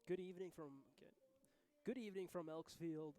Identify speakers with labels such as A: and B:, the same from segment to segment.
A: Good evening from Good evening from Elksfield.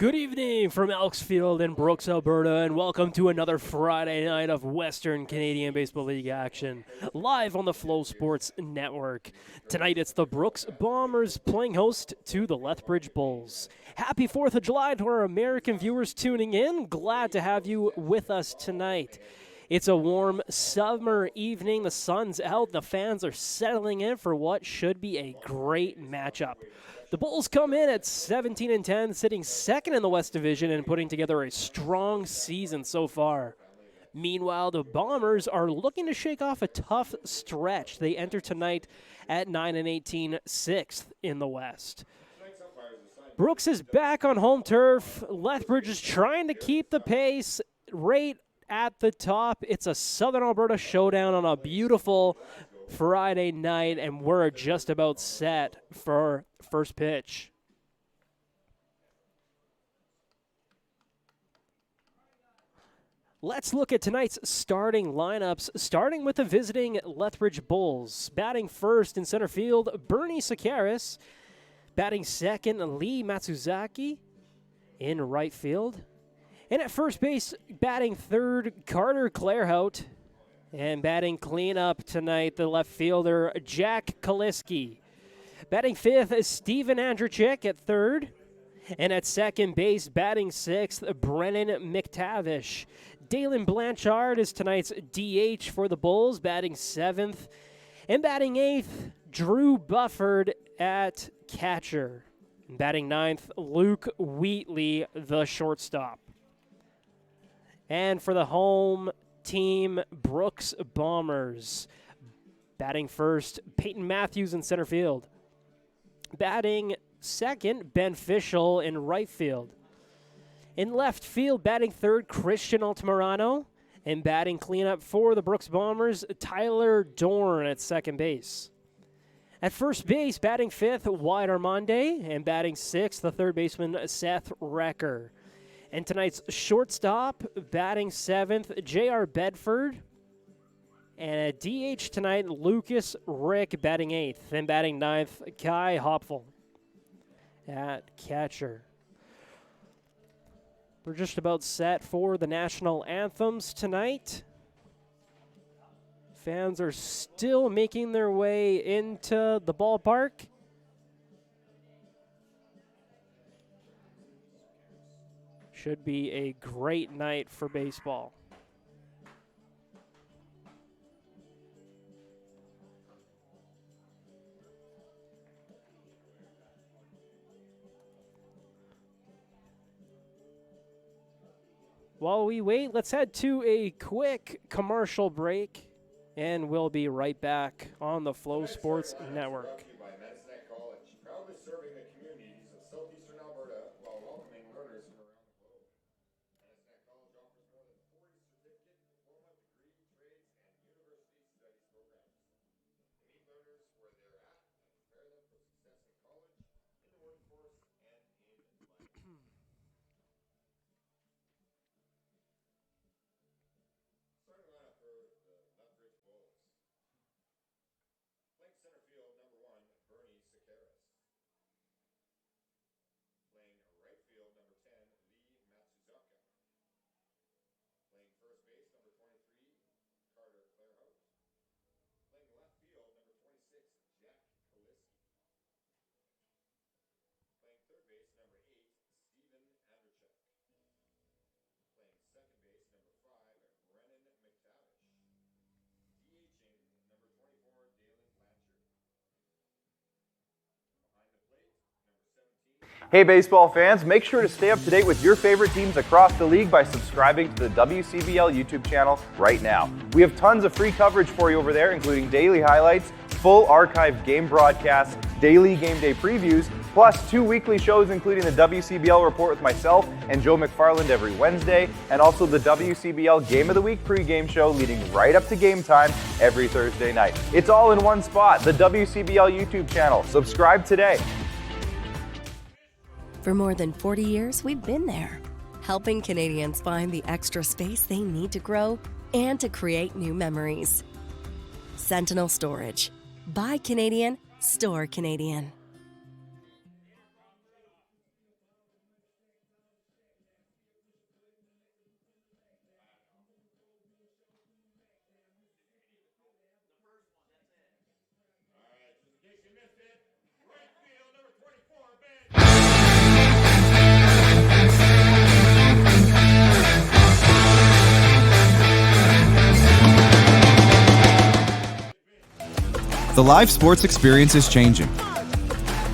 A: Good evening from Elksfield in Brooks, Alberta, and welcome to another Friday night of Western Canadian Baseball League action, live on the Flow Sports Network. Tonight it's the Brooks Bombers playing host to the Lethbridge Bulls. Happy 4th of July to our American viewers tuning in. Glad to have you with us tonight. It's a warm summer evening. The sun's out. The fans are settling in for what should be a great matchup. The Bulls come in at 17-10, sitting second in the West Division and putting together a strong season so far. Meanwhile, the Bombers are looking to shake off a tough stretch. They enter tonight at 9-18, 6th in the West. Brooks is back on home turf. Lethbridge is trying to keep the pace right at the top. It's a Southern Alberta showdown on a beautiful Friday night, and we're just about set for first pitch. Let's look at tonight's starting lineups, starting with the visiting Lethbridge Bulls. Batting first in center field, Bernie Sakaris. Batting second, Lee Matsuzaki in right field. And at first base, batting third, Carter Clairhout. And batting cleanup tonight, the left fielder, Jack Kaliski. Batting fifth is Steven Andrzejczyk at third. And at second base, batting sixth, Brennan McTavish. Dalen Blanchard is tonight's DH for the Bulls, batting seventh. And batting eighth, Drew Bufford at catcher. And batting ninth, Luke Wheatley, the shortstop. And for the home team, Brooks Bombers. Batting first, Peyton Matthews in center field. Batting second, Ben Fischel in right field. In left field, batting third, Christian Altamirano. And batting cleanup for the Brooks Bombers, Tyler Dorn at second base. At first base, batting fifth, Wyatt Armande. And batting sixth, the third baseman, Seth Recker. And tonight's shortstop, batting seventh, J.R. Bedford. And at DH tonight, Lucas Rick batting eighth. And batting ninth, Kai Hopfel at catcher. We're just about set for the national anthems tonight. Fans are still making their way into the ballpark. Should be a great night for baseball. While we wait, let's head to a quick commercial break, and we'll be right back on the Flow Sports Network.
B: College, proudly serving the communities of southeastern Alberta while welcoming learners from around the globe. College offers more than 40 certificate, diploma, degree, trades, and university studies programs. They meet learners where they're at and prepare them for success in college, in the workforce, and in life. Starting lineup for the Lethbridge Bulls. Playing center field, number 1, Bernie Sakaris. Playing right field, number 10, Lee Matsuzaka. Playing first base, number 23, Carter Clairhout. Playing left field, number 26, Jack Kaliski. Playing third base, number 8, Steven Anderchuk. Playing second base, number 5, Brennan McTavish. DHing, number 24, Dalen Blanchard. Behind the plate, number 17.
C: Hey baseball fans, make sure to stay up to date with your favorite teams across the league by subscribing to the WCBL YouTube channel right now. We have tons of free coverage for you over there, including daily highlights, full archived game broadcasts, daily game day previews, plus 2 weekly shows including the WCBL Report with myself and Joe McFarland every Wednesday, and also the WCBL Game of the Week pregame show leading right up to game time every Thursday night. It's all in one spot, the WCBL YouTube channel. Subscribe today.
D: For more than 40 years, we've been there, helping Canadians find the extra space they need to grow and to create new memories. Sentinel Storage. Buy Canadian, store Canadian.
B: In case you missed it, right field, number 24, Ben.
E: The live sports experience is changing.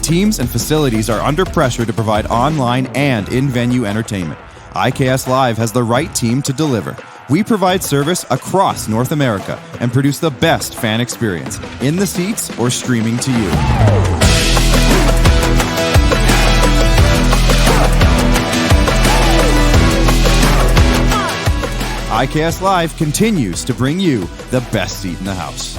E: Teams and facilities are under pressure to provide online and in-venue entertainment. IKS Live has the right team to deliver. We provide service across North America and produce the best fan experience, in the seats or streaming to you. IKS Live continues to bring you the best seat in the house.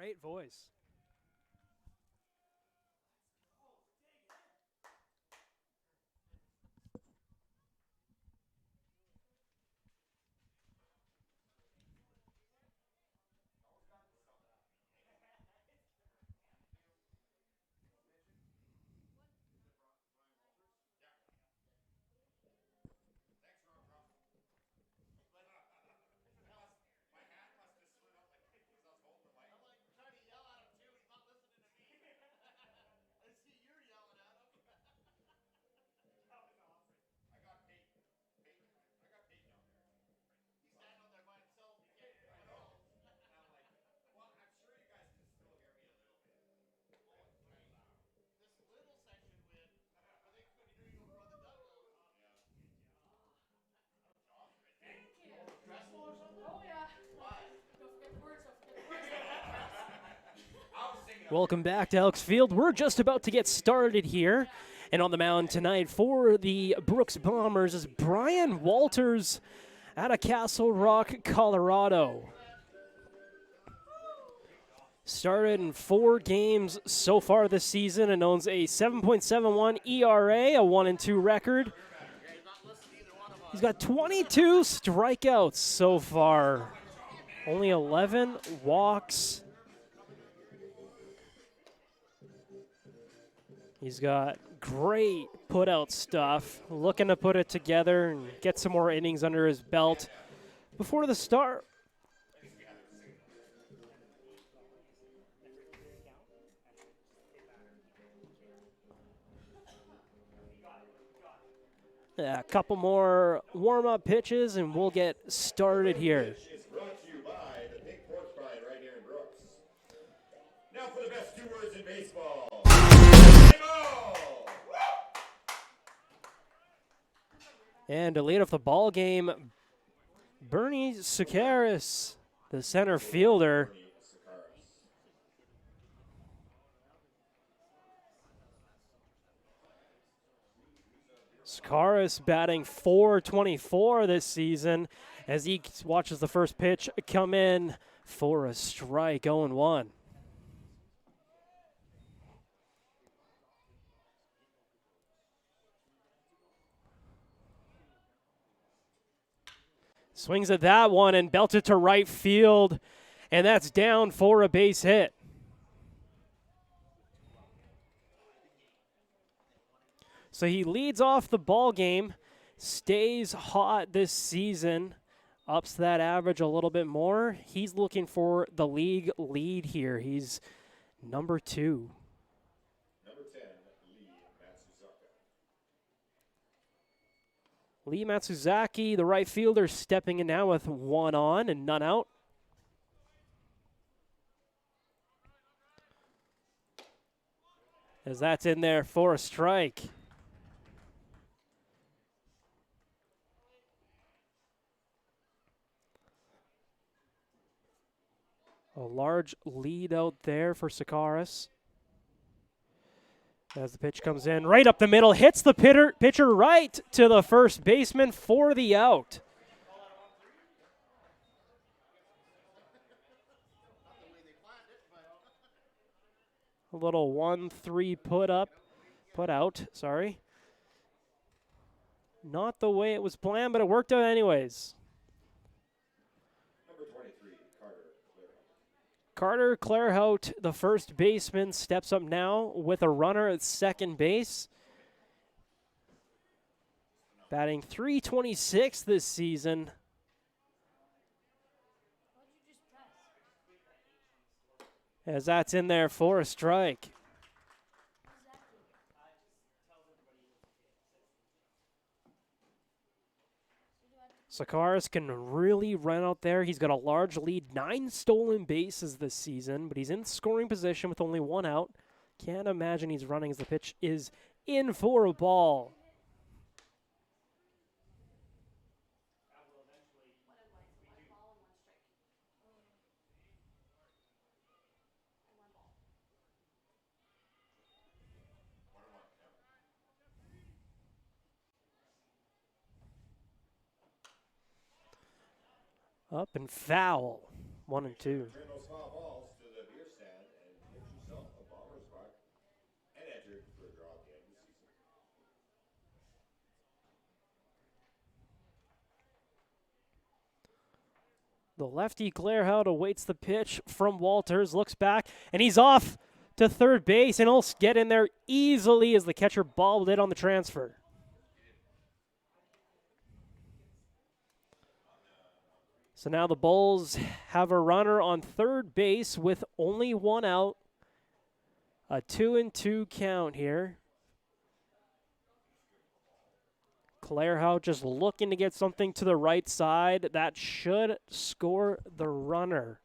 A: Great voice.
B: My hat must have slid up like because I was holding the mic. I'm like trying to yell at him too. He's not listening to me. I see you're yelling at him. That was awesome. I got Peyton. I got Peyton down there. He's standing out there by himself. He can't hear anyone else. And I'm like, well, I'm sure you guys can still hear me a little bit. Oh, it's pretty loud. This little section went, but they couldn't hear you over on the dugout. Yeah. Thank you. Stressful or something? Oh yeah. Why? Don't forget the words.
A: Welcome back to Elks Field. We're just about to get started here. And on the mound tonight for the Brooks Bombers is Brian Walters out of Castle Rock, Colorado. Started in 4 games so far this season and owns a 7.71 ERA, a 1-2 record. He's got 22 strikeouts so far, only 11 walks. He's got great put-out stuff, looking to put it together and get some more innings under his belt before the start. Yeah, a couple more warm-up pitches and we'll get started here.
B: Is brought to you by the Big Pork Pine right here in Brooks. Now for the best 2 words in baseball.
A: And to lead off the ball game, Bernie Sakaris, the center fielder. Sakaris batting .424 this season as he watches the first pitch come in for a strike, 0-1. Swings at that one and belted to right field, and that's down for a base hit. So he leads off the ball game, stays hot this season, ups that average a little bit more. He's looking for the league lead here. He's number 2.
B: Number 10, Lee Matsuzaka.
A: Lee Matsuzaki, the right fielder, stepping in now with 1 on and none out. As that's in there for a strike. A large lead out there for Sakaris. As the pitch comes in, right up the middle, hits the pitcher right to the first baseman for the out. A little 1-3 put out, sorry. Not the way it was planned, but it worked out anyways.
B: Number 23, Carter Clairhout.
A: Carter Clairhout, the first baseman, steps up now with a runner at second base. Batting .326 this season. As that's in there for a strike. Sakaris can really run out there. He's got a large lead, 9 stolen bases this season, but he's in scoring position with only 1 out. Can't imagine he's running as the pitch is in for a ball. Up and foul. 1-2.
B: Turn those foul balls to the beer stand. predicted for a draw at the end of the season.
A: The lefty Clairhout awaits the pitch from Walters, looks back, and he's off to third base, and he'll get in there easily as the catcher bobbled it on the transfer. So now the Bulls have a runner on third base with only one out. A 2-2 count here. Clairhout just looking to get something to the right side. That should score the runner.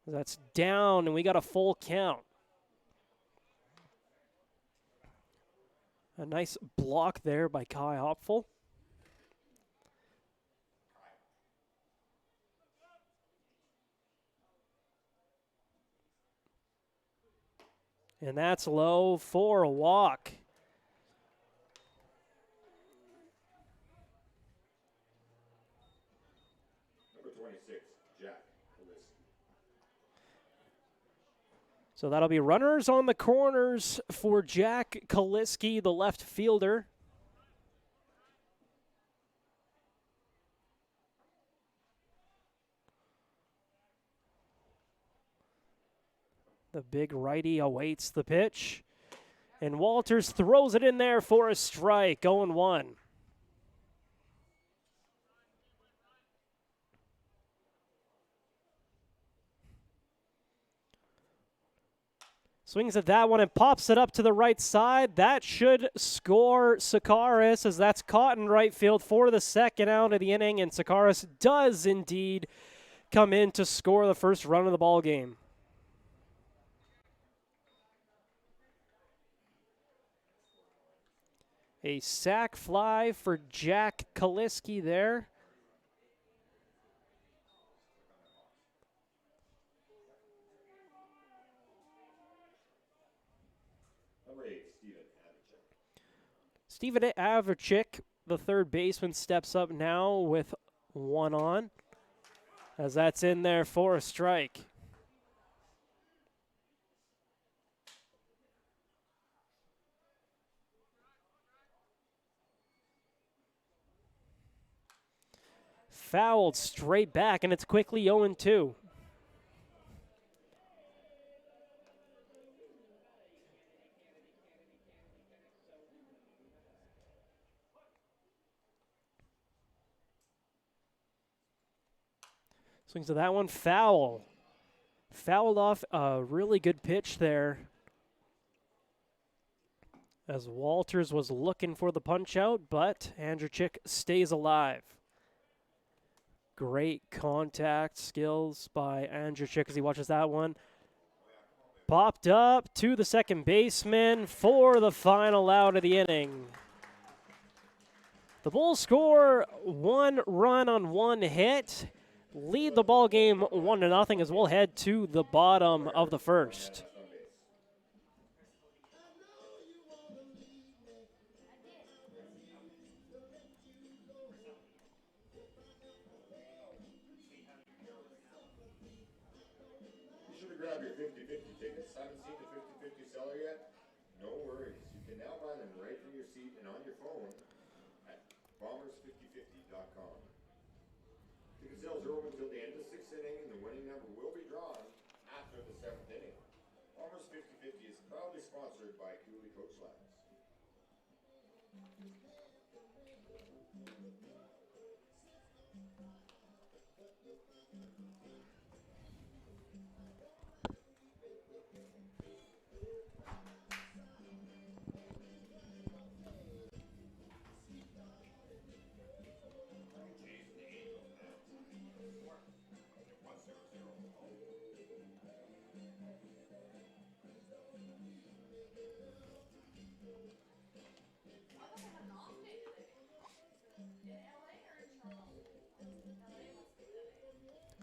A: That's down, and we got a full count. A nice block there by Kai Hopful. And that's low for a walk.
B: Number 26, Jack Kaliski.
A: So that'll be runners on the corners for Jack Kaliski, the left fielder. The big righty awaits the pitch. And Walters throws it in there for a strike, 0-1. Swings at that one and pops it up to the right side. That should score Sakaris, as that's caught in right field for the second out of the inning. And Sakaris does indeed come in to score the first run of the ball game. A sac fly for Jack Kaliski there.
B: Number 8, Steven Avicek.
A: Steven Avicek, the third baseman, steps up now with one on, as that's in there for a strike. Fouled straight back, and it's quickly 0-2. Swings to that one, foul. Fouled off a really good pitch there, as Walters was looking for the punch out, but Andrzejczyk stays alive. Great contact skills by Andrzejczyk as he watches that one. Popped up to the second baseman for the final out of the inning. The Bulls score one run on one hit, lead the ball game 1-0 as we'll head to the bottom of the first.
B: Grab your 50-50 tickets. Haven't seen the 50-50 seller yet? No worries. You can now buy them right from your seat and on your phone at bombers5050.com. Ticket sales are open until the end of the 6th inning, and the winning number will be drawn after the 7th inning. Bombers 50-50 is proudly sponsored by Cooley Coach Labs.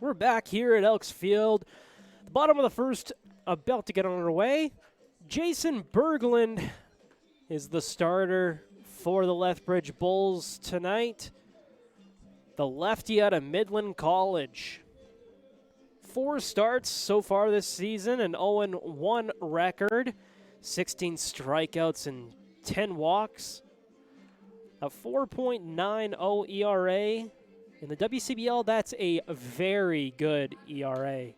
A: We're back here at Elks Field. The bottom of the first about to get underway. Jason Berglund is the starter for the Lethbridge Bulls tonight. The lefty out of Midland College. 4 starts so far this season, an 0-1 record, 16 strikeouts and 10 walks, a 4.90 ERA. In the WCBL, that's a very good ERA.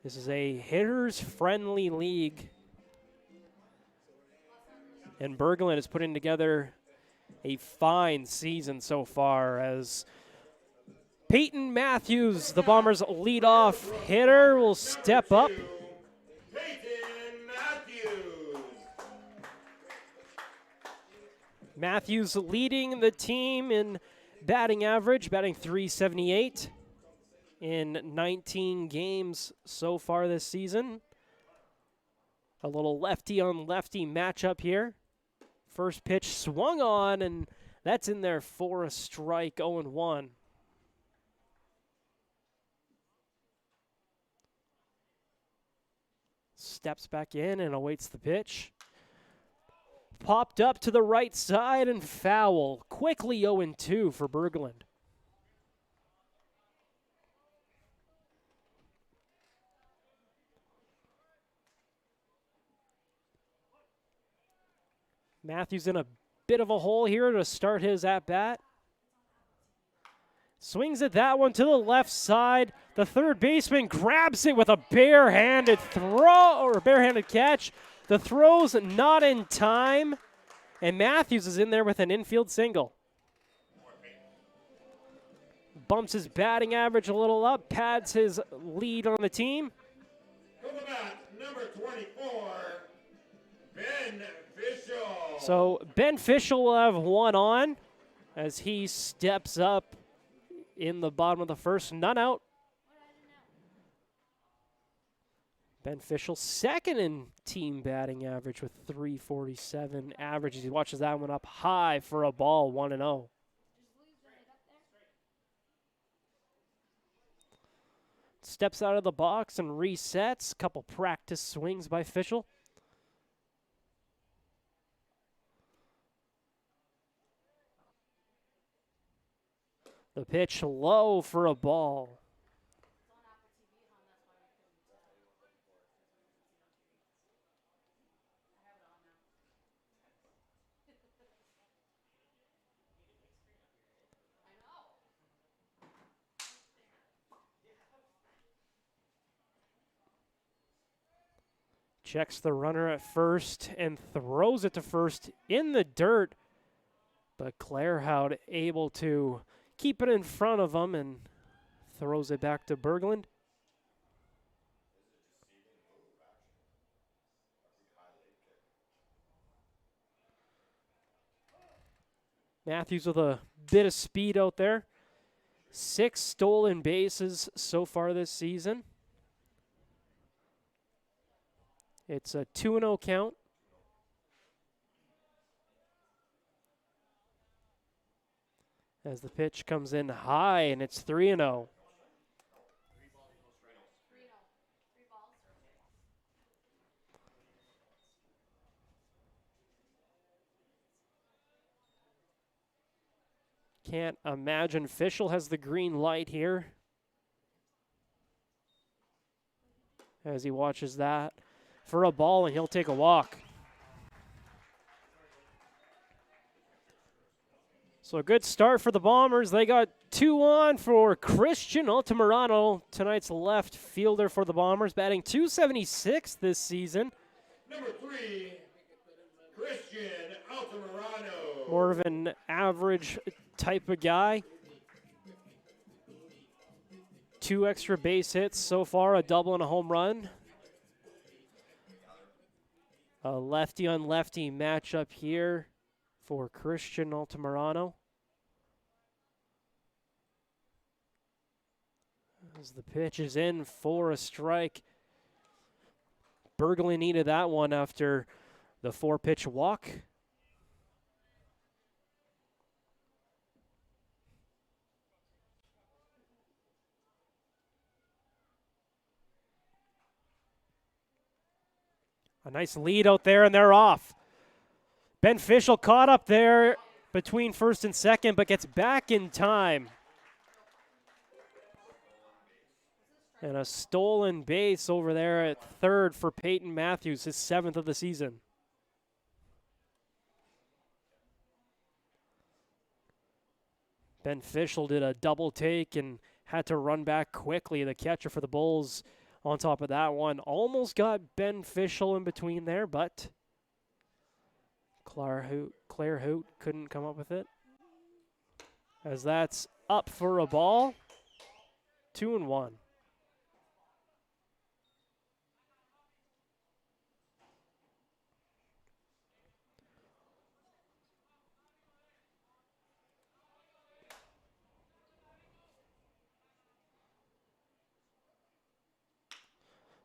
A: This is a hitters-friendly league. And Berglund is putting together a fine season so far as Peyton Matthews, the Bombers' leadoff hitter, will step up.
B: Peyton Matthews.
A: Matthews leading the team in batting average, batting .378 in 19 games so far this season. A little lefty-on-lefty matchup here. First pitch swung on, and that's in there for a strike, 0-1. Steps back in and awaits the pitch. Popped up to the right side and foul. Quickly 0-2 for Berglund. Matthews in a bit of a hole here to start his at-bat. Swings at that one to the left side. The third baseman grabs it with a barehanded throw or barehanded catch. The throw's not in time, and Matthews is in there with an infield single. Bumps his batting average a little up, pads his lead on the team.
B: To the bat, number 24, Ben Fischel.
A: So Ben Fischel will have one on as he steps up in the bottom of the first, none out. Ben Fischel second in team batting average with .347 average as he watches that one up high for a ball, 1-0. Steps out of the box and resets. Couple practice swings by Fischel. The pitch low for a ball. Checks the runner at first and throws it to first in the dirt. But Clairhout able to keep it in front of him and throws it back to Berglund. Matthews with a bit of speed out there. 6 stolen bases so far this season. It's a 2-0 count. As the pitch comes in high, and it's 3-0. Can't imagine Fischel has the green light here as he watches that for a ball, and he'll take a walk. So a good start for the Bombers. They got 2 on for Christian Altamirano, tonight's left fielder for the Bombers, batting .276 this season.
B: Number 3, Christian Altamirano.
A: More of an average type of guy. 2 extra base hits so far, a double and a home run. A lefty-on-lefty matchup here for Christian Altamirano. As the pitch is in for a strike. Berglund needed that one after the 4-pitch walk. A nice lead out there, and they're off. Ben Fischel caught up there between first and second, but gets back in time. And a stolen base over there at third for Peyton Matthews, his 7th of the season. Ben Fischel did a double take and had to run back quickly. The catcher for the Bulls on top of that one. Almost got Ben Fischel in between there, but Claire Hoot couldn't come up with it. As that's up for a ball. 2-1.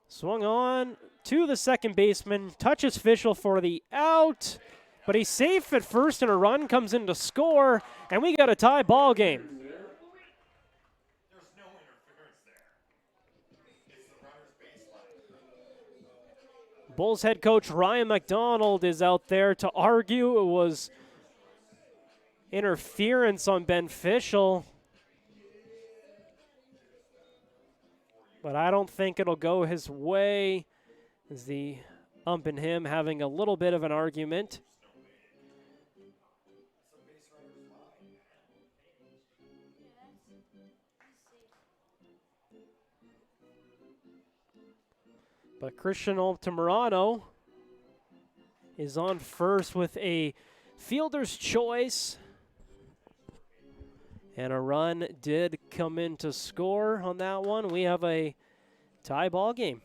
A: Swung on to the second baseman, touches Fischel for the out, but he's safe at first and a run comes in to score, and we got a tie ball game.
B: There's no interference there. It's the runner's baseline.
A: Bulls head coach Ryan McDonald is out there to argue it was interference on Ben Fischel. But I don't think it'll go his way, as the ump and him having a little bit of an argument. But Christian Altamirano is on first with a fielder's choice. And a run did come in to score on that one. We have a tie ball game.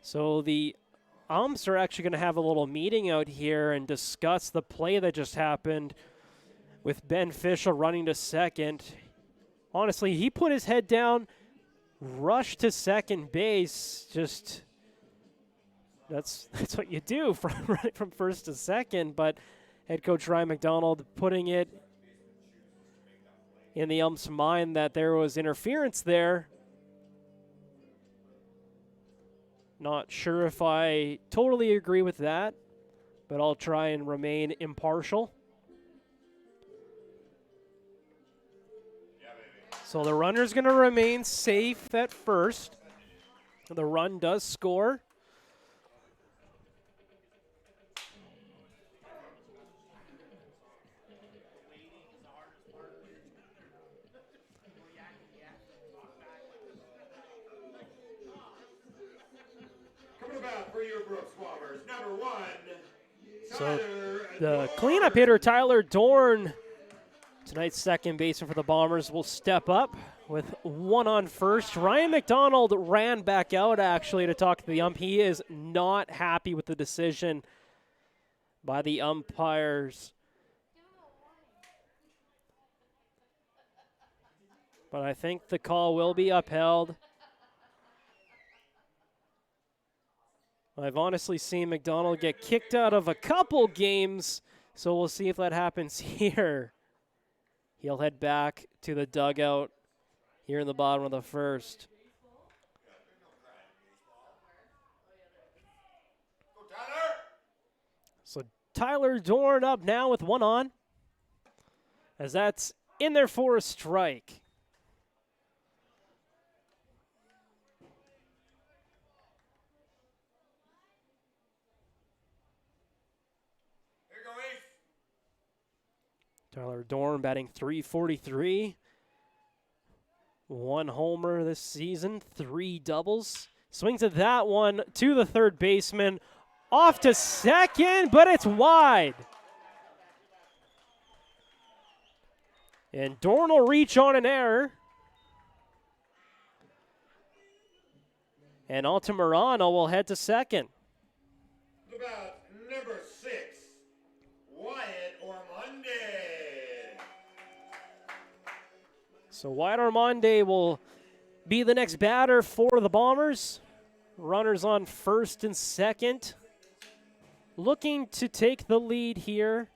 A: So the umps are actually going to have a little meeting out here and discuss the play that just happened with Ben Fischel running to second. Honestly, he put his head down, rushed to second base. Just that's what you do from running from first to second. But head coach Ryan McDonald putting it in the ump's mind that there was interference there. Not sure if I totally agree with that, but I'll try and remain impartial. So the runner's going to remain safe at first. The run does score. So the cleanup hitter, Tyler Dorn, tonight's second baseman for the Bombers, will step up with one on first. Ryan McDonald ran back out, actually, to talk to the ump. He is not happy with the decision by the umpires. But I think the call will be upheld. I've honestly seen McDonald get kicked out of a couple games, so we'll see if that happens here. He'll head back to the dugout here in the bottom of the first. So Tyler Dorn up now with one on, as that's in there for a strike. Tyler Dorn batting .343. One homer this season, 3 doubles. Swings at that one to the third baseman. Off to second, but it's wide. And Dorn will reach on an error. And Altamirano will head to second.
B: About number 6, Wyatt Ormonde.
A: So Wyatt Ormonde will be the next batter for the Bombers. Runners on first and second. Looking to take the lead here.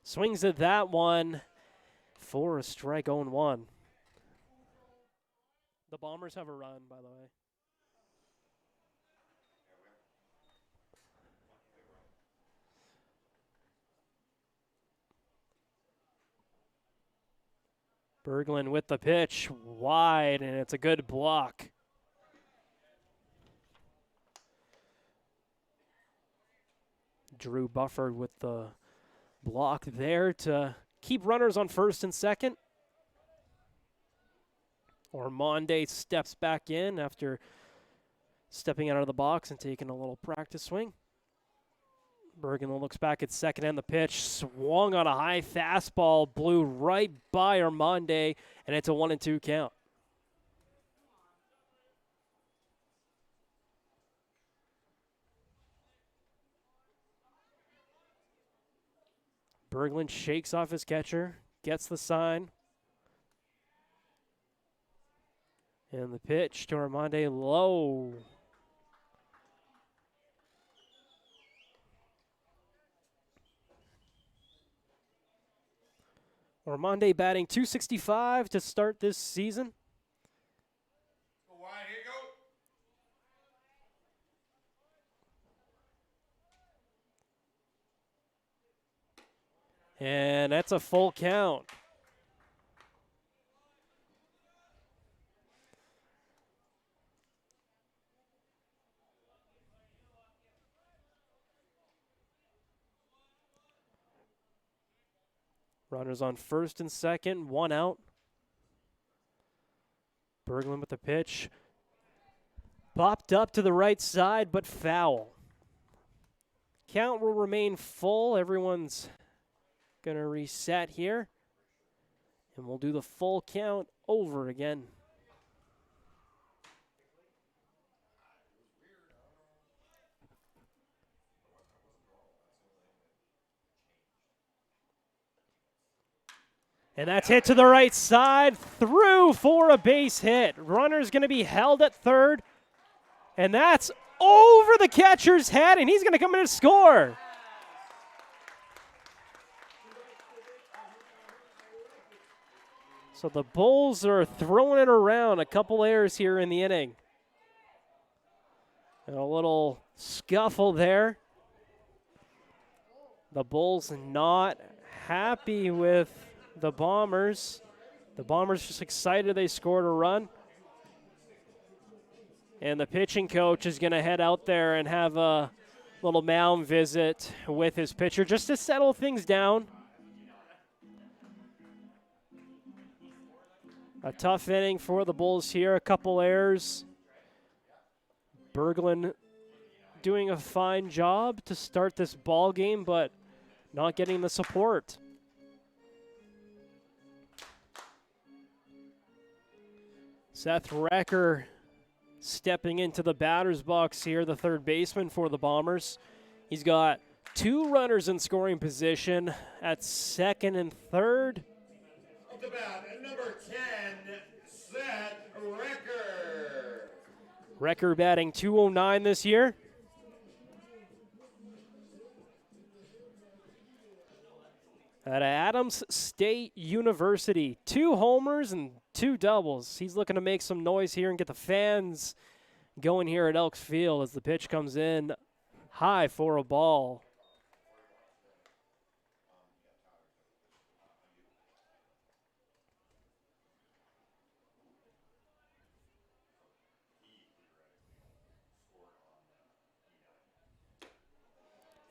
A: Swings at that one for a strike, 0-1. The Bombers have a run, by the way. Berglund with the pitch, wide, and it's a good block. Drew Bufford with the block there to keep runners on first and second. Ormonde steps back in after stepping out of the box and taking a little practice swing. Berglund looks back at second and the pitch. Swung on a high fastball, blew right by Ormonde, and it's a 1-2 count. Berglund shakes off his catcher, gets the sign. And the pitch to Ormonde low. Ormonde batting .265 to start this season.
B: Wide, here you go.
A: And that's a full count. Runners on first and second, one out. Berglund with the pitch. Popped up to the right side, but foul. Count will remain full. Everyone's going to reset here. And we'll do the full count over again. And that's hit to the right side, through for a base hit. Runner's going to be held at third. And that's over the catcher's head, and he's going to come in and score. So the Bulls are throwing it around. A couple errors here in the inning. And a little scuffle there. The Bulls not happy with the Bombers. The Bombers just excited they scored a run. And the pitching coach is going to head out there and have a little mound visit with his pitcher just to settle things down. A tough inning for the Bulls here. A couple errors. Berglund doing a fine job to start this ball game, but not getting the support. Seth Recker stepping into the batter's box here, the third baseman for the Bombers. He's got two runners in scoring position at second and third.
B: Up the bat, at number 10, Seth Recker.
A: Recker batting .209 this year. At Adams State University, 2 homers and 2 doubles. He's looking to make some noise here and get the fans going here at Elks Field as the pitch comes in high for a ball.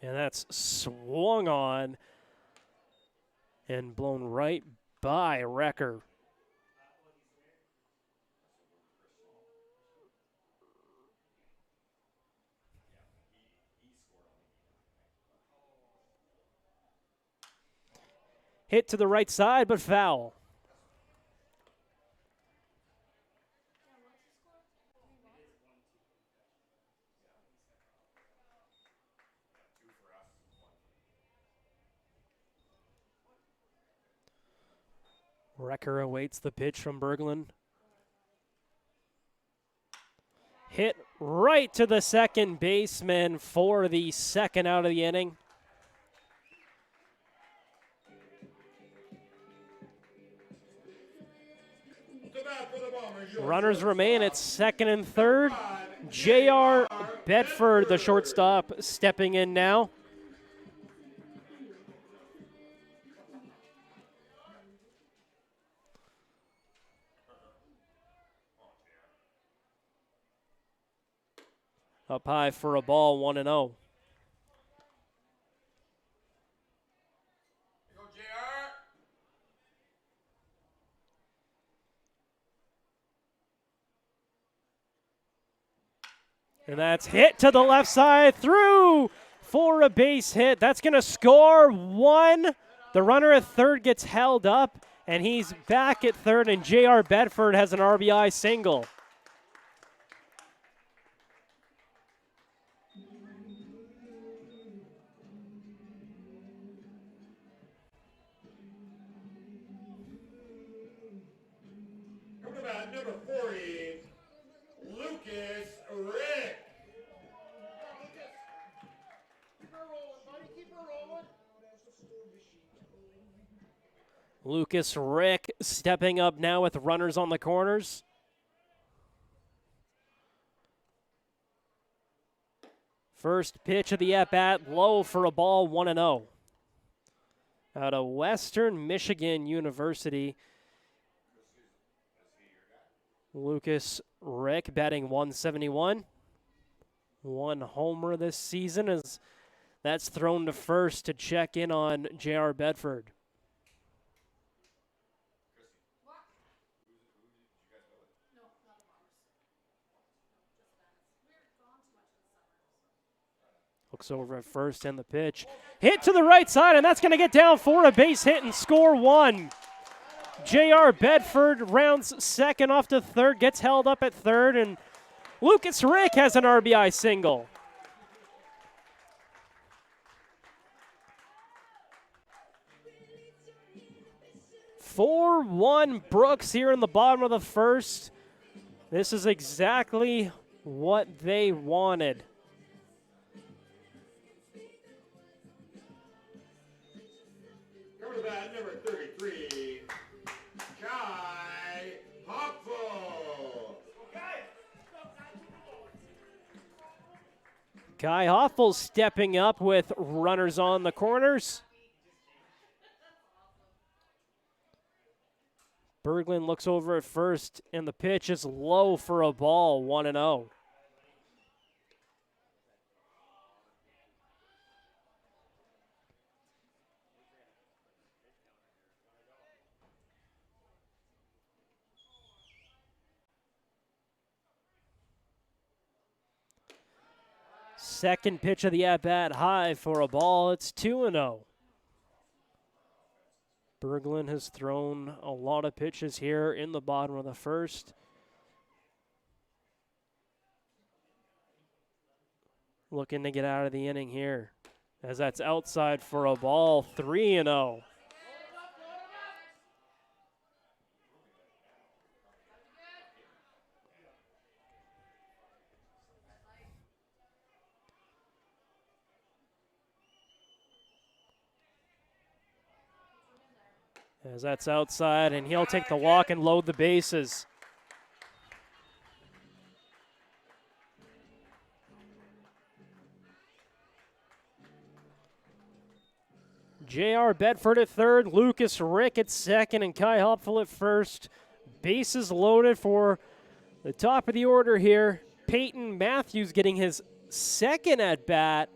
A: And that's swung on and blown right by Recker. Hit to the right side, but foul. Wrecker awaits the pitch from Berglund. Hit right to the second baseman for the second out of the inning. Runners remain at second and third. J.R. Bedford, the shortstop, stepping in now. Up high for a ball, 1-0. And that's hit to the left side, through for a base hit. That's going to score one. The runner at third gets held up, and he's back at third, and J.R. Bedford has an RBI single.
B: Coming to bat, number 40, Lucas Rick. Keep her rolling, buddy. Keep her rolling.
A: Lucas Rick stepping up now with runners on the corners. First pitch of the at-bat, low for a ball, 1-0. Out of Western Michigan University, Lucas Rick batting 171. One homer this season as that's thrown to first to check in on J.R. Bedford. Looks over at first and the pitch. Hit to the right side, and that's going to get down for a base hit and score one. J.R. Bedford rounds second off to third, gets held up at third, and Lucas Rick has an RBI single. "4-1 Brooks here in the bottom of the first. This is exactly what they wanted.
B: Coming to bat, number 33, Kai Hopful.
A: Kai Hoffel stepping up with runners on the corners. Berglund looks over at first, and the pitch is low for a ball, 1-0. Second pitch of the at-bat, high for a ball. It's 2-0. Berglund has thrown a lot of pitches here in the bottom of the first. Looking to get out of the inning here, as that's outside for a ball, 3-0. As that's outside, and he'll take the walk and load the bases. J.R. Bedford at third, Lucas Rick at second, and Kai Hopfel at first. Bases loaded for the top of the order here. Peyton Matthews getting his second at-bat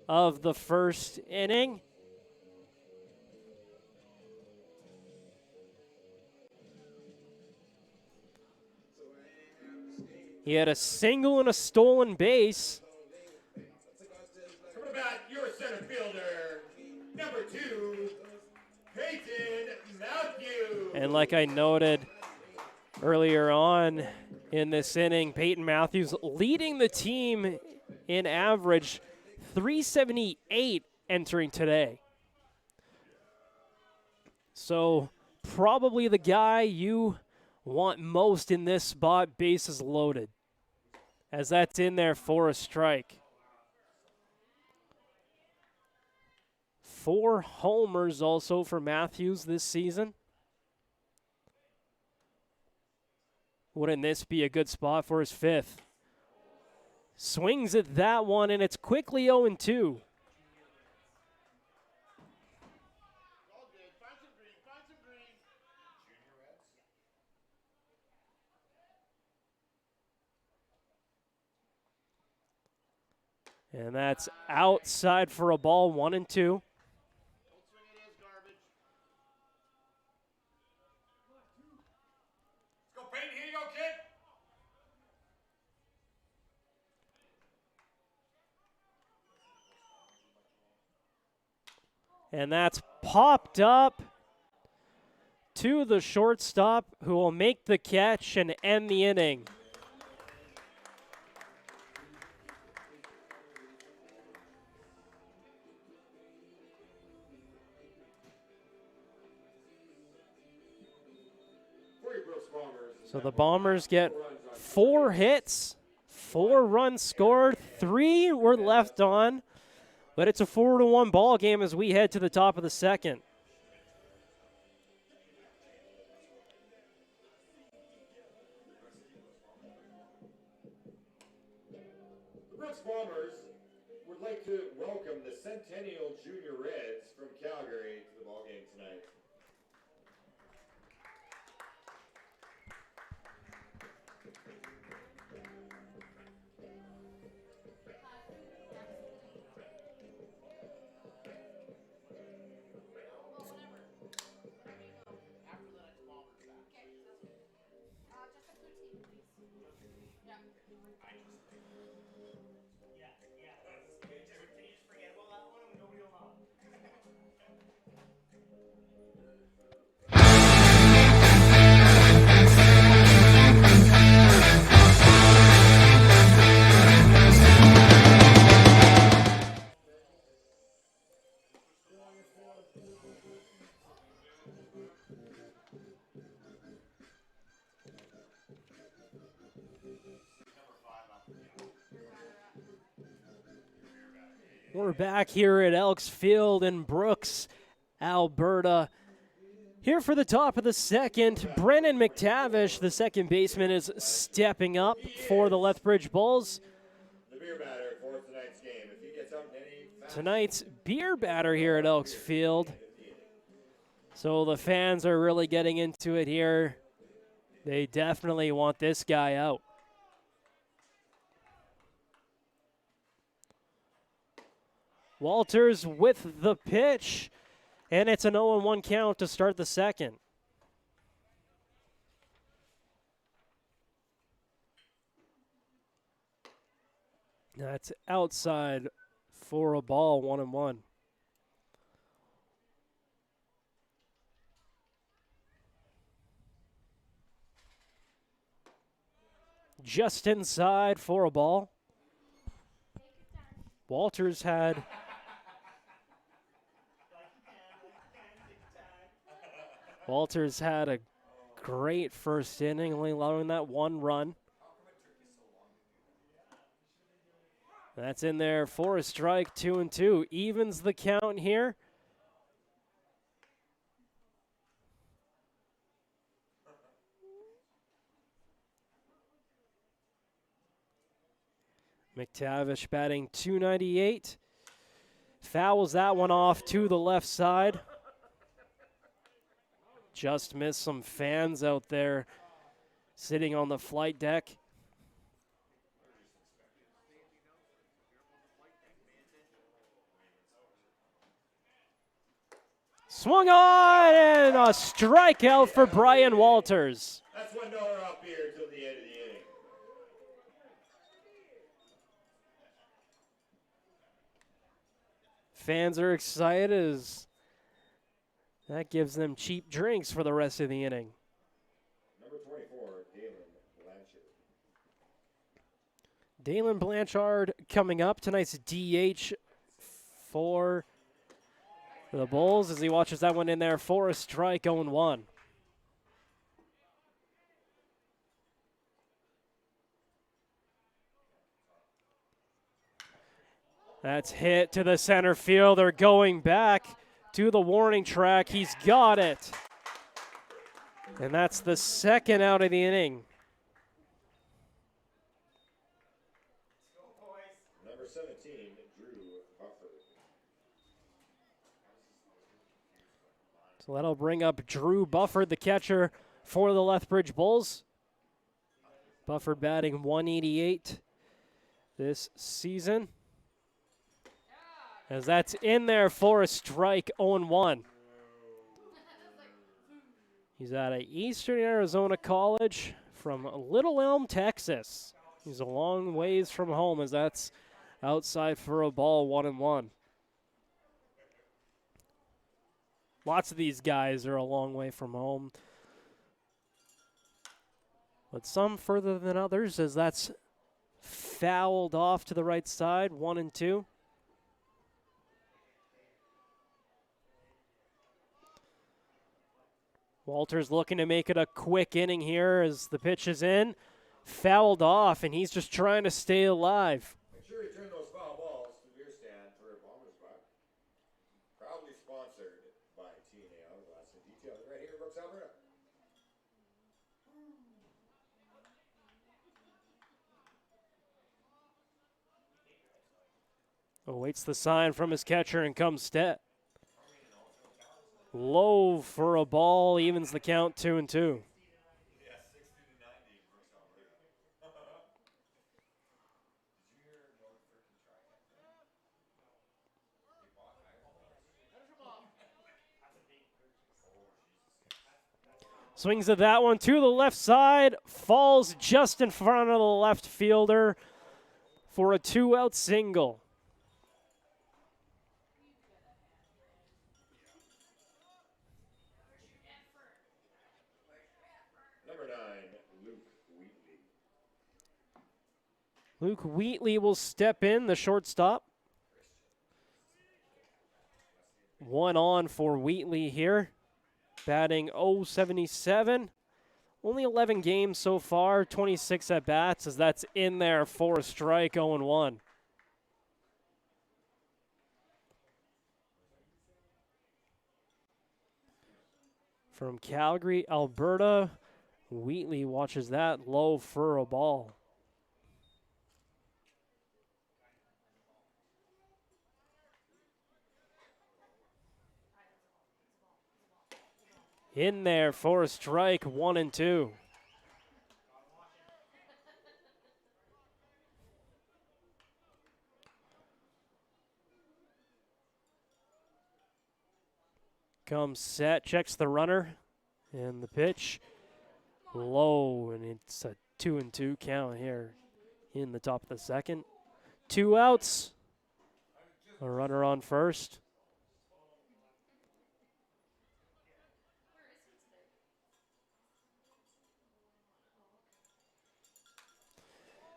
A: of the first inning. He had a single and a stolen base.
B: Coming to bat, your center fielder, number 2, Peyton Matthews.
A: And like I noted earlier on in this inning, Peyton Matthews leading the team in average, 378 entering today. So probably the guy you want most in this spot, bases loaded, as that's in there for a strike. 4 homers also for Matthews this season. Wouldn't this be a good spot for his 5th? Swings at that one, and it's quickly 0-2. And that's outside for a ball, 1-2. And that's popped up to the shortstop, who will make the catch and end the inning. So the Bombers get 4 hits, 4 runs scored, 3 were left on. But it's a 4-1 ball game as we head to the top of the second.
B: The Brooks Bombers would like to welcome the Centennial Junior Reds from Calgary to the ball game tonight.
A: We're back here at Elks Field in Brooks, Alberta. Here for the top of the second, Brennan McTavish, the second baseman, is stepping up for the Lethbridge Bulls.
B: The beer batter for tonight's game. If he gets out any
A: Tonight's beer batter here at Elks Field. So the fans are really getting into it here. They definitely want this guy out. Walters with the pitch, and it's an 0-1 count to start the second. That's outside for a ball, 1-1. Just inside for a ball. Walters had a great first inning, only allowing that 1 run. That's in there for a strike, 2-2. Evens the count here. McTavish batting .298. Fouls that one off to the left side. Just missed some fans out there sitting on the flight deck. Swung on, and a strikeout for Brian Walters.
B: That's $1 off beer till the end of the inning.
A: Fans are excited as that gives them cheap drinks for the rest of the inning.
B: Number 24, Dalen Blanchard.
A: Dalen Blanchard coming up. Tonight's DH for the Bulls as he watches that one in there for a strike, 0-1. That's hit to the center fielder, going back to the warning track. He's got it. And that's the second out of the inning.
B: Number 17, Drew Bufford.
A: So that'll bring up Drew Bufford, the catcher for the Lethbridge Bulls. Bufford batting .188 this season. As that's in there for a strike, 0-1. He's out of Eastern Arizona College from Little Elm, Texas. He's a long ways from home as that's outside for a ball, 1-1. Lots of these guys are a long way from home. But some further than others as that's fouled off to the right side, 1-2. Walters looking to make it a quick inning here as the pitch is in. Fouled off, and he's just trying to stay alive.
B: Make sure you turn those foul balls to the beer stand for a bomber's buck. Proudly sponsored by TNA Hourglass and Detailing right here in Brooks, Alberta.
A: Awaits the sign from his catcher and comes set. Low for a ball, evens the count, 2-2. Swings at that one to the left side, falls just in front of the left fielder for a 2-out single.
B: Number 9, Luke Wheatley.
A: Luke Wheatley will step in, the shortstop. 1 on for Wheatley here. Batting .077. Only 11 games so far, 26 at-bats, as that's in there for a strike, 0-1. From Calgary, Alberta, Wheatley watches that low for a ball. In there for a strike, 1-2. Comes set, checks the runner, and the pitch low, and it's a 2-2 count here in the top of the second. 2 outs, a runner on first.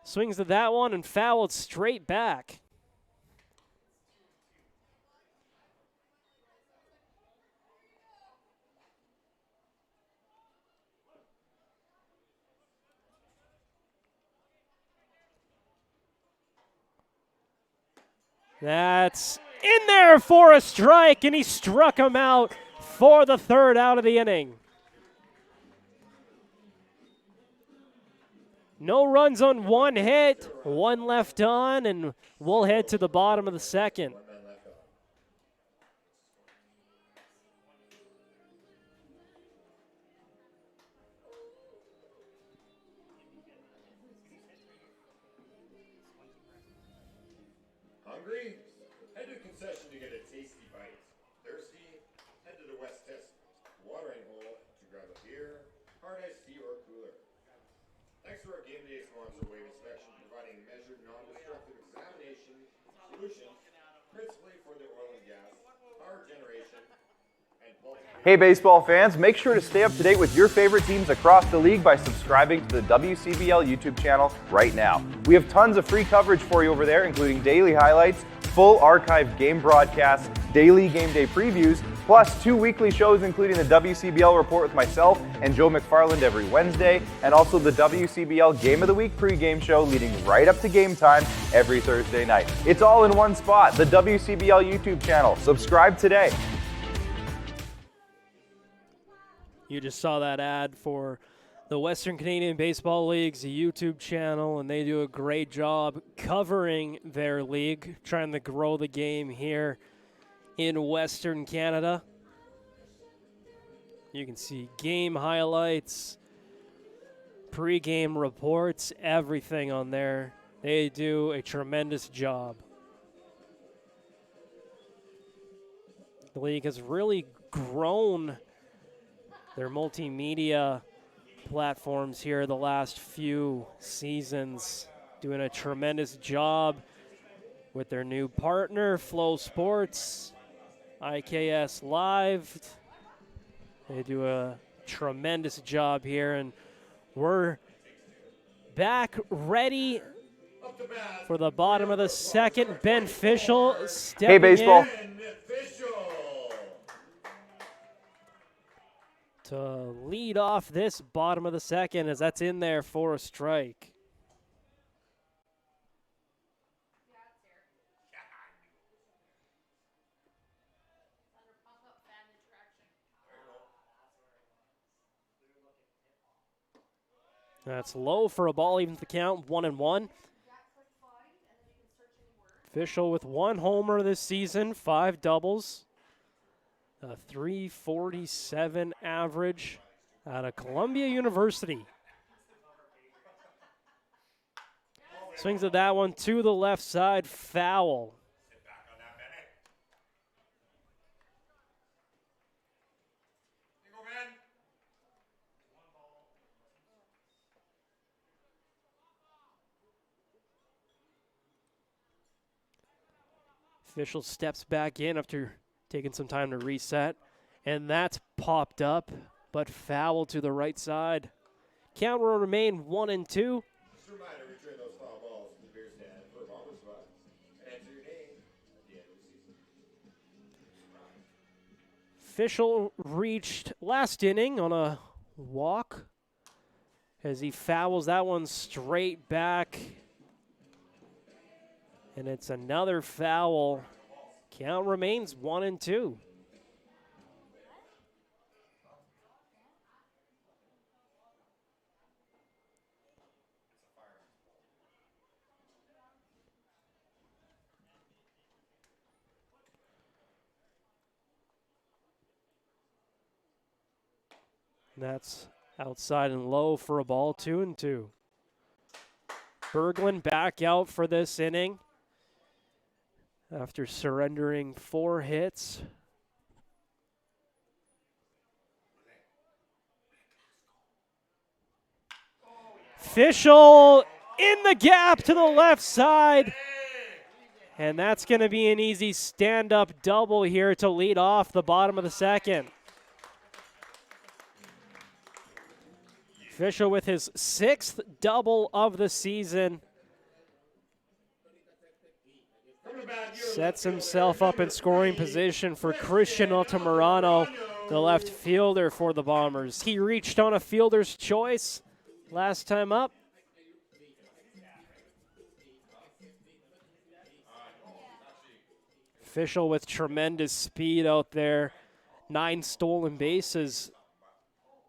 A: Swings to that one and fouled straight back. That's in there for a strike, and he struck him out for the 3rd out of the inning. No runs on 1 hit, 1 left on, and we'll head to the bottom of the second.
B: Hungry? Head to a concession to get a tasty bite. Thirsty? Head to the West Test watering hole to grab a beer, hard iced tea, or cooler. Thanks to our game day sponsor, Wave Inspection, providing measured, non-destructive examination solutions, principally for the oil and gas, power generation, and pulp.
C: Hey baseball fans, make sure to stay up to date with your favorite teams across the league by subscribing to the WCBL YouTube channel right now. We have tons of free coverage for you over there, including daily highlights, full archive game broadcasts, daily game day previews, plus 2 weekly shows including the WCBL Report with myself and Joe McFarland every Wednesday, and also the WCBL Game of the Week pregame show leading right up to game time every Thursday night. It's all in one spot, the WCBL YouTube channel. Subscribe today.
A: You just saw that ad for the Western Canadian Baseball League's YouTube channel, and they do a great job covering their league, trying to grow the game here in Western Canada. You can see game highlights, pre-game reports, everything on there. They do a tremendous job. The league has really grown their multimedia platforms here the last few seasons, doing a tremendous job with their new partner, Flow Sports, IKS Live. They do a tremendous job here, and we're back ready for the bottom of the second. Ben Fischel stepping
C: Hey, baseball.
A: in to lead off this bottom of the second, as that's in there for a strike. That's low for a ball, even the count, 1-1. Fischel with 1 homer this season, 5 doubles. A 347 average out of Columbia University. Swings at that one to the left side, foul. Fischel steps back in after taking some time to reset, and that's popped up, but foul to the right side. Count will remain 1-2.
B: Just a reminder, return those foul balls to the beer stand for Bombers fun. And enter your name at the end of the season.
A: Fischel reached last inning on a walk as he fouls that one straight back. And it's another foul. Count remains 1-2. That's outside and low for a ball, 2-2. Berglund back out for this inning after surrendering 4 hits. Fischel in the gap to the left side. And that's going to be an easy stand-up double here to lead off the bottom of the second. Fischel with his 6th double of the season. Sets himself up in scoring position for Christian Altamirano, the left fielder for the Bombers. He reached on a fielder's choice last time up. Fischel with tremendous speed out there. 9 stolen bases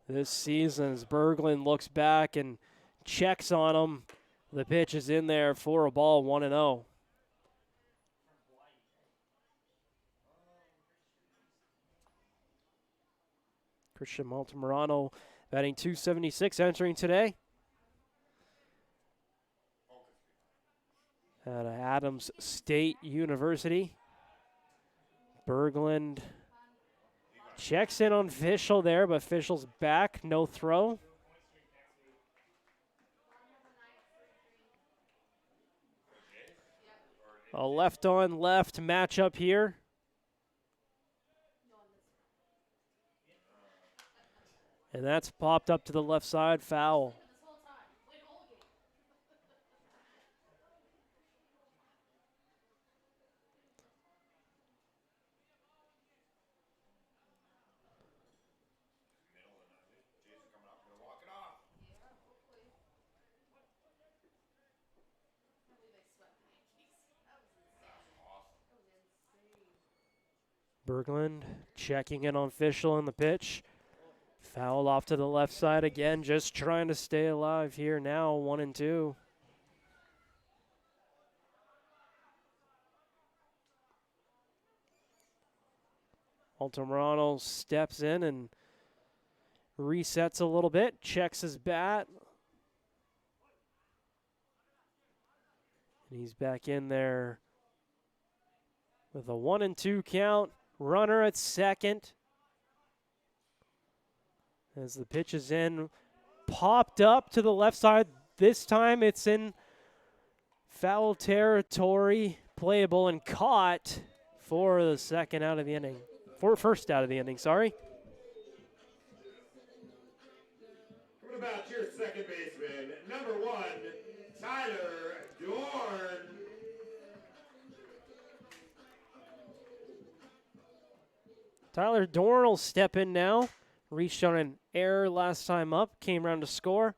A: this season as Berglund looks back and checks on him. The pitch is in there for a ball, 1-0. Christian Altamirano batting .276 entering today. At Adams State University. Berglund checks in on Fischel there, but Fischel's back, no throw. A left-on-left matchup here. And that's popped up to the left side, foul. Berglund checking in on Fischel on the pitch. Foul off to the left side again, just trying to stay alive here now, 1-2. Altamirano steps in and resets a little bit, checks his bat. And he's back in there with a 1-2 count. Runner at second. As the pitch is in, popped up to the left side. This time it's in foul territory, playable and caught for the second out of the inning. First out of the inning, sorry.
B: Coming about your second baseman, number 1, Tyler Dorn.
A: Tyler Dorn will step in now. Reached on an error last time up, came around to score.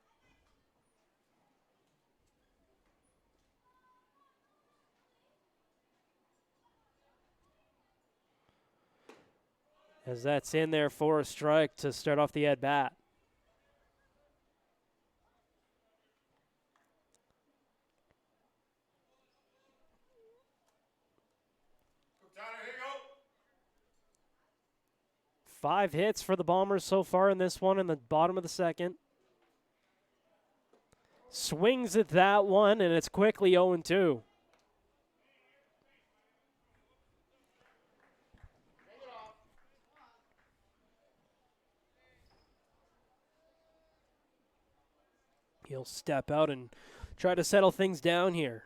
A: As that's in there for a strike to start off the at-bat.
B: Tyler, here you go.
A: 5 hits for the Bombers so far in this one in the bottom of the second. Swings at that one, and it's quickly 0-2. He'll step out and try to settle things down here.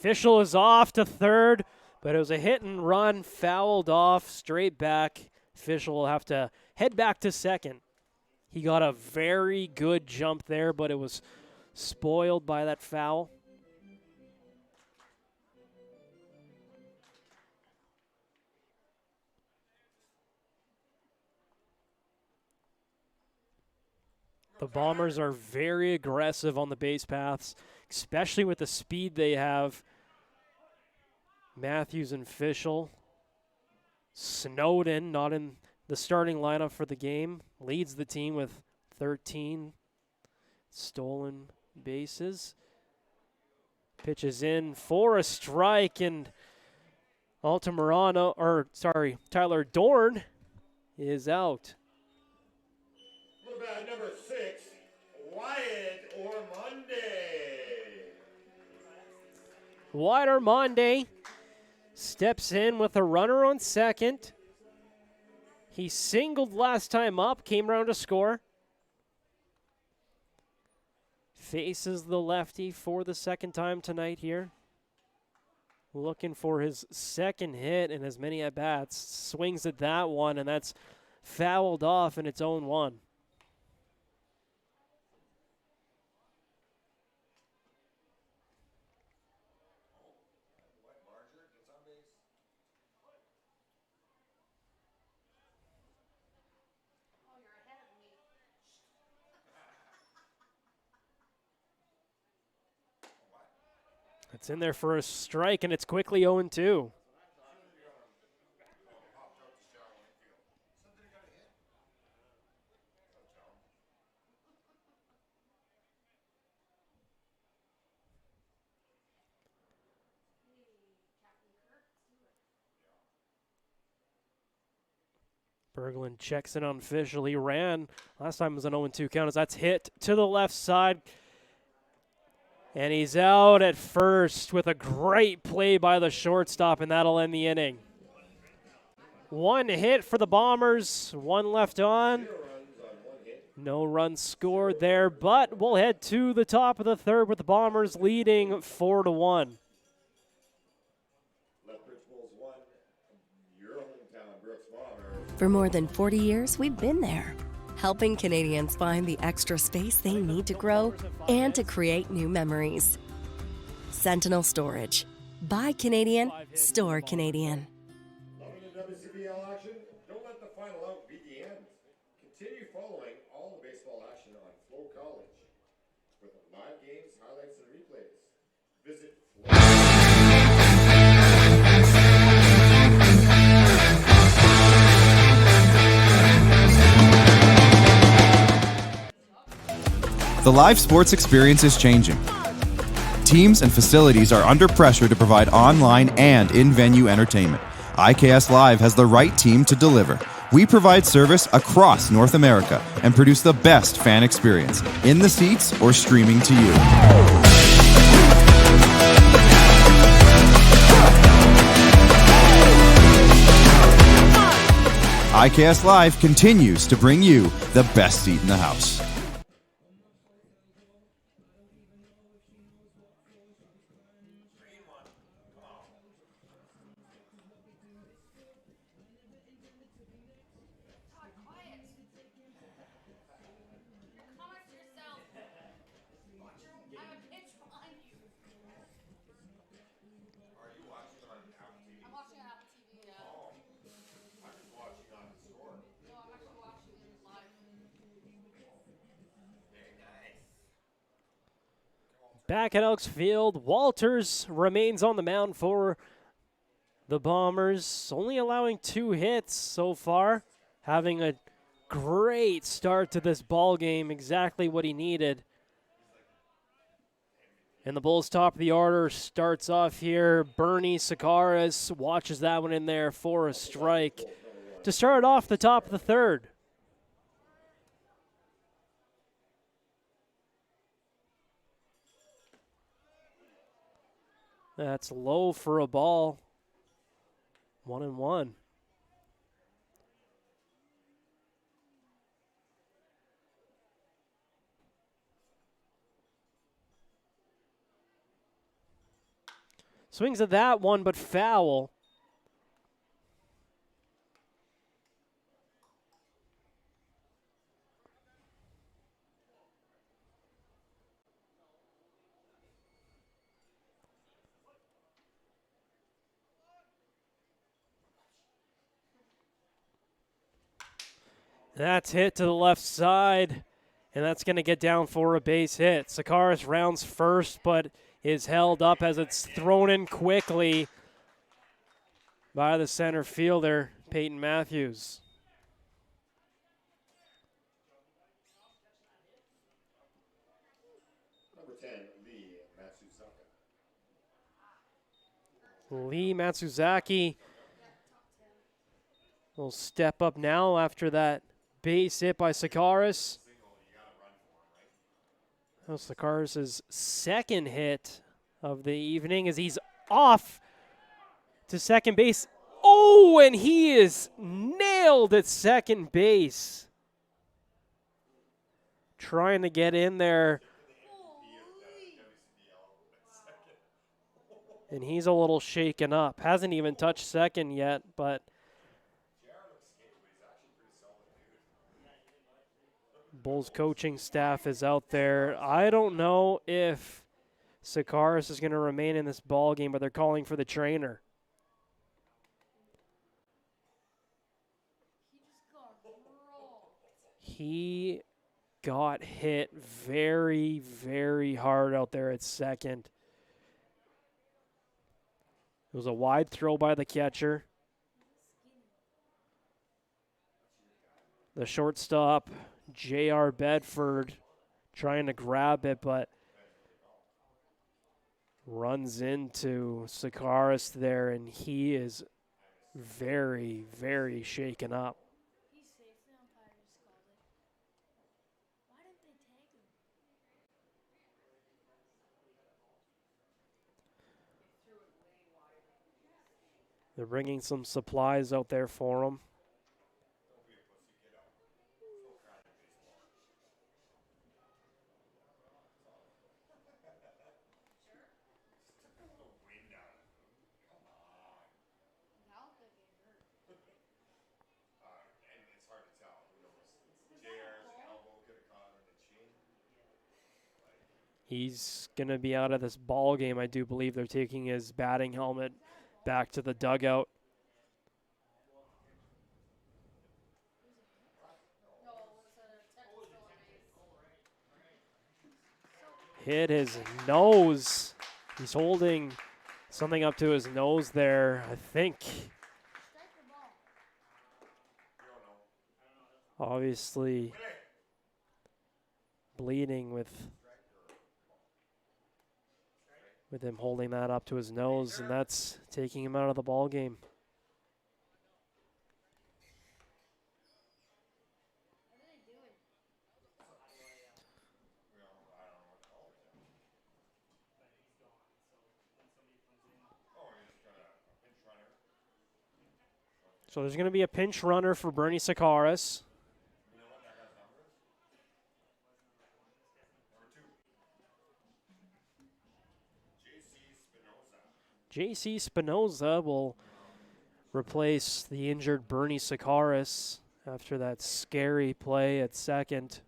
A: Fischel is off to third, but it was a hit and run, fouled off, straight back. Fischel will have to head back to second. He got a very good jump there, but it was spoiled by that foul. The Bombers are very aggressive on the base paths, especially with the speed they have. Matthews and Fischel. Snowden, not in the starting lineup for the game, leads the team with 13 stolen bases. Pitches in for a strike, and Tyler Dorn is out.
B: What about number 6, Wyatt Ormonde?
A: Wyatt Ormonde steps in with a runner on second. He singled last time up, came around to score. Faces the lefty for the second time tonight here. Looking for his second hit and as many at-bats. Swings at that one, and that's fouled off in its own one. It's in there for a strike, and it's quickly 0-2. Berglund checks in on Fischel. He ran. Last time it was an 0-2 count as that's hit to the left side. And he's out at first with a great play by the shortstop, and that'll end the inning. 1 hit for the Bombers, 1 left on. No runs scored there, but we'll head to the top of the third with the Bombers leading 4-1.
B: Lethbridge Bulls 1, your hometown Brooks Bombers.
D: For more than 40 years, we've been there, helping Canadians find the extra space they need to grow and to create new memories. Sentinel Storage. Buy Canadian, store Canadian.
B: Loving the WCBL action? Don't let the final out be the end. Continue following all the baseball action on FloCollege with live games
E: The live sports experience is changing. Teams and facilities are under pressure to provide online and in-venue entertainment. IKS Live has the right team to deliver. We provide service across North America and produce the best fan experience, in the seats or streaming to you. IKS Live continues to bring you the best seat in the house.
A: Back at Elks Field, Walters remains on the mound for the Bombers, only allowing 2 hits so far, having a great start to this ball game, exactly what he needed. And the Bulls' top of the order starts off here. Bernie Sakaris watches that one in there for a strike to start off the top of the third. That's low for a ball. 1-1. Swings at that one, but foul. That's hit to the left side, and that's going to get down for a base hit. Sakaris rounds first, but is held up as it's thrown in quickly by the center fielder, Peyton Matthews.
B: Number 10, Lee Matsuzaka.
A: Lee Matsuzaki will step up now after that base hit by Sakaris. Sakaris' second hit of the evening as he's off to second base. Oh, and he is nailed at second base. Trying to get in there. And he's a little shaken up. Hasn't even touched second yet, but Bulls coaching staff is out there. I don't know if Sakaris is going to remain in this ball game, but they're calling for the trainer. He got hit very, very hard out there at second. It was a wide throw by the catcher. The shortstop, J.R. Bedford, trying to grab it, but runs into Sakaris there, and he is very, very shaken up. They're bringing some supplies out there for him. He's going to be out of this ball game. I do believe they're taking his batting helmet back to the dugout. Hit his nose. He's holding something up to his nose there, I think. Obviously bleeding with him holding that up to his nose, and that's taking him out of the ball game. So there's going to be a pinch runner for Bernie Sakaris. J.C. Spinoza will replace the injured Bernie Sakaris after that scary play at second.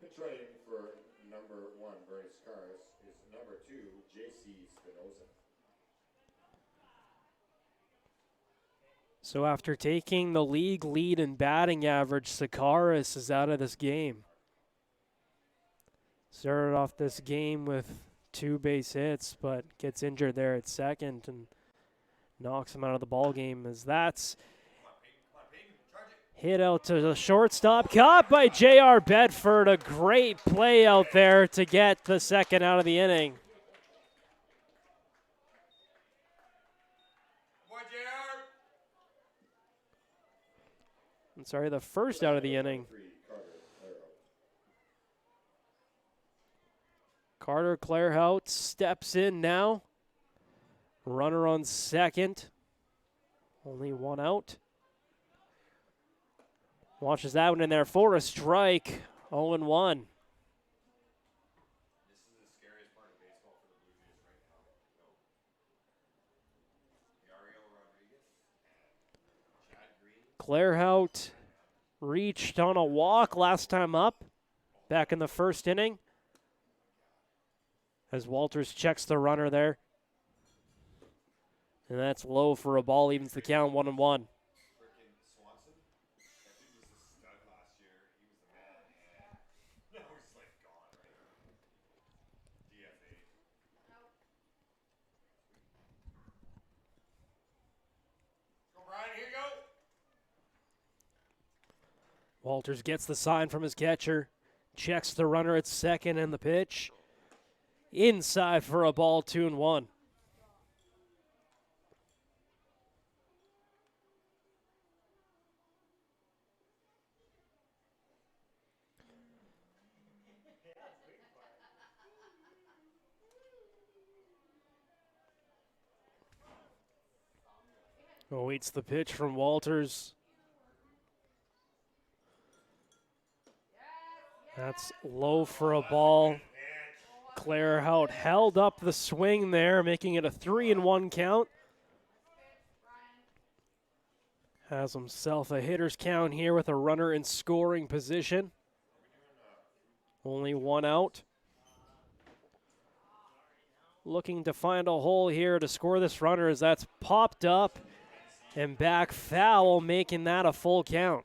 B: Pitch running for number 1, Bernie Sakaris, is number 2, J.C. Spinoza.
A: So after taking the league lead in batting average, Sakaris is out of this game. Started off this game with 2 base hits, but gets injured there at second and knocks him out of the ball game, as that's hit out to the shortstop. Caught by J.R. Bedford. A great play out there to get the second out of the inning. I'm sorry, the first out of the inning. Carter Clairhout steps in now. Runner on second. Only 1 out. Watches that one in there for a strike. 0-1.
B: This is the scariest part of baseball for the Blue Jays right now. Yariel Rodriguez and Chad Green.
A: Clairhout reached on a walk last time up, back in the first inning, as Walters checks the runner there. And that's low for a ball, evens the count, 1-1.
B: Freaking Swanson. That dude was a stud last year. He was the man. And now he's like gone, right? DFA. Let's go, Brian. Here you go.
A: Walters gets the sign from his catcher, checks the runner at second, and the pitch inside for a ball, 2-1. Awaits the pitch from Walters. That's low for a ball. Clairhout held up the swing there, making it a 3-1 count. Has himself a hitter's count here with a runner in scoring position. Only 1 out. Looking to find a hole here to score this runner, as that's popped up and back foul, making that a full count.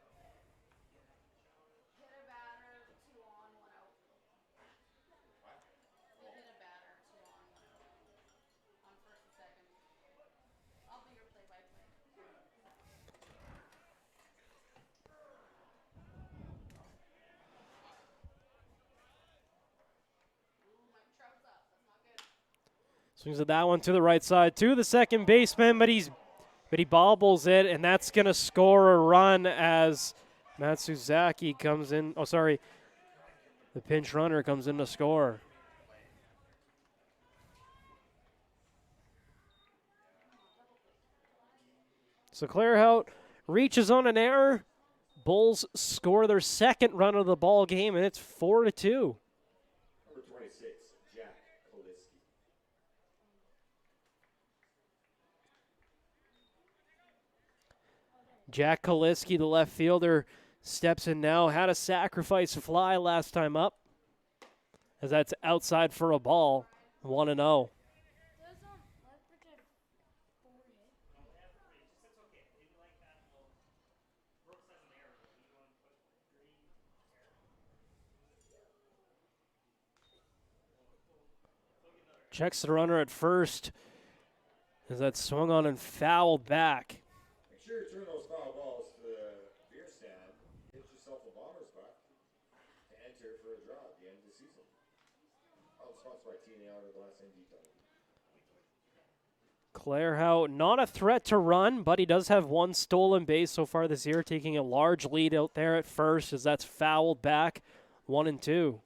A: Swings at that one to the right side to the second baseman, but he bobbles it, and that's going to score a run as Matsuzaki comes in. Oh, sorry. The pinch runner comes in to score. So Clairhout reaches on an error. Bulls score their second run of the ball game, and it's 4-2.
B: Number 26, Jack Kaliski.
A: Jack Kaliski, the left fielder, steps in now. Had a sacrifice fly last time up, as that's outside for a ball, 1-0. Checks the runner at first as that swung on and fouled back.
B: Make sure you turn those foul balls to the beer stand. Get yourself a bomber's buck to enter for a draw at the end of the season. All sponsored by TNA out of the last ND title.
A: Claire Howe, not a threat to run, but he does have one stolen base so far this year, taking a large lead out there at first as that's fouled back, 1-2.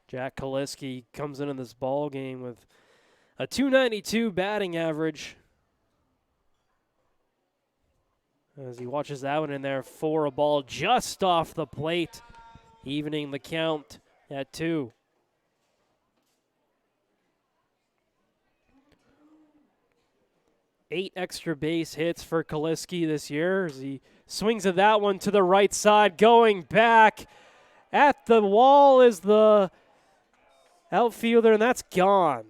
A: Jack Kaliski comes into this ball game with a .292 batting average. As he watches that one in there for a ball just off the plate, evening the count at 2. Eight extra base hits for Kaliski this year as he swings at that one to the right side, going back at the wall is the outfielder, and that's gone.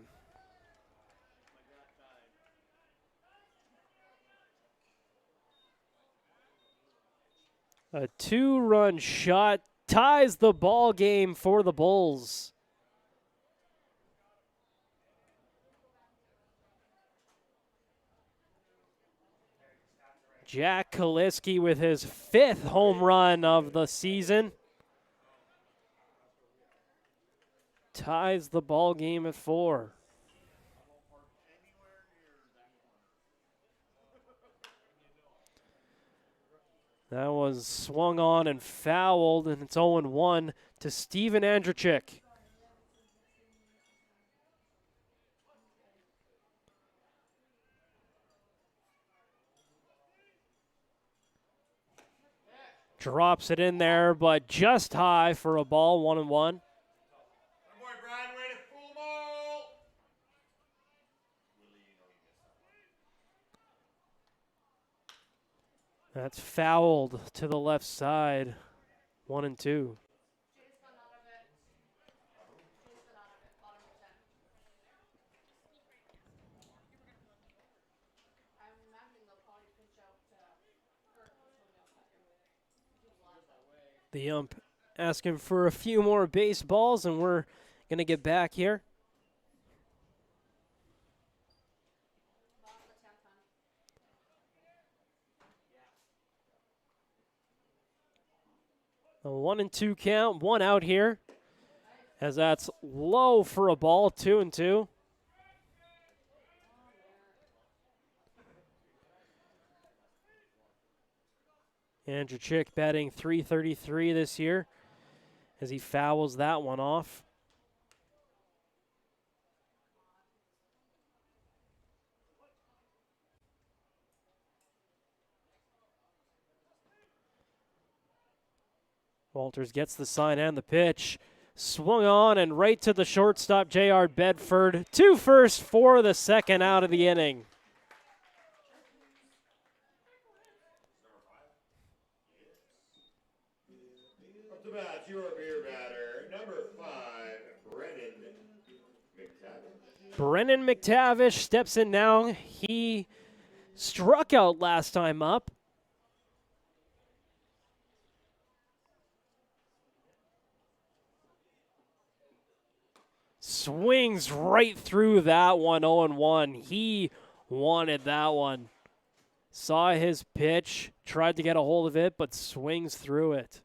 A: A 2-run shot ties the ball game for the Bulls. Jack Kaliski with his 5th home run of the season. Ties the ball game at 4. That was swung on and fouled, and it's 0-1 to Steven Andrzejczyk. Drops it in there, but just high for a ball, 1-1. That's fouled to the left side, 1-2. The ump asking for a few more baseballs, and we're going to get back here. A 1-2 count, 1 out here, as that's low for a ball, 2-2. Andrzejczyk batting .333 this year as he fouls that one off. Walters gets the sign and the pitch. Swung on and right to the shortstop, J.R. Bedford. 2 first for the second out of the inning.
B: Up to bat, your beer batter, number 5, Brennan McTavish.
A: Brennan McTavish steps in now. He struck out last time up. Swings right through that one, 0-1. He wanted that one. Saw his pitch, tried to get a hold of it, but swings through it.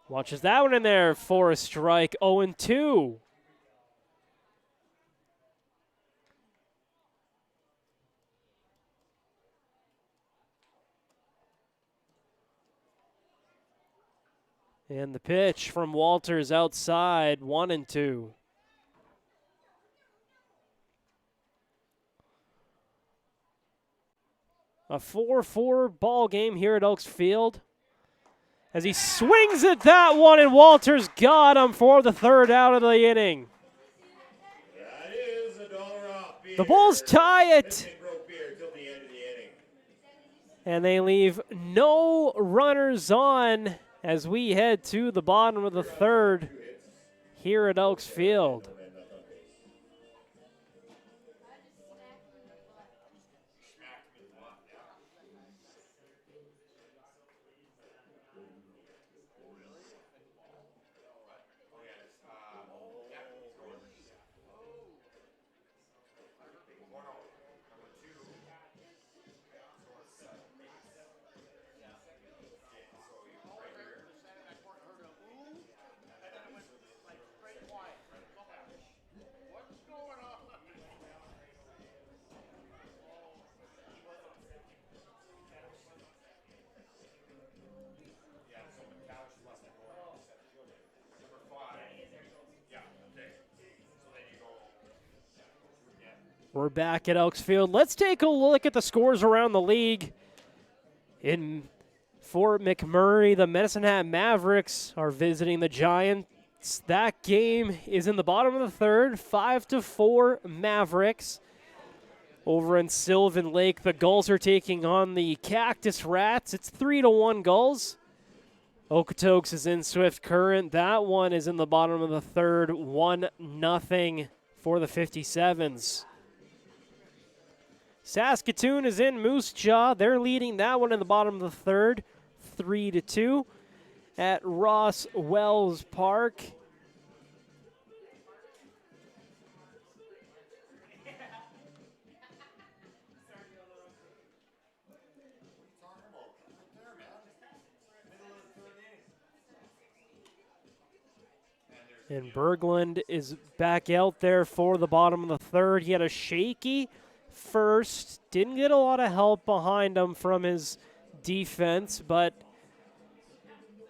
A: Watches that one in there for a strike, 0-2. And the pitch from Walters outside, 1-2. A 4-4 ball game here at Oaks Field. As he swings at that one, and Walters got him for the 3rd out of the inning.
B: That is $1 off beer.
A: The Bulls tie it.
B: Broke beer till the end of the inning.
A: And they leave no runners on as we head to the bottom of the 3rd here at Oaks Field. We're back at Elks Field. Let's take a look at the scores around the league. In Fort McMurray, the Medicine Hat Mavericks are visiting the Giants. That game is in the bottom of the third, 5-4 Mavericks. Over in Sylvan Lake, the Gulls are taking on the Cactus Rats. It's 3-1 Gulls. Okotoks is in Swift Current. That one is in the bottom of the third, 1-0 for the 57s. Saskatoon is in Moose Jaw. They're leading that one in the bottom of the third, 3-2 at Ross Wells Park. And Berglund is back out there for the bottom of the third. He had a shaky first. Didn't get a lot of help behind him from his defense, but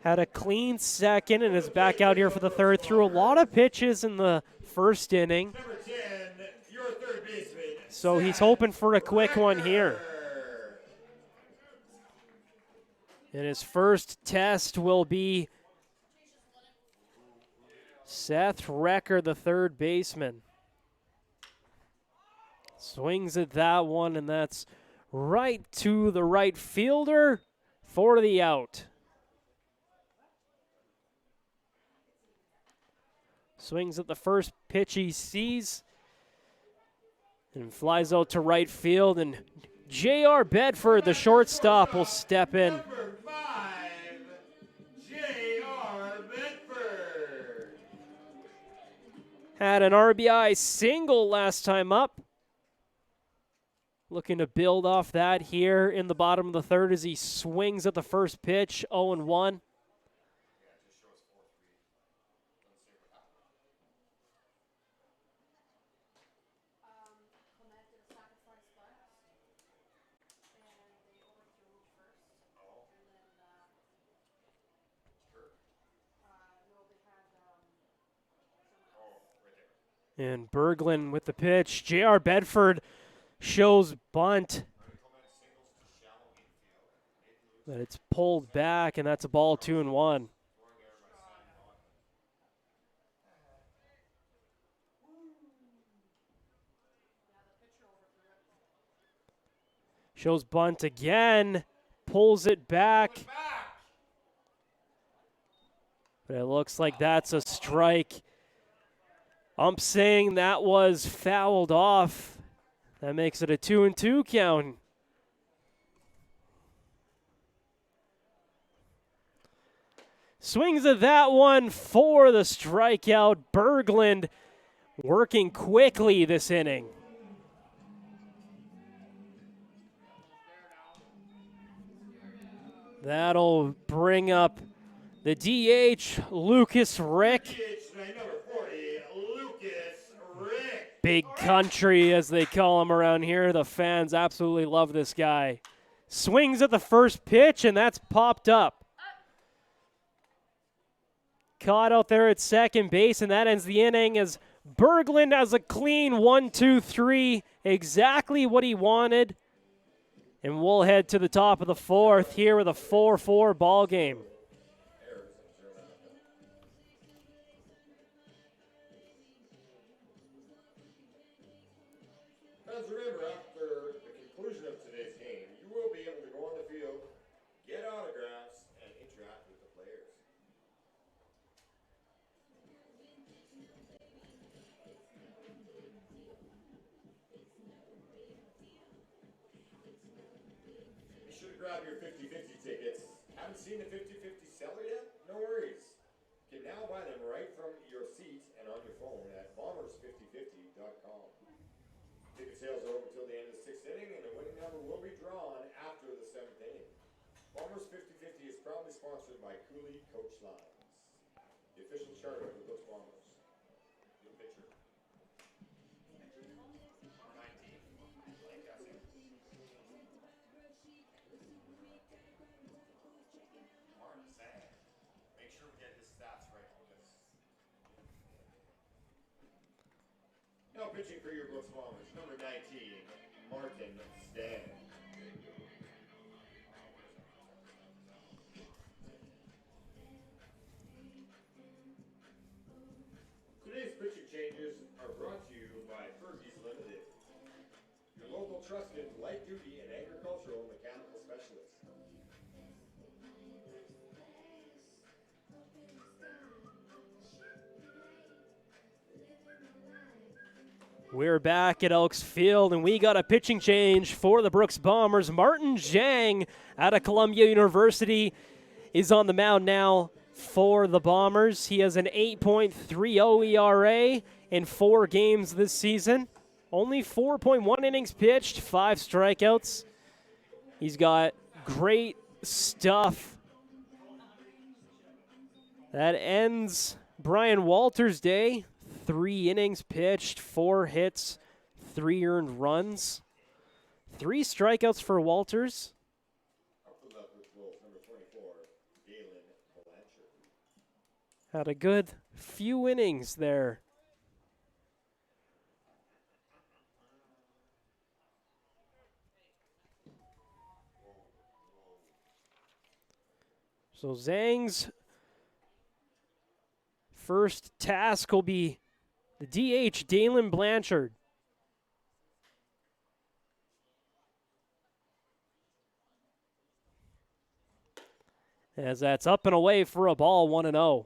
A: had a clean second and is back out here for the third. Threw a lot of pitches in the first inning.
B: Number 10, your third baseman.
A: So he's hoping for a quick one here. And his first test will be Seth Recker, the third baseman. Swings at that one, and that's right to the right fielder for the out. Swings at the first pitch he sees and flies out to right field, and J.R. Bedford, the shortstop, will step in.
B: Number 5, J.R. Bedford.
A: Had an RBI single last time up. Looking to build off that here in the bottom of the third as he swings at the first pitch, 0-1. And Berglund with the pitch. J.R. Bedford shows bunt. But it's pulled back, and that's a ball 2-1. Shows bunt again. Pulls it back. But it looks like that's a strike. I'm saying that was fouled off. That makes it a 2-2 count. Swings at that one for the strikeout. Berglund working quickly this inning. That'll bring up the DH, Lucas Rick. Big country, as they call him around here. The fans absolutely love this guy. Swings at the first pitch, and that's popped up. Caught out there at second base, and that ends the inning as Berglund has a clean 1-2-3, exactly what he wanted. And we'll head to the top of the fourth here with a 4-4 ball game.
B: Fans, remember, after the conclusion of today's game, you will be able to go on the field, get autographs, and interact with the players. Be sure to grab your 50/50 tickets. Haven't seen the 50/50 seller yet? No worries. You can now buy them right from your seat and on your phone at bombers5050.com. Ticket sales are open until the end of the sixth inning, and the winning number will be drawn after the seventh inning. Bombers 50/50 is proudly sponsored by Cooley Coach Lines, the official charter of the Coach Bombers. Good picture. 19. Like guessing. Martin Sang. Make sure we get his stats right on this. Now pitching for your Brooks Bombers, number 19, Martin Stan. Today's pitching changes are brought to you by Fergie's Limited, your local trusted light-duty and agricultural mechanical specialist.
A: We're back at Elks Field, and we got a pitching change for the Brooks Bombers. Martin Zhang out of Columbia University is on the mound now for the Bombers. He has an 8.30 ERA in 4 games this season. Only 4.1 innings pitched, 5 strikeouts. He's got great stuff. That ends Brian Walters' day. 3 innings pitched, 4 hits, 3 earned runs. 3 strikeouts for Walters.
B: Up for Lethbridge Wolves, number 24, Galen Blanchard.
A: Had a good few innings there. So Zhang's first task will be the DH, Galen Blanchard. As that's up and away for a ball, 1-0.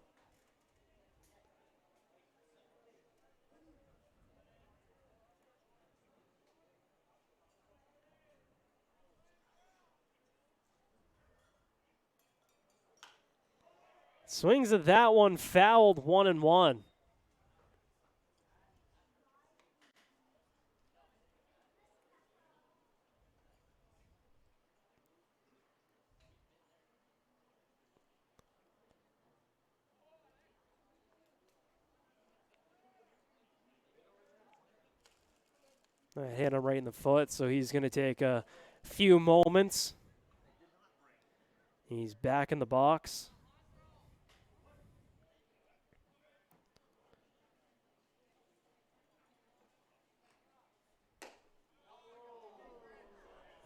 A: Swings at that one, fouled, 1-1. I hit him right in the foot, so he's going to take a few moments. He's back in the box.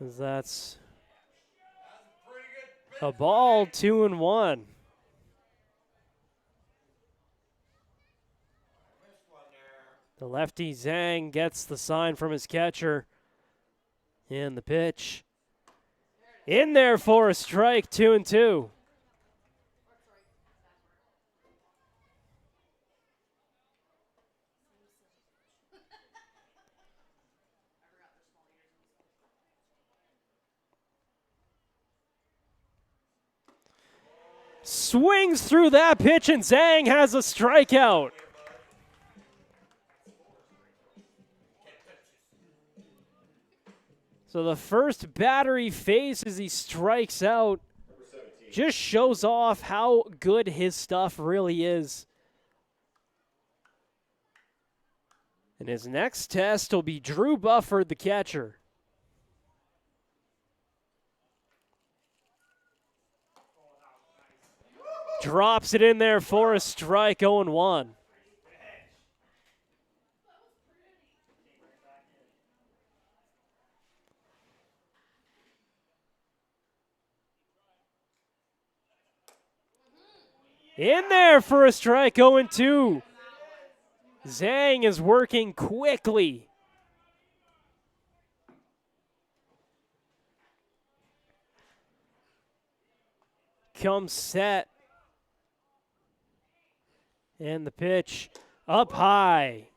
A: That's a ball, 2-1. The lefty Zhang gets the sign from his catcher. And the pitch. In there for a strike, 2-2. Swings through that pitch, and Zhang has a strikeout. So the first batter he faces, he strikes out. Just shows off how good his stuff really is. And his next test will be Drew Bufford, the catcher. Drops it in there for a strike, 0-1. In there for a strike, 0-2. Zhang is working quickly. Comes set. And the pitch up high.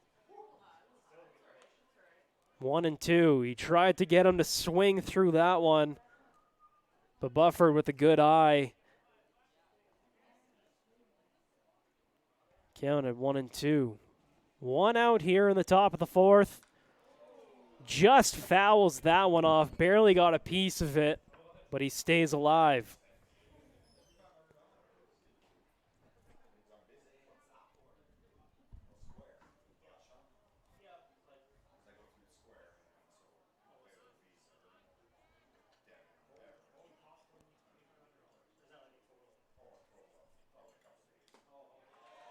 A: 1-2. He tried to get him to swing through that one. But Bufford with a good eye. Counted 1-2. 1 out here in the top of the 4th. Just fouls that one off. Barely got a piece of it, but he stays alive.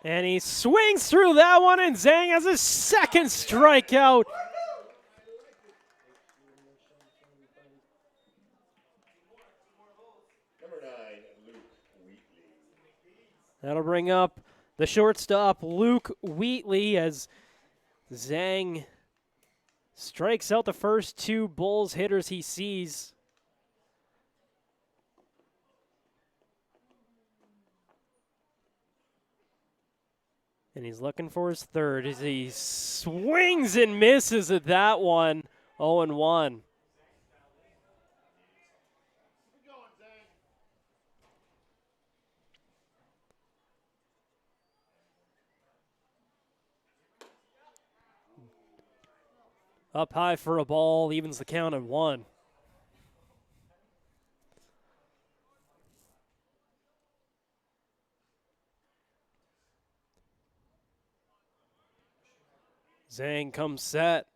A: And he swings through that one, and Zhang has his second strikeout.
B: Number 9, Luke Wheatley.
A: That'll bring up the shortstop, Luke Wheatley, as Zhang strikes out the first two Bulls hitters he sees. And he's looking for his third as he swings and misses at that one. 0-1. Up high for a ball, evens the count at 1. Zhang comes set.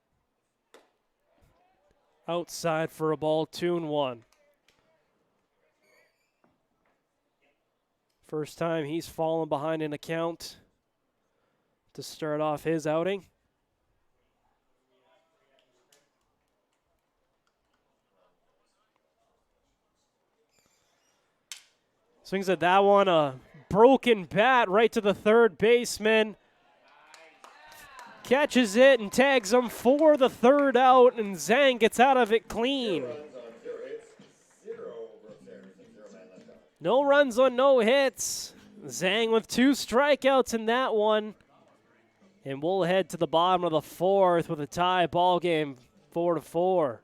A: Outside for a ball, 2-1. First time he's fallen behind in a count to start off his outing. Swings at that one, a broken bat right to the third baseman. Catches it and tags him for the third out, and Zhang gets out of it clean.
B: 0 runs on 0 hits, 0 Brooks errors, and 0 man left on.
A: No runs on no hits. Zhang with 2 strikeouts in that one. And we'll head to the bottom of the 4th with a tie ball game, 4-4.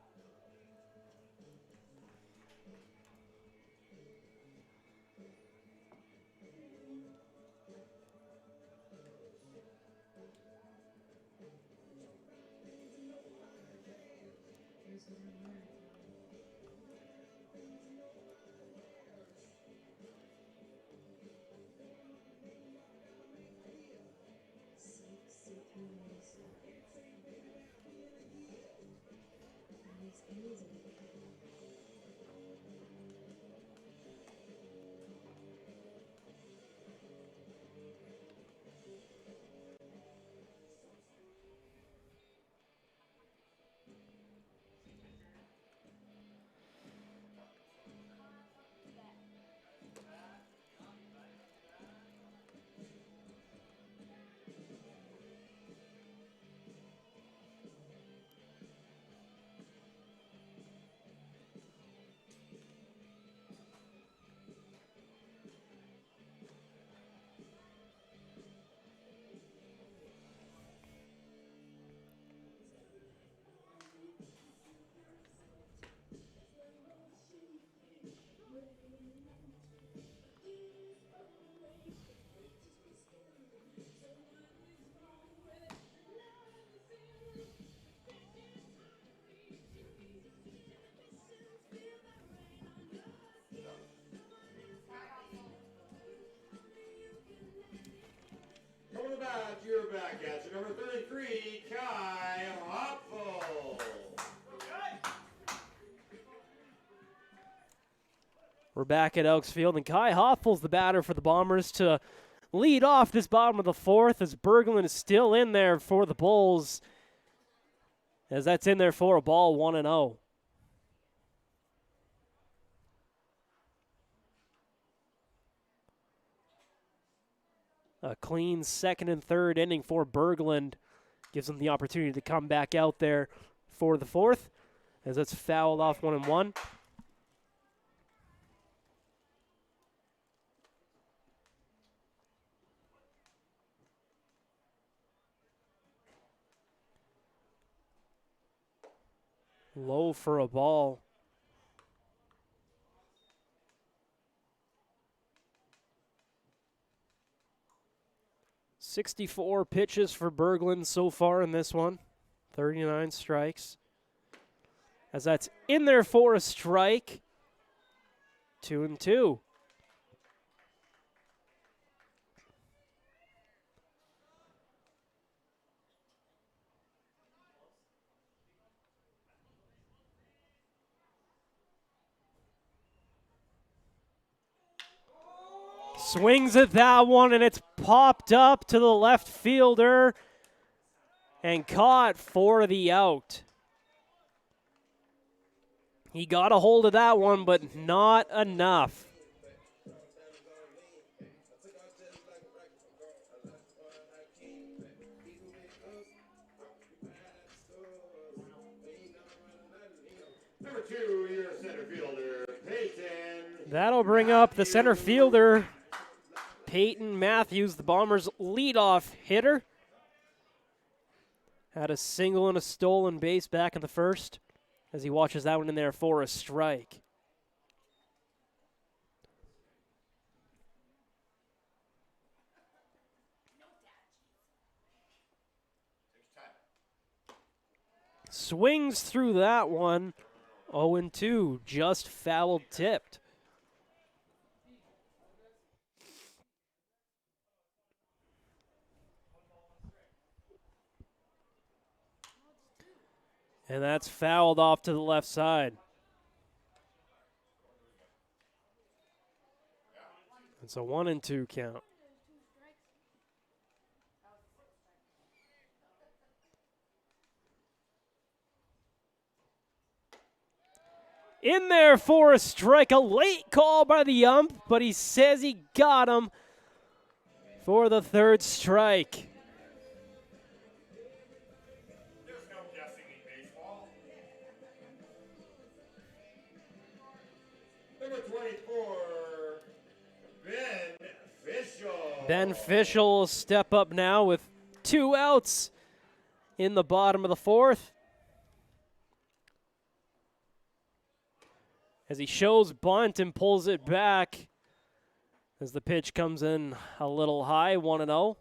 B: Coming to bat, you're back at number 33, Kai Hopful.
A: We're back at Elks Field, and Kai Hoffels, the batter for the Bombers, to lead off this bottom of the 4th, as Berglund is still in there for the Bulls, as that's in there for a ball, 1-0. A clean second and third inning for Berglund gives him the opportunity to come back out there for the 4th, as that's fouled off 1-1. Low for a ball. .64 pitches for Berglund so far in this one. 39 strikes. As that's in there for a strike. 2-2. Swings at that one, and it's popped up to the left fielder and caught for the out. He got a hold of that one, but not enough.
B: Number 2, your center fielder, Peyton.
A: That'll bring up the center fielder, Peyton Matthews, the Bombers' leadoff hitter. Had a single and a stolen base back in the first as he watches that one in there for a strike. Swings through that one. 0-2, just foul tipped. And that's fouled off to the left side. It's a 1-2 count. In there for a strike, a late call by the ump, but he says he got him for the third strike.
B: There's no guessing in baseball. Number 24, Ben Fischel.
A: Ben Fischel will step up now with 2 outs in the bottom of the fourth. As he shows bunt and pulls it back as the pitch comes in a little high, 1-0.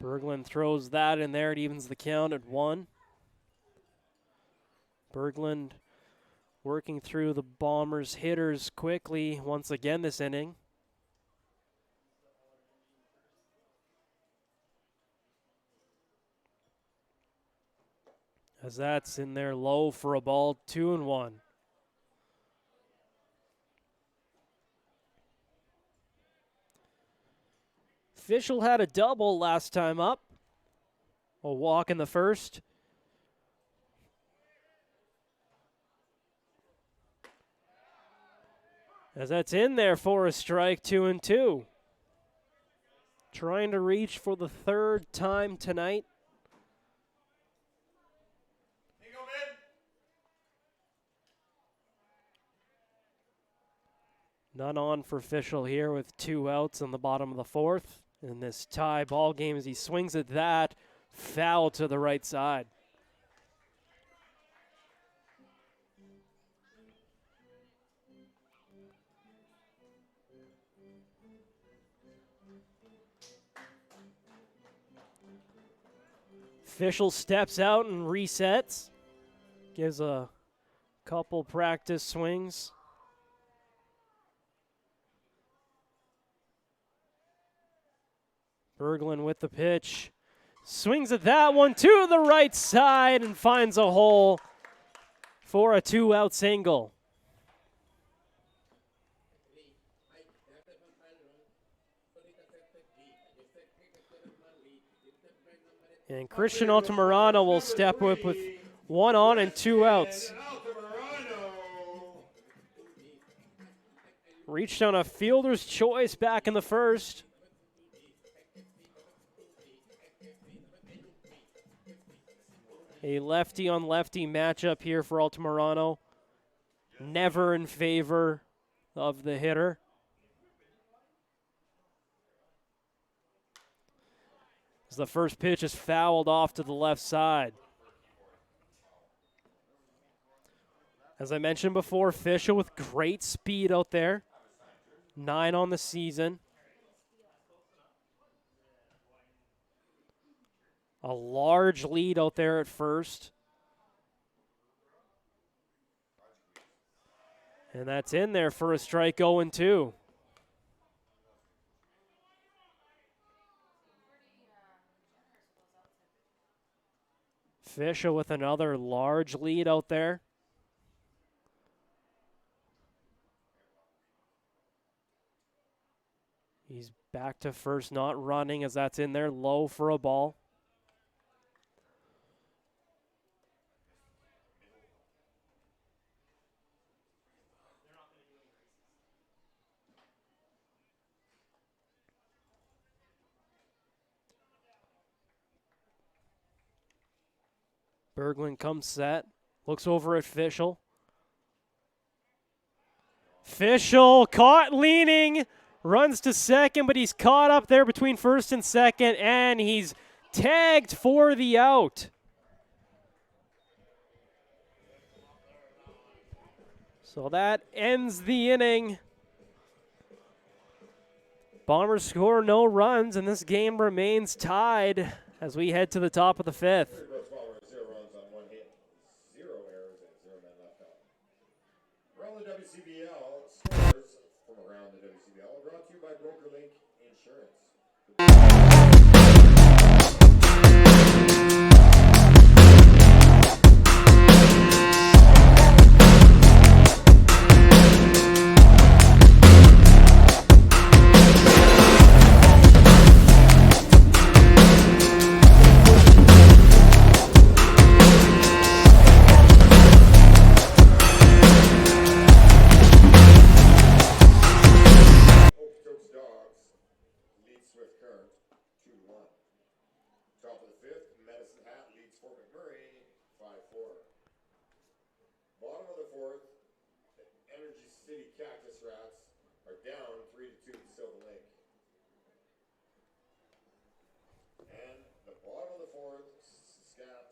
A: Berglund throws that in there. It evens the count at 1. Berglund working through the Bombers' hitters quickly once again this inning. As that's in there low for a ball, 2-1. Fischel had a double last time up. A walk in the first. As that's in there for a strike, 2-2. Trying to reach for the third time tonight. None on for Fischel here with 2 outs in the bottom of the fourth. In this tie ball game as he swings at that, foul to the right side. Fischel steps out and resets. Gives a couple practice swings. Berglund with the pitch. Swings at that one to the right side and finds a hole for a 2-out single. And Christian Altamirano will step up with 1 on and 2 outs. Reached on a fielder's choice back in the first. A lefty-on-lefty matchup here for Altamirano. Never in favor of the hitter. As the first pitch is fouled off to the left side. As I mentioned before, Fischel with great speed out there. 9 on the season. A large lead out there at first. And that's in there for a strike, 0-2. Fisher with another large lead out there. He's back to first, not running, as that's in there low for a ball. Berglund comes set, looks over at Fischel. Fischel caught leaning, runs to second, but he's caught up there between first and second, and he's tagged for the out. So that ends the inning. Bombers score no runs, and this game remains tied as we head to the top of the fifth.
B: 0 runs on 1 hit, 0 errors, and 0 men left out. Around the WCBL, scores from around the WCBL are brought to you by BrokerLink Insurance.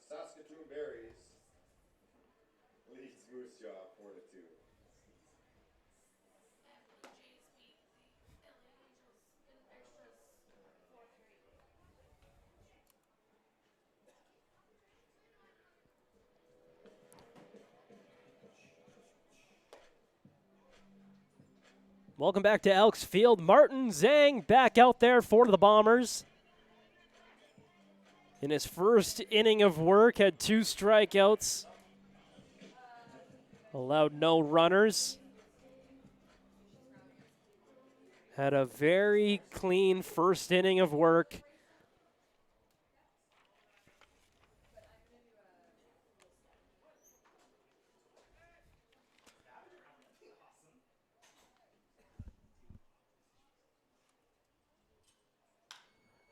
B: Saskatchewan Berries leads Moose Jaw 4-2.
A: Welcome back to Elks Field. Martin Zhang back out there for the Bombers. In his first inning of work, had 2 strikeouts. Allowed no runners. Had a very clean first inning of work.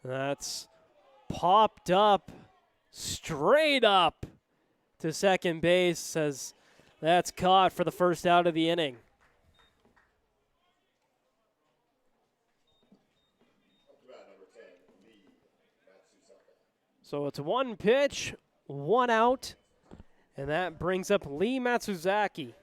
A: That's popped up, straight up to second base, as that's caught for the first out of the inning. So it's 1 pitch, 1 out, and that brings up Lee Matsuzaki.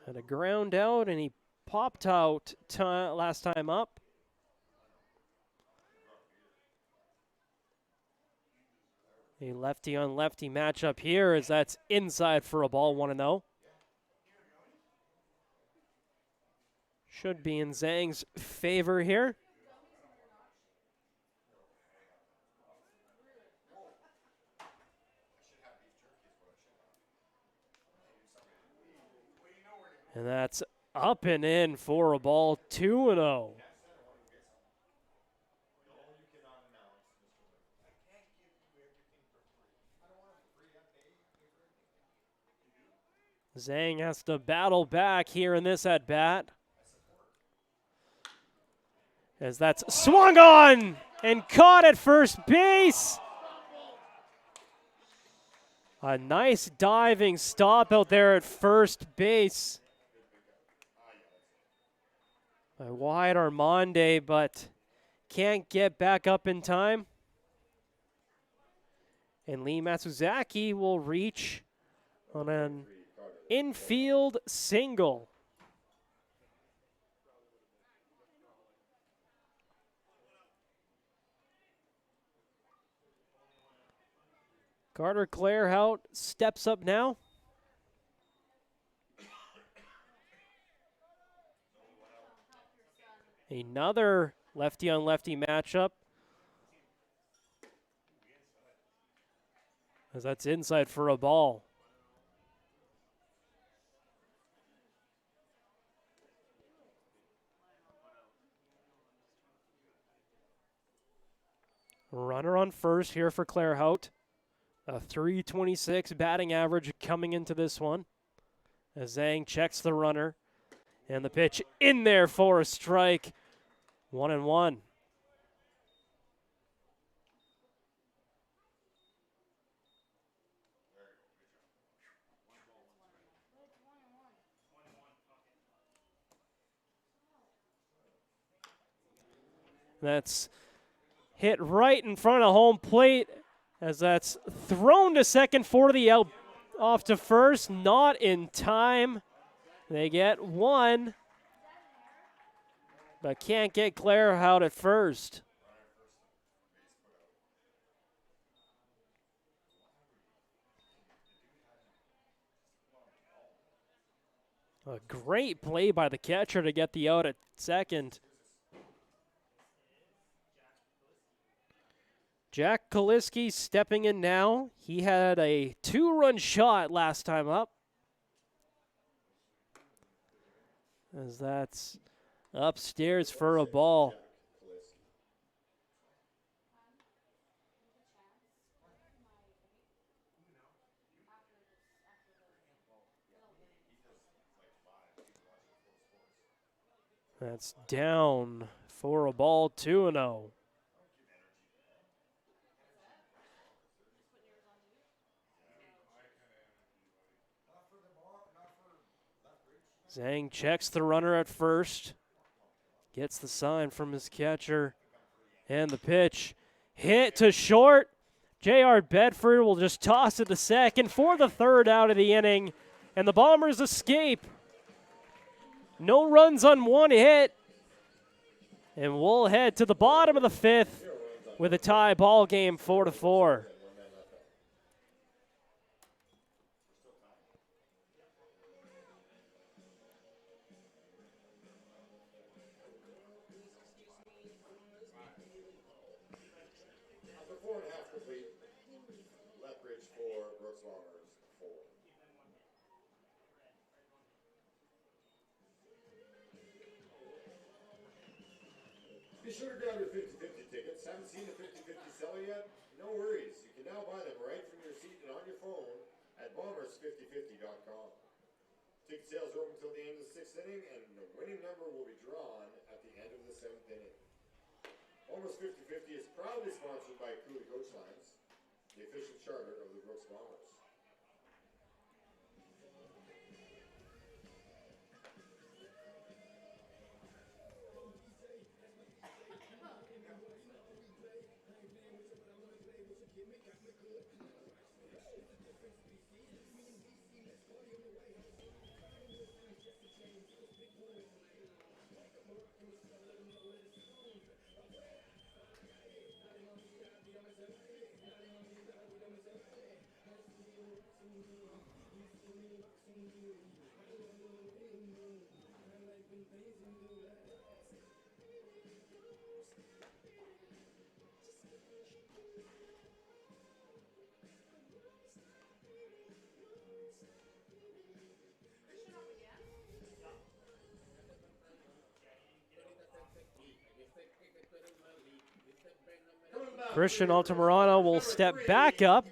A: Had a ground out, and he popped out last time up. A lefty-on-lefty matchup here, as that's inside for a ball, 1-0. Should be in Zhang's favor here. And that's up and in for a ball, 2-0. Zhang has to battle back here in this at-bat, as that's swung on and caught at first base. A nice diving stop out there at first base by Wyatt Armande, but can't get back up in time. And Lee Matsuzaki will reach on an infield single. Carter Clarehout steps up now. Another lefty on lefty matchup. As that's inside for a ball. Runner on first here for Claire Hout. A .326 batting average coming into this one. As Zhang checks the runner. And the pitch in there for a strike. 1-1. That's hit right in front of home plate as that's thrown to second for the out, off to first, not in time. They get one, but can't get Claire out at first. A great play by the catcher to get the out at second. Jack Kaliski stepping in now. He had a 2-run shot last time up. As that's upstairs for a ball. That's down for a ball, 2-0. Zhang checks the runner at first. Gets the sign from his catcher. And the pitch hit to short. J.R. Bedford will just toss it to second for the third out of the inning. And the Bombers escape. No runs on one hit. And we'll head to the bottom of the fifth with a tie ball game 4-4.
B: After 4.5 complete, Lethbridge 4, Brooks Bombers 4. Be sure to grab your 50/50 tickets. Haven't seen the 50/50 seller yet? No worries. You can now buy them right from your seat and on your phone at bombers5050.com. Ticket sales are open until the end of the 6th inning, and the winning number will be drawn at the end of the 7th inning. Bombers 50/50 is proudly sponsored by Cooley Coach Lines, the official charter of the Brooks Bombers.
A: Christian Altamirano will step back up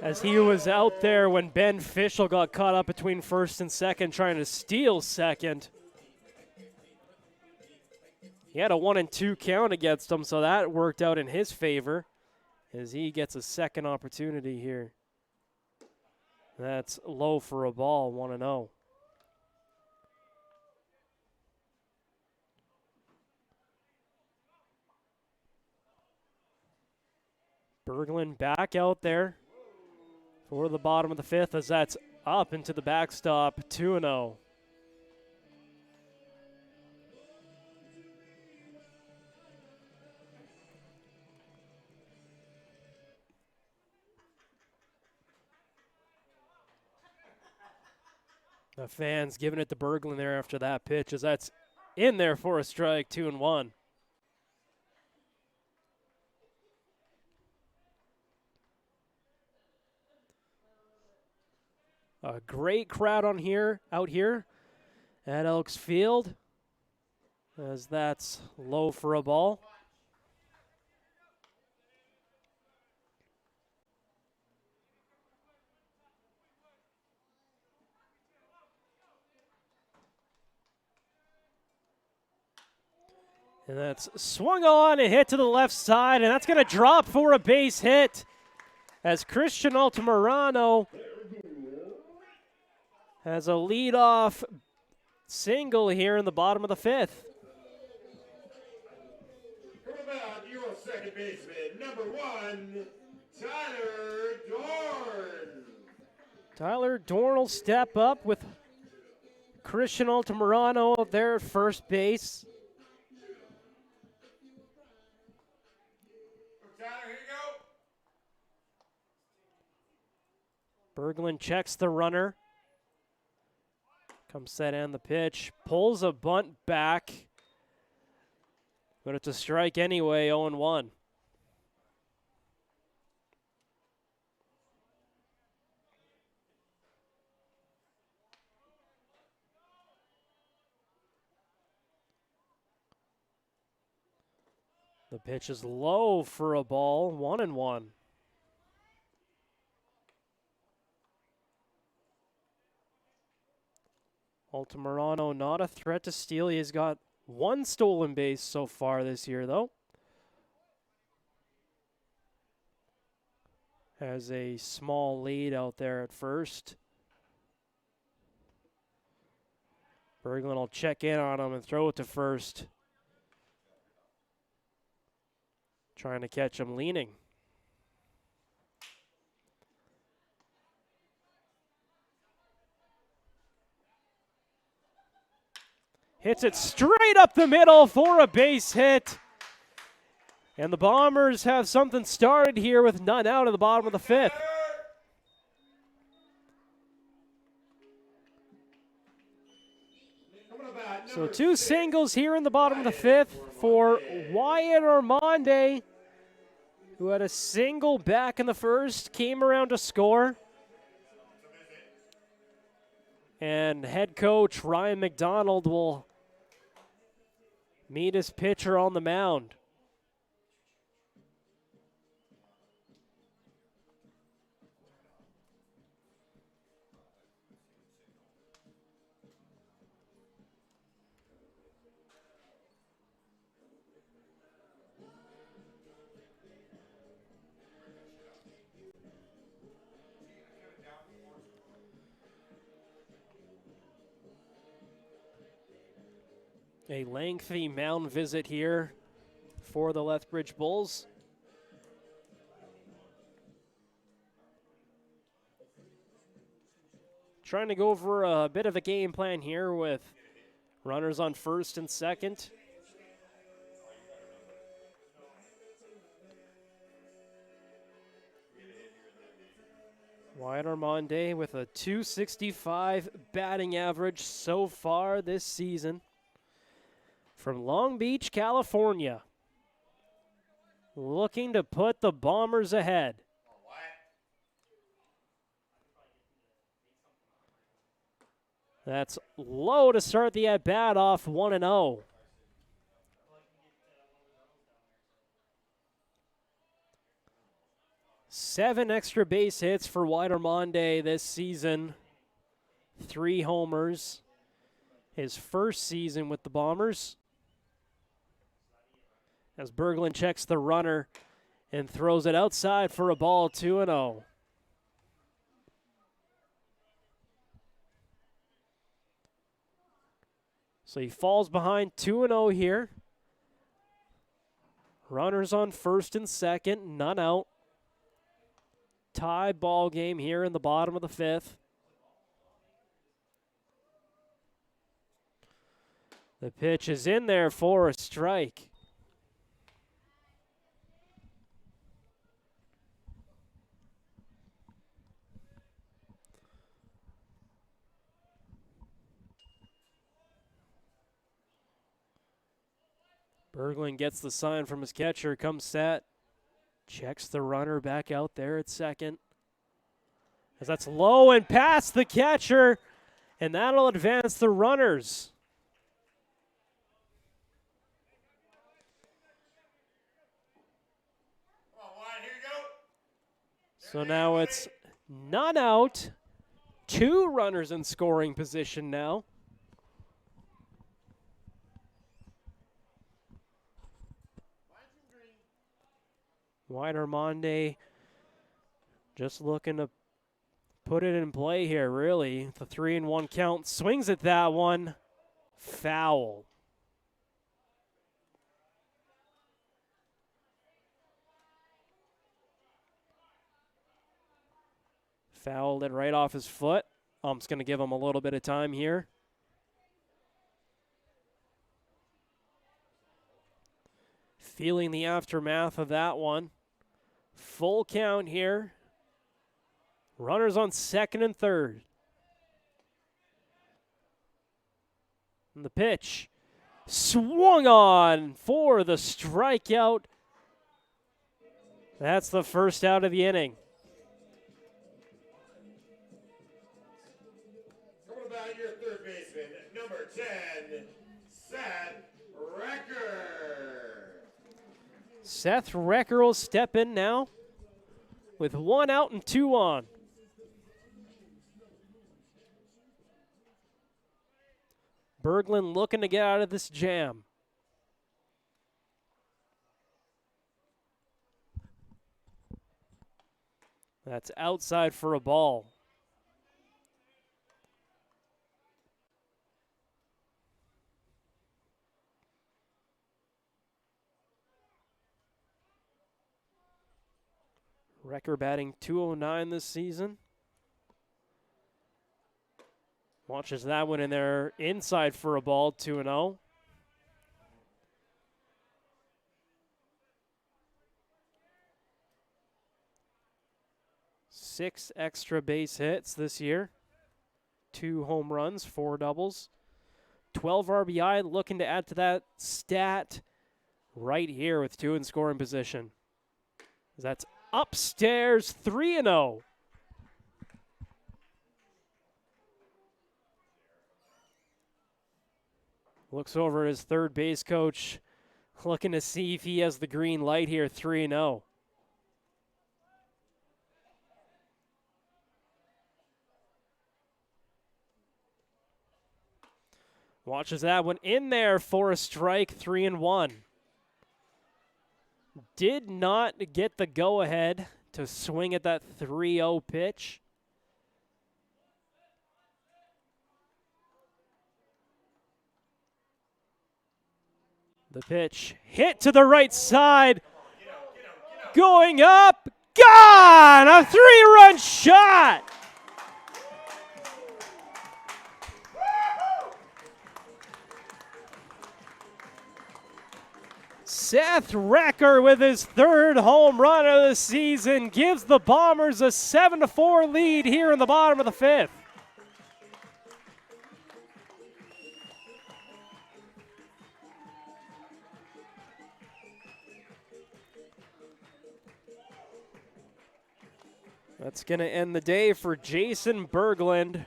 A: as he was out there when Ben Fischel got caught up between first and second trying to steal second. He had a 1-2 count against him, so that worked out in his favor as he gets a second opportunity here. That's low for a ball, 1-0. Berglund back out there for the bottom of the fifth as that's up into the backstop, 2-0. The fans giving it to Berglund there after that pitch as that's in there for a strike, 2-1. A great crowd out here at Elks Field, as that's low for a ball. And that's swung on and hit to the left side, and that's going to drop for a base hit as Christian Altamirano has a leadoff single here in the bottom of the fifth.
B: Come about your second baseman, number 1, Tyler Dorn.
A: Tyler Dorn will step up with Christian Altamirano up there at first base.
B: Tyler, here you go.
A: Berglund checks the runner. Comes set and the pitch. Pulls a bunt back. But it's a strike anyway, 0-1. The pitch is low for a ball, 1-1. Altamirano not a threat to steal. He's got one stolen base so far this year, though. Has a small lead out there at first. Berglund will check in on him and throw it to first. Trying to catch him leaning. Hits it straight up the middle for a base hit. And the Bombers have something started here with none out at the bottom of the fifth. So two singles here in the bottom of the fifth for Wyatt Armande, who had a single back in the first, came around to score. And head coach Ryan McDonald will meet his pitcher on the mound. A lengthy mound visit here for the Lethbridge Bulls. Trying to go over a bit of a game plan here with runners on first and second. Wyatt Armande with a .265 batting average so far this season. From Long Beach, California, looking to put the Bombers ahead. That's low to start the at-bat off 1-0. Seven extra base hits for Wyatt Armande this season. 3 homers. His first season with the Bombers. As Berglund checks the runner and throws it outside for a ball, 2-0. So he falls behind 2-0 here. Runners on first and second, none out. Tie ball game here in the bottom of the fifth. The pitch is in there for a strike. Berglund gets the sign from his catcher, comes set, checks the runner back out there at second. As that's low and past the catcher, and that'll advance the runners. So now it's none out, 2 runners in scoring position now. Wide Armande just looking to put it in play here, really. The 3-1 count, swings at that one, foul. Fouled it right off his foot. Ump's going to give him a little bit of time here. Feeling the aftermath of that one. Full count here. Runners on second and third. And the pitch swung on for the strikeout. That's the first out of the inning.
B: Coming about your third baseman, number 10, Seth Recker.
A: Seth Recker will step in now with 1 out and 2 on. Berglund looking to get out of this jam. That's outside for a ball. Recker batting .209 this season. Watches that one in there, inside for a ball, 2-0. Six extra base hits this year. 2 home runs, 4 doubles. 12 RBI, looking to add to that stat right here with 2 in scoring position. That's upstairs, 3-0. Looks over at his third base coach, looking to see if he has the green light here, 3-0. Watches that one in there for a strike, 3-1. Did not get the go-ahead to swing at that 3-0 pitch. The pitch hit to the right side. Going up, gone! A 3-run shot! Seth Recker with his 3rd home run of the season gives the Bombers a 7-4 lead here in the bottom of the 5th. That's going to end the day for Jason Berglund.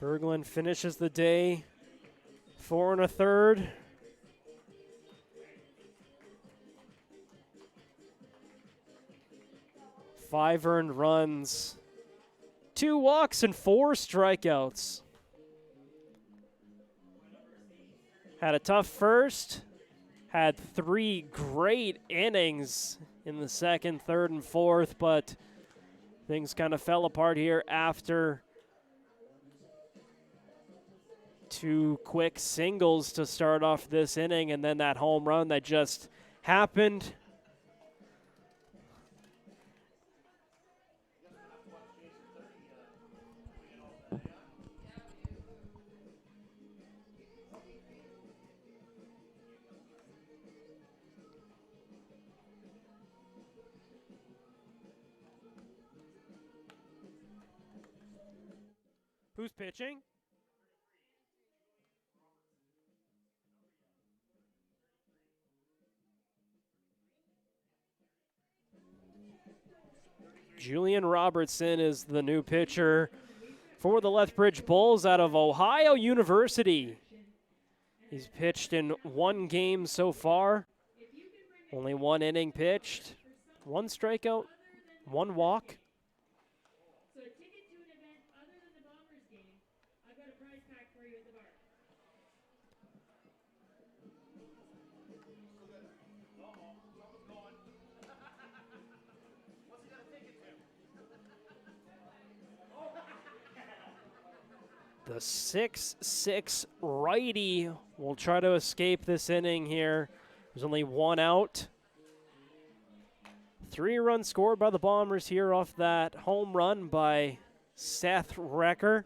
A: Berglund finishes the day 4 1/3. Five earned runs, 2 walks, and 4 strikeouts. Had a tough first, had 3 great innings in the 2nd, 3rd, and 4th, but things kind of fell apart here after 2 quick singles to start off this inning, and then that home run that just happened. Who's pitching? Julian Robertson is the new pitcher for the Lethbridge Bulls out of Ohio University. He's pitched in 1 game so far. Only 1 inning pitched, 1 strikeout, 1 walk.
F: So a ticket to an event other than the Bombers game, I've got a prize pack for you at the bar.
A: The 6-6 righty will try to escape this inning here. There's only 1 out. 3 runs scored by the Bombers here off that home run by Seth Recker.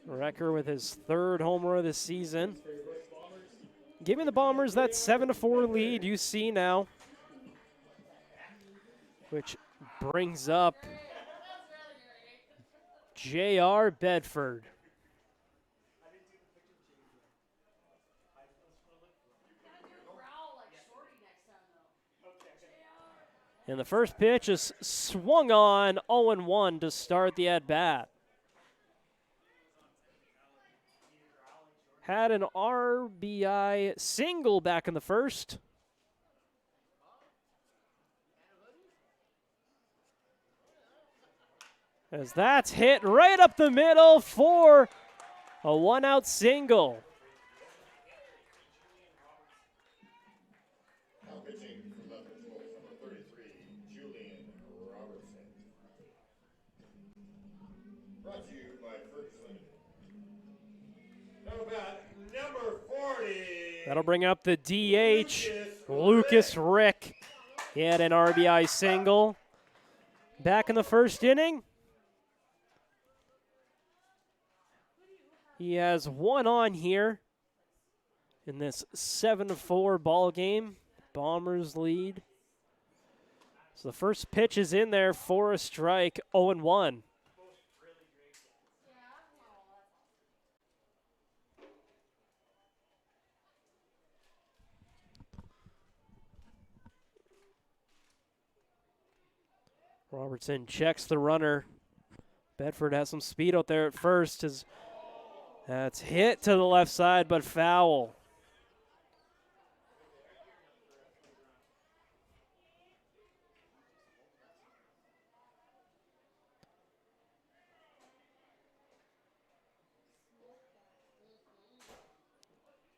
A: Recker with his 3rd homer of the season. Giving the Bombers that 7-4 lead you see now, which brings up J.R. Bedford. And the first pitch is swung on 0-1 to start the at-bat. Had an RBI single back in the first. As that's hit right up the middle for a 1-out single.
B: Now pitching for Lethbridge Bulls, number 33, Julian Robertson. Brought to you by Ferguson Limited. Now bat, number 40.
A: That'll bring up the DH, Lucas Rick. He had an RBI single back in the first inning. He has 1 on here in this 7-4 ball game. Bombers lead. So the first pitch is in there for a strike, 0-1. Robertson checks the runner. Bedford has some speed out there at first. That's hit to the left side, but foul.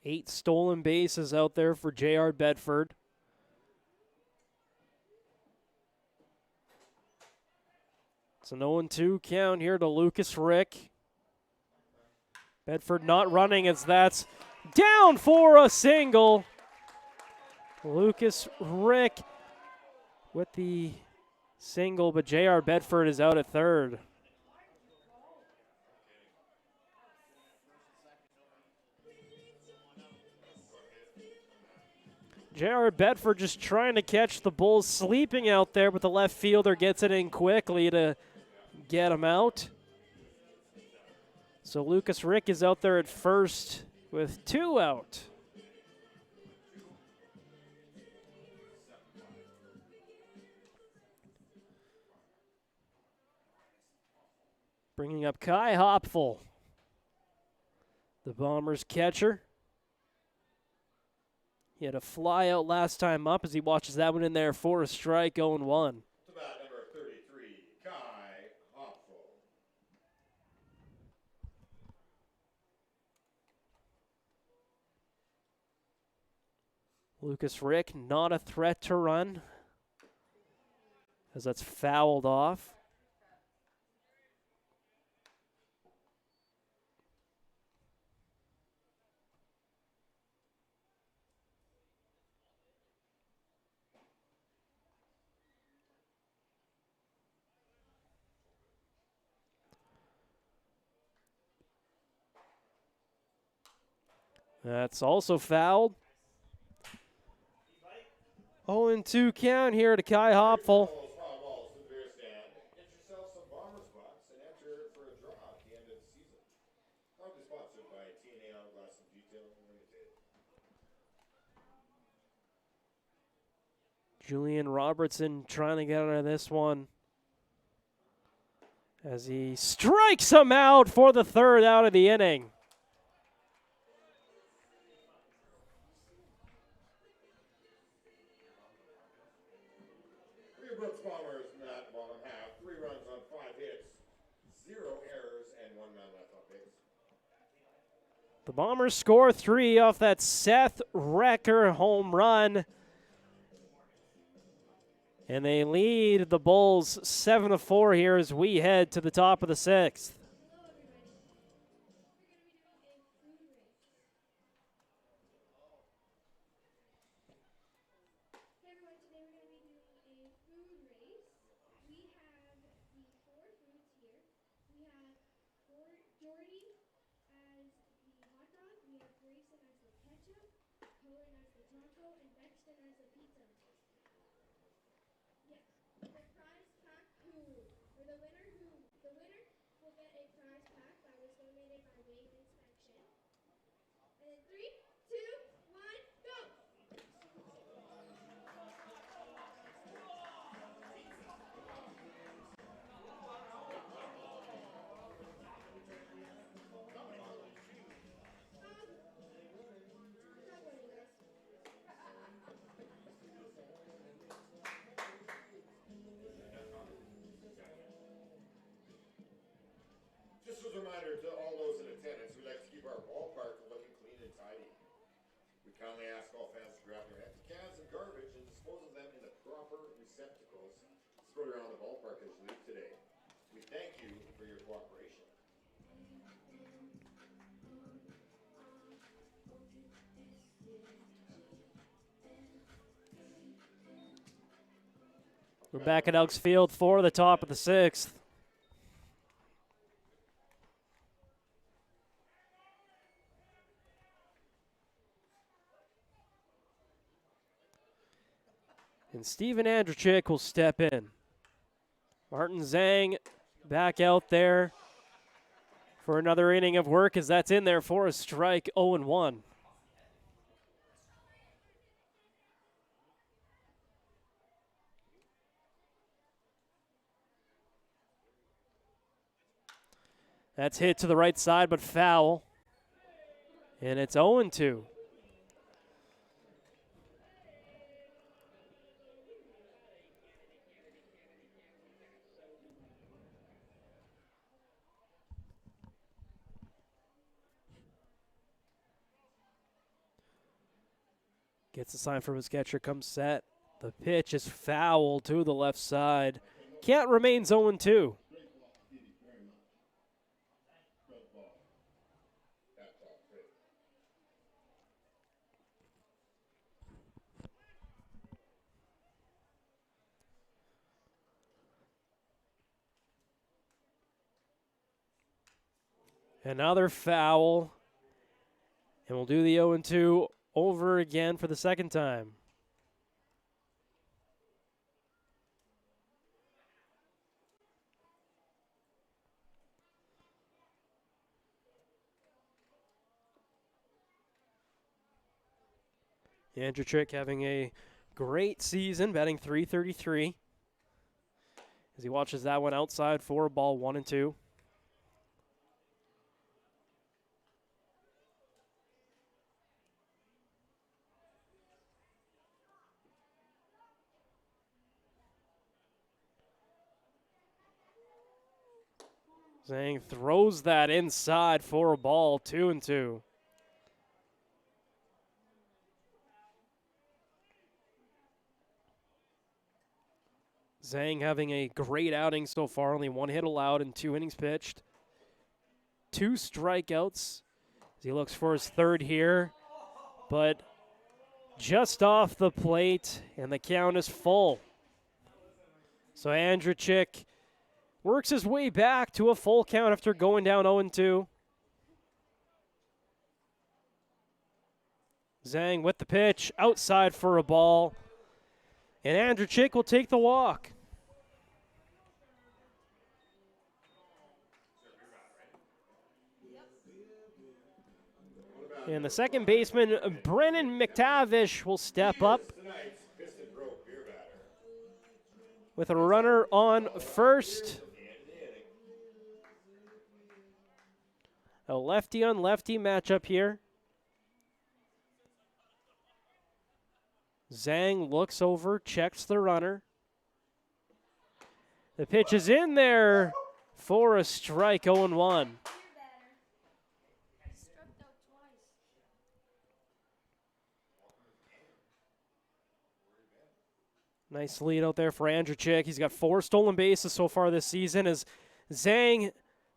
A: Eight stolen bases out there for J.R. Bedford. It's an 0-2 count here to Lucas Rick. Bedford not running as that's down for a single. Lucas Rick with the single, but J.R. Bedford is out at third. J.R. Bedford just trying to catch the Bulls sleeping out there, but the left fielder gets it in quickly to get him out. So Lucas Rick is out there at first with 2 out. Bringing up Kai Hopful, the Bombers catcher. He had a fly out last time up as he watches that one in there for a strike, 0-1.
B: To bat, number 33, Kai Hopful.
A: Lucas Rick, not a threat to run, as that's fouled off. That's also fouled. 0-2 count here to Kai Hopful.
B: Those foul balls to the beer stand. Get yourself some Bombers bucks and enter for a draw at the end of the season. Proudly sponsored by TNA Hourglass and Detail Limited.
A: Julian Robertson trying to get out of this one as he strikes him out for the third out of the inning.
B: Brooks Bombers in that bottom half. 3 runs on 5 hits, 0 errors, and 1 man left on base.
A: The Bombers score 3 off that Seth Recker home run. And they lead the Bulls 7-4 here as we head to the top of the 6th.
B: Just as a reminder to all those in attendance, we like to keep our ballpark looking clean and tidy. We kindly ask all fans to grab their empty cans and garbage and dispose of them in the proper receptacles spread around the ballpark as you leave today. We thank you for your cooperation.
A: We're back at Elks Field for the top of the 6th. And Steven Andrzejczyk will step in. Martin Zhang back out there for another inning of work as that's in there for a strike, 0-1. That's hit to the right side, but foul. And it's 0-2. Gets the sign from his catcher, comes set. The pitch is foul to the left side. Count remains 0-2. Another foul. And we'll do the 0-2 over again for the second time. Andrzejczyk having a great season, batting .333 as he watches that one outside for a ball, 1-2. Zhang throws that inside for a ball, 2-2. Zhang having a great outing so far, only 1 hit allowed in 2 innings pitched. 2 strikeouts as he looks for his third here, but just off the plate, and the count is full. So Andrzejczyk works his way back to a full count after going down 0-2. Zhang with the pitch, outside for a ball. And Andrew Chick will take the walk. And the second baseman, Brennan McTavish, will step up with a runner on first. A lefty on lefty matchup here. Zhang looks over, checks the runner. The pitch is in there for a strike, 0-1. Nice lead out there for Andrew Chick. He's got 4 stolen bases so far this season as Zhang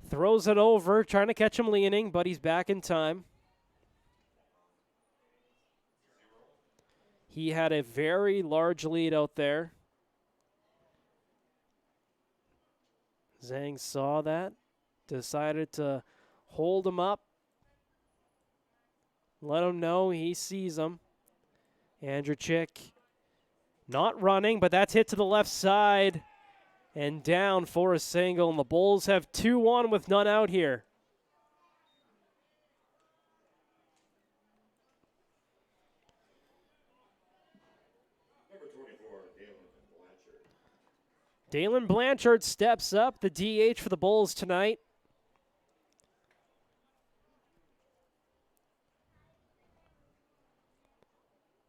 A: throws it over, trying to catch him leaning, but he's back in time. He had a very large lead out there. Zhang saw that, decided to hold him up, let him know he sees him. Andrew Chick not running, but that's hit to the left side and down for a single, and the Bulls have 2-1 with none out here. Dalen Blanchard steps up, the DH for the Bulls tonight.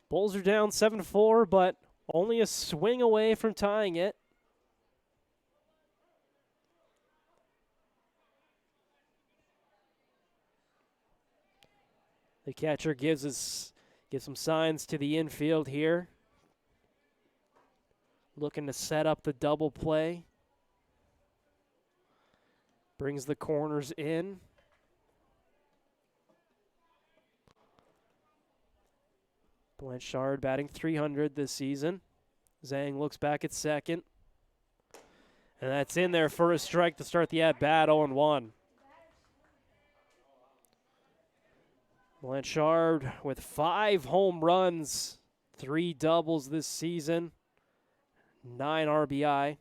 A: Bulls are down 7-4, but only a swing away from tying it. The catcher gives some signs to the infield here. Looking to set up the double play. Brings the corners in. Blanchard batting .300 this season. Zhang looks back at second. And that's in there for a strike to start the at-bat, 0-1. Blanchard with 5 home runs, 3 doubles this season, 9 RBI.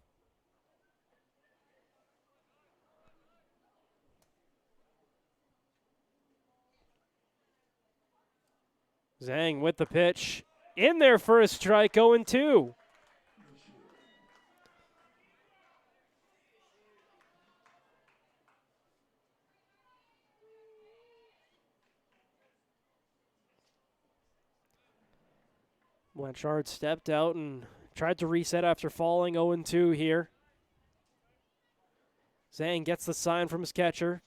A: Zhang with the pitch. In there for a strike, 0-2. Blanchard stepped out and tried to reset after falling, 0-2 here. Zhang gets the sign from his catcher.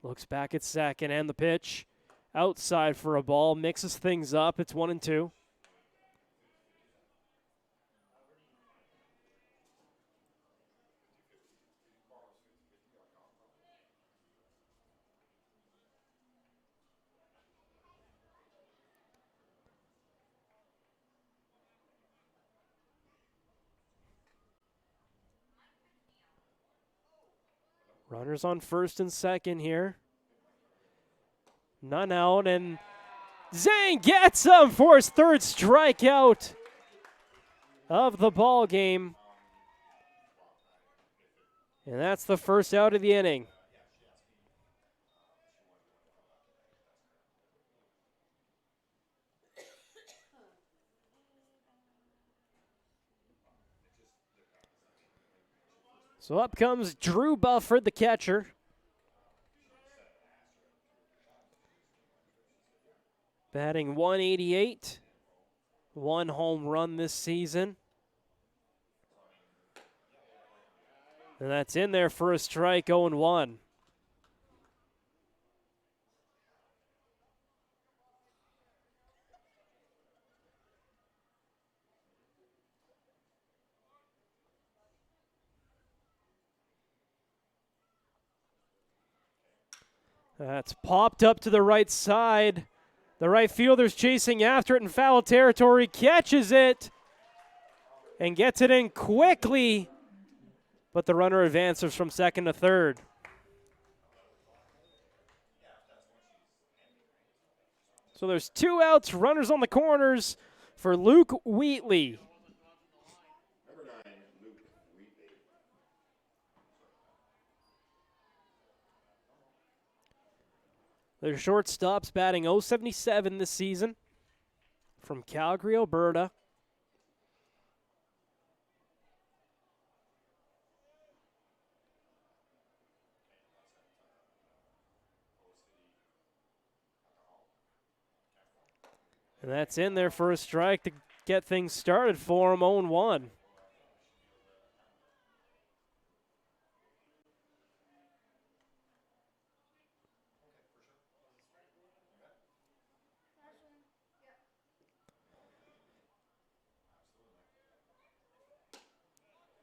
A: Looks back at second and the pitch. Outside for a ball, mixes things up. It's 1-2. Runners on first and second here. None out, and Zhang gets him for his 3rd strikeout of the ball game. And that's the first out of the inning. So up comes Drew Bufford, the catcher. Batting .188, 1 home run this season. And that's in there for a strike, 0-1. That's popped up to the right side. The right fielder's chasing after it in foul territory, catches it, and gets it in quickly, but the runner advances from second to third. So there's 2 outs, runners on the corners for Luke Wheatley.
B: Number 9, Luke Wheatley.
A: Their shortstop's batting .077 this season from Calgary, Alberta. And that's in there for a strike to get things started for him, 0-1.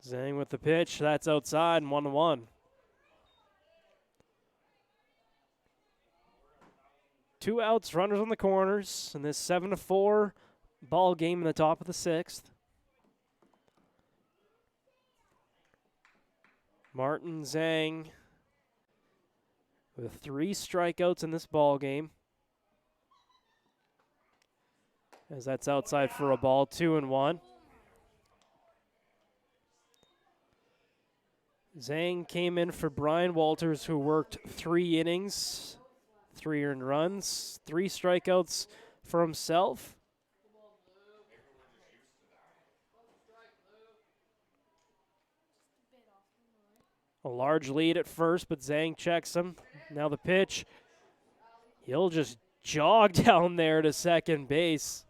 A: Zhang with the pitch. That's outside and 1-1. 2 outs, runners on the corners, in this 7-4 ball game in the top of the 6th. Martin Zhang with 3 strikeouts in this ball game. As that's outside for a ball, 2-1. Zhang came in for Brian Walters, who worked 3 innings, 3 earned runs, 3 strikeouts for himself. A large lead at first, but Zhang checks him. Now the pitch. He'll just jog down there to second base.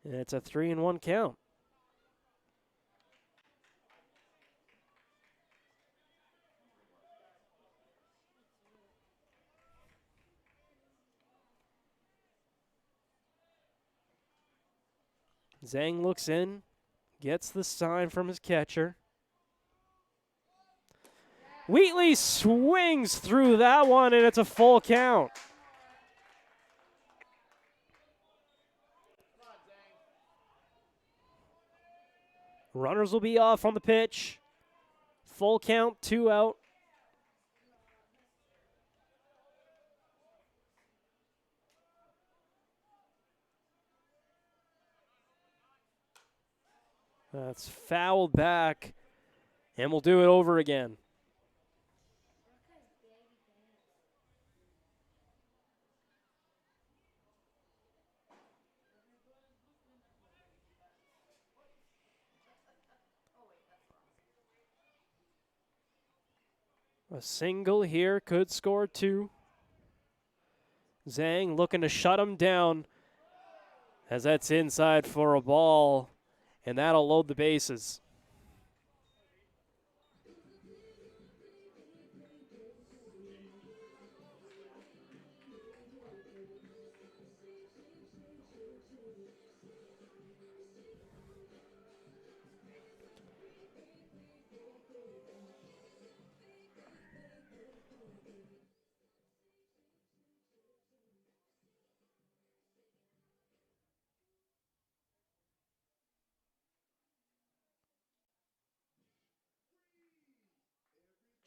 A: And it's a 3-1 count. Zhang looks in, gets the sign from his catcher. Wheatley swings through that one, and it's a full count. Runners will be off on the pitch. Full count, 2 out. That's fouled back, and we'll do it over again. A single here could score 2. Zhang looking to shut him down as that's inside for a ball, and that'll load the bases.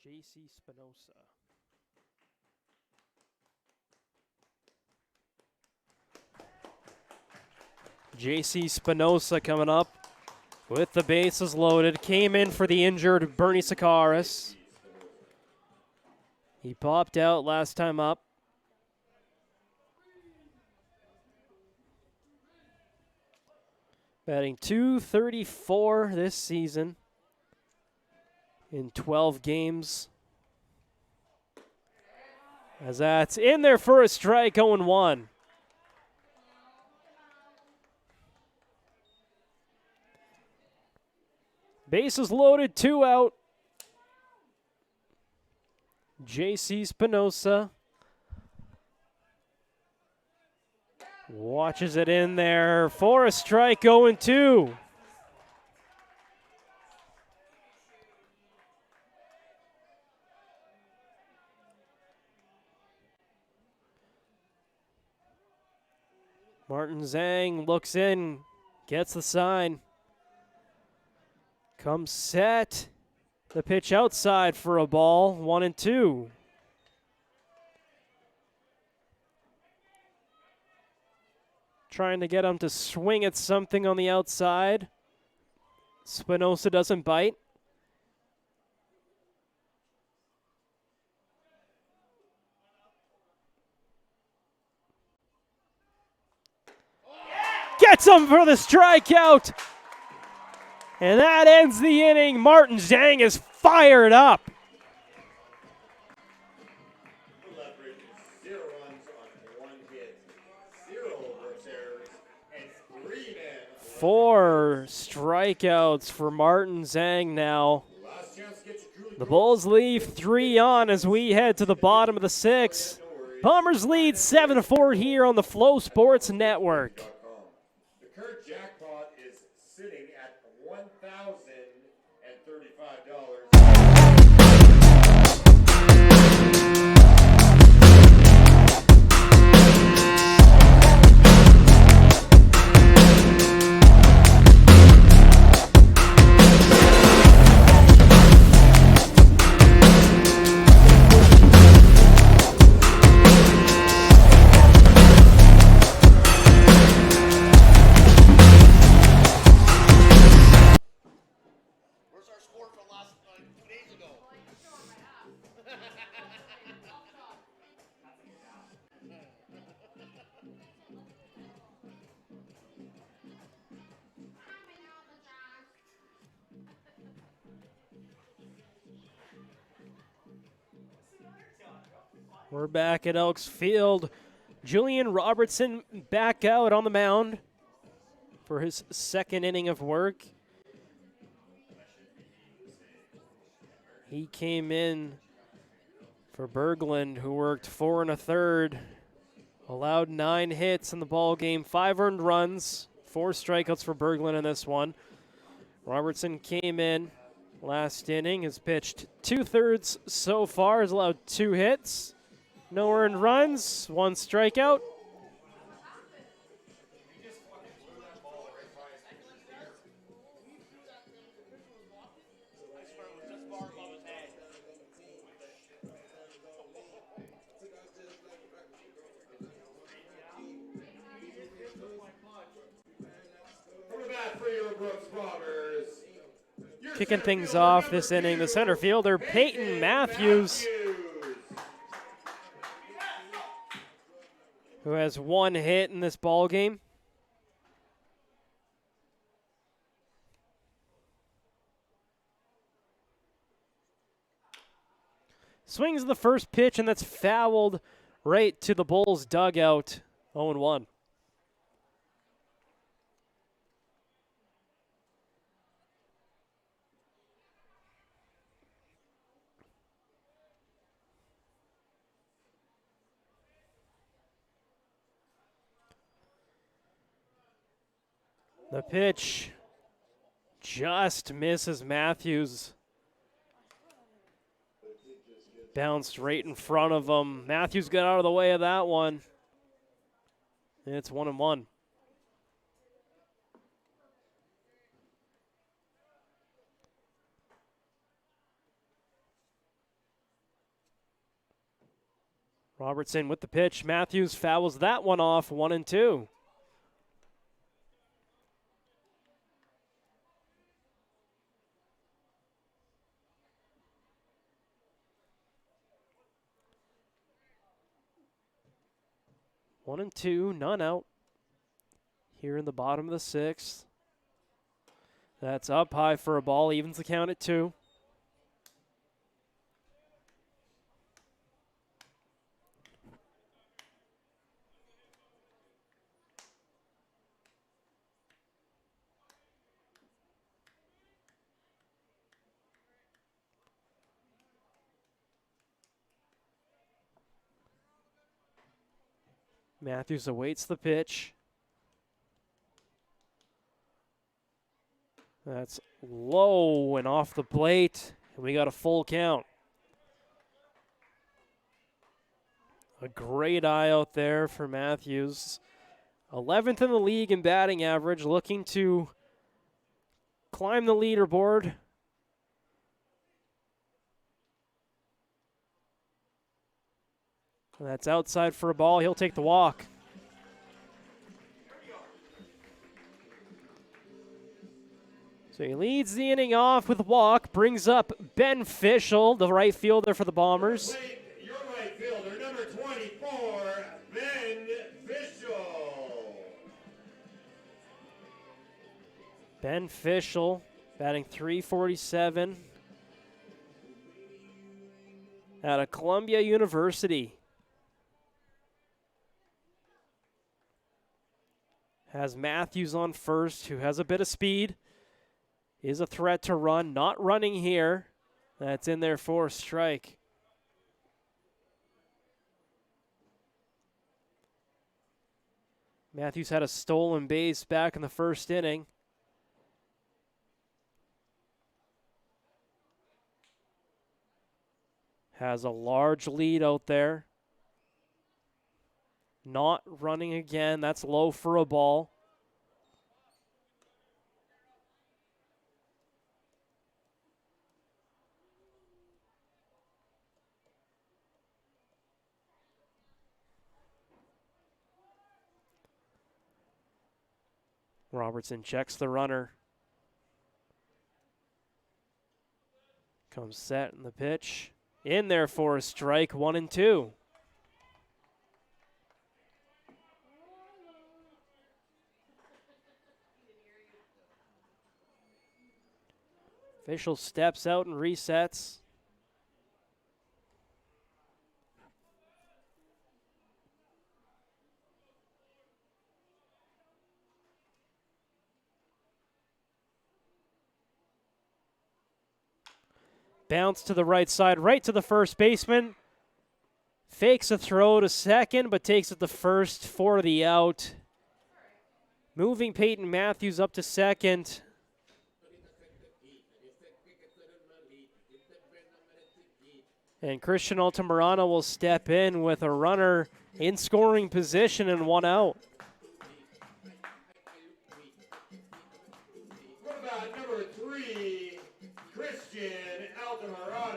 A: J.C. Spinoza. J.C. Spinoza coming up with the bases loaded. Came in for the injured Bernie Sakaris. He popped out last time up. Batting .234 this season in 12 games. As that's in there for a strike, 0-1. Bases loaded, 2 out. J.C. Spinoza watches it in there for a strike, 0-2. Martin Zhang looks in, gets the sign. Comes set. The pitch outside for a ball, 1-2. Trying to get him to swing at something on the outside. Spinoza doesn't bite. Gets him for the strikeout. And that ends the inning. Martin Zhang is fired up.
B: Lethbridge, 0 runs on 1 hit, 0 Brooks errors, and 3 men.
A: 4 strikeouts for Martin Zhang now.
B: Last chance to get you truly
A: The Bulls leave 3 on as we head to the bottom of the 6th. Bombers lead 7-4 here on the Flow Sports Network.
B: The current jackpot is sitting at $1,035.
G: Where's our score from last 2 days ago?
A: We're back at Elks Field. Julian Robertson back out on the mound for his 2nd inning of work. He came in for Berglund, who worked 4 1/3, allowed 9 hits in the ball game, 5 earned runs, 4 strikeouts for Berglund in this one. Robertson came in last inning, has pitched 2/3 so far, has allowed 2 hits, no earned runs, 1 strikeout. Kicking things off this inning, the center fielder, Peyton Matthews, who has 1 hit in this ball game. Swings the first pitch, and that's fouled right to the Bulls' dugout, 0-1. The pitch just misses Matthews. Bounced right in front of him. Matthews got out of the way of that one. And it's 1-1. Robertson with the pitch. Matthews fouls that one off, 1-2. One and two, none out. Here in the bottom of the 6th. That's up high for a ball, evens the count at 2. Matthews awaits the pitch. That's low and off the plate, and we got a full count. A great eye out there for Matthews. 11th in the league in batting average, looking to climb the leaderboard. That's outside for a ball. He'll take the walk. So he leads the inning off with a walk, brings up Ben Fischel, the right fielder for the Bombers.
B: Your right fielder, number 24, Ben Fischel.
A: Ben Fischel batting .347 out of Columbia University. Has Matthews on first, who has a bit of speed. Is a threat to run, not running here. That's in there for a strike. Matthews had a stolen base back in the first inning. Has a large lead out there. Not running again. That's low for a ball. Robertson checks the runner. Comes set in the pitch. In there for a strike, 1-2. Official steps out and resets. Bounce to the right side, right to the first baseman. Fakes a throw to second, but takes it to first for the out. Moving Peyton Matthews up to second. And Christian Altamirano will step in with a runner in scoring position and one out.
B: What about number 3, Christian Altamirano?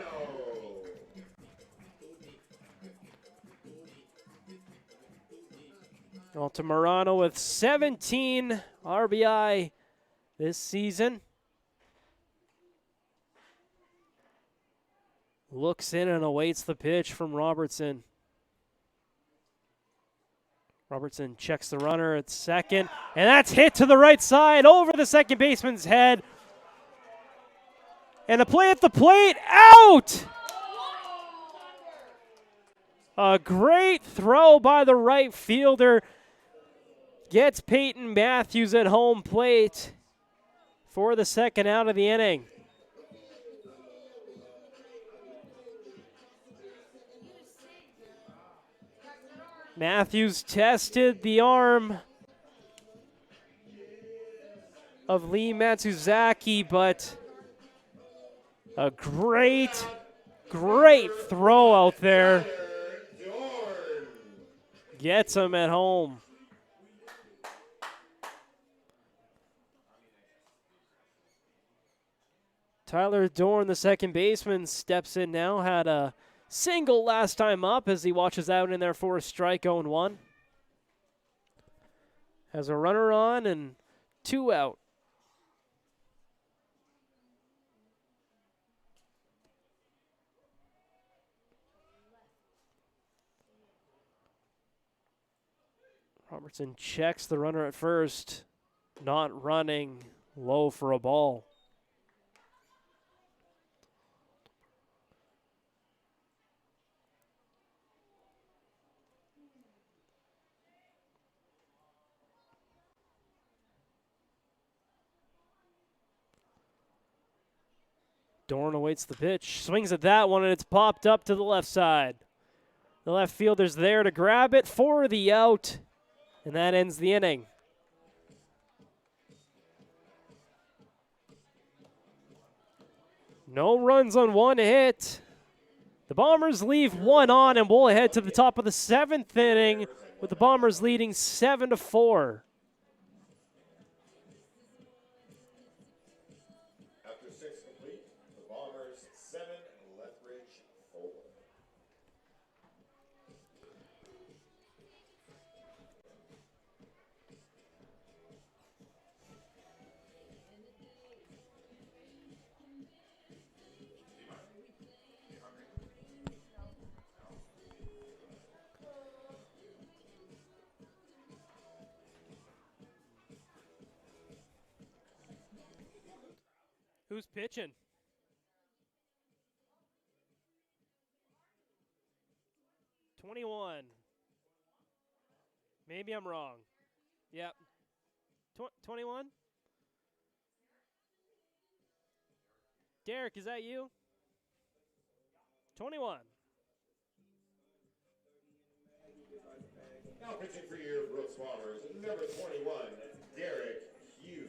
A: Altamirano with 17 RBI this season. Looks in and awaits the pitch from Robertson. Robertson checks the runner at second, and that's hit to the right side over the second baseman's head. And a play at the plate, out! A great throw by the right fielder. Gets Peyton Matthews at home plate for the second out of the inning. Matthews tested the arm of Lee Matsuzaki, but a great throw out there. Gets him at home. Tyler Dorn, the second baseman, steps in now. Had a single last time up as he watches out in there for a strike, 0-1. Has a runner on and 2 out. Robertson checks the runner at first. Not running, low for a ball. Dorn awaits the pitch, swings at that one, and it's popped up to the left side. The left fielder's there to grab it for the out, and that ends the inning. No runs on one hit. The Bombers leave one on, and we'll head to the top of the 7th inning with the Bombers leading 7-4.
B: After 6 complete, the Bombers 7, Lethbridge 4.
A: Who's pitching? '21. Maybe I'm wrong. Yep. 21? Derek, is that you? 21.
B: Now pitching for your Brooks Bombers, number 21, Derek Hughes.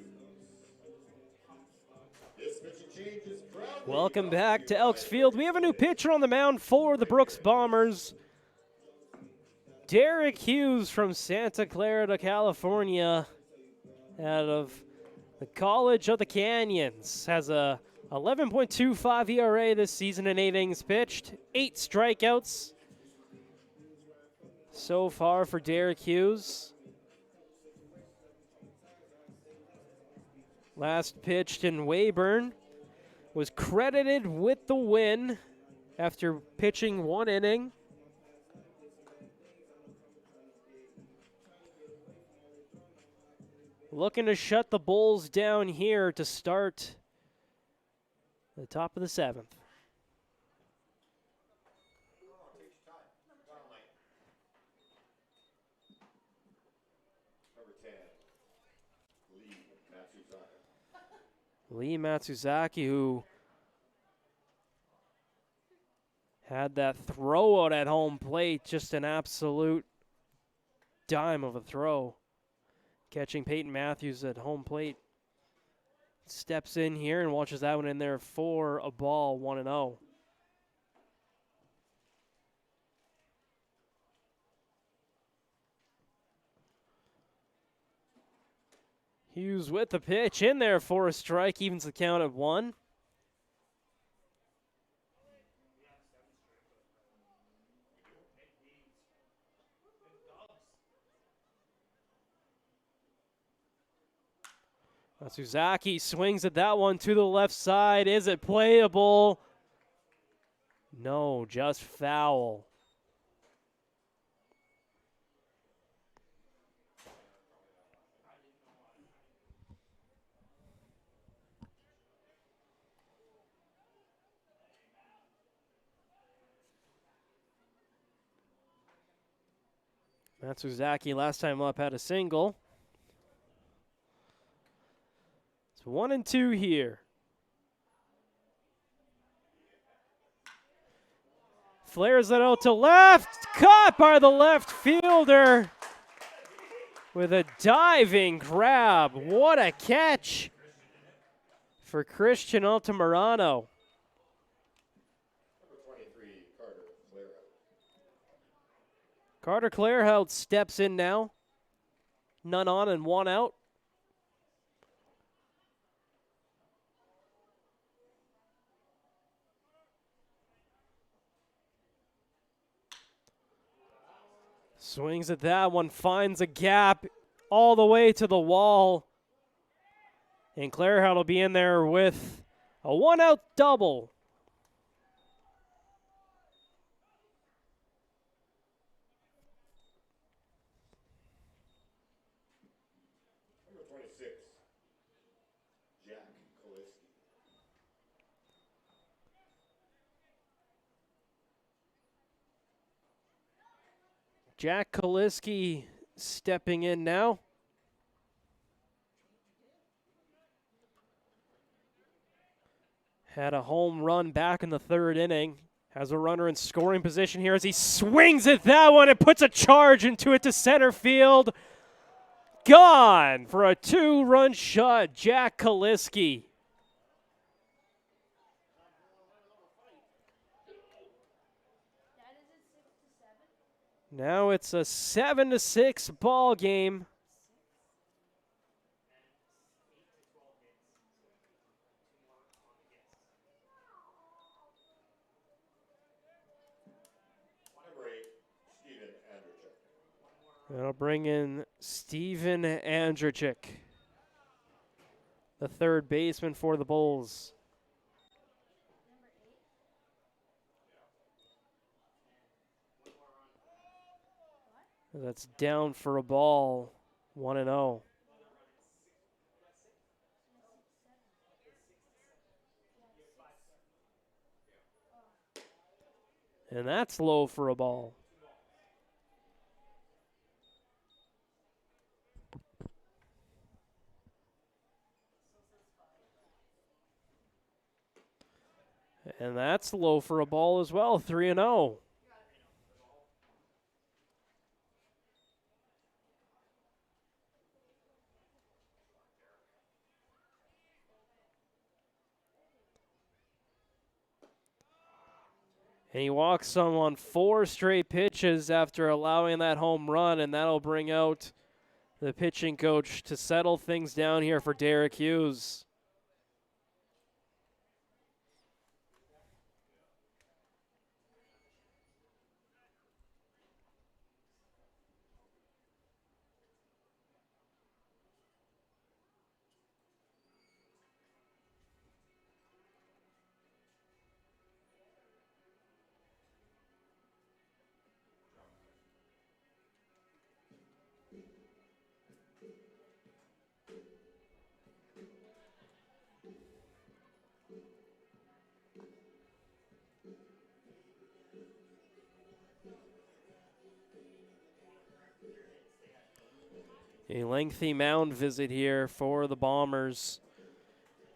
B: This pitching change is proudly
A: Welcome
B: brought
A: back
B: you
A: to
B: by
A: Elks Field. We have a new pitcher on the mound for the Brooks Bombers. Derek Hughes from Santa Clara, California, out of the College of the Canyons. Has a 11.25 ERA this season in 8 innings pitched, 8 strikeouts so far for Derek Hughes. Last pitched in Weyburn, was credited with the win after pitching 1 inning. Looking to shut the Bulls down here to start the top of the 7th.
B: number 10, Lee Matsuzaka.
A: Lee Matsuzaki, who had that throw out at home plate, just an absolute dime of a throw. Catching Peyton Matthews at home plate. Steps in here and watches that one in there for a ball, 1-0. Hughes with the pitch in there for a strike, evens the count at 1. Matsuzaki swings at that one to the left side. Is it playable? No, just foul. Matsuzaki last time up had a single. It's 1-2 here. Flares it out to left. Caught by the left fielder with a diving grab. What a catch for Christian Altamirano.
B: Number 23, Carter Clara.
A: Carter Clairhout steps in now. None on and 1 out. Swings at that one, finds a gap all the way to the wall. And Clairhout will be in there with a 1-out double.
B: Number 26, Jack Kaliski.
A: Jack Kaliski stepping in now. Had a home run back in the 3rd inning. Has a runner in scoring position here as he swings at that one and puts a charge into it to center field. Gone for a 2-run shot, Jack Kaliski. Now it's a 7-6 ball game.
B: Number 8, Steven Andrzejczyk.
A: That'll bring in Steven Andrzejczyk, the 3rd baseman for the Bulls. That's down for a ball, 1-0. And that's low for a ball. And that's low for a ball as well, 3-0. And he walks some on 4 straight pitches after allowing that home run, and that'll bring out the pitching coach to settle things down here for Derek Hughes. A lengthy mound visit here for the Bombers.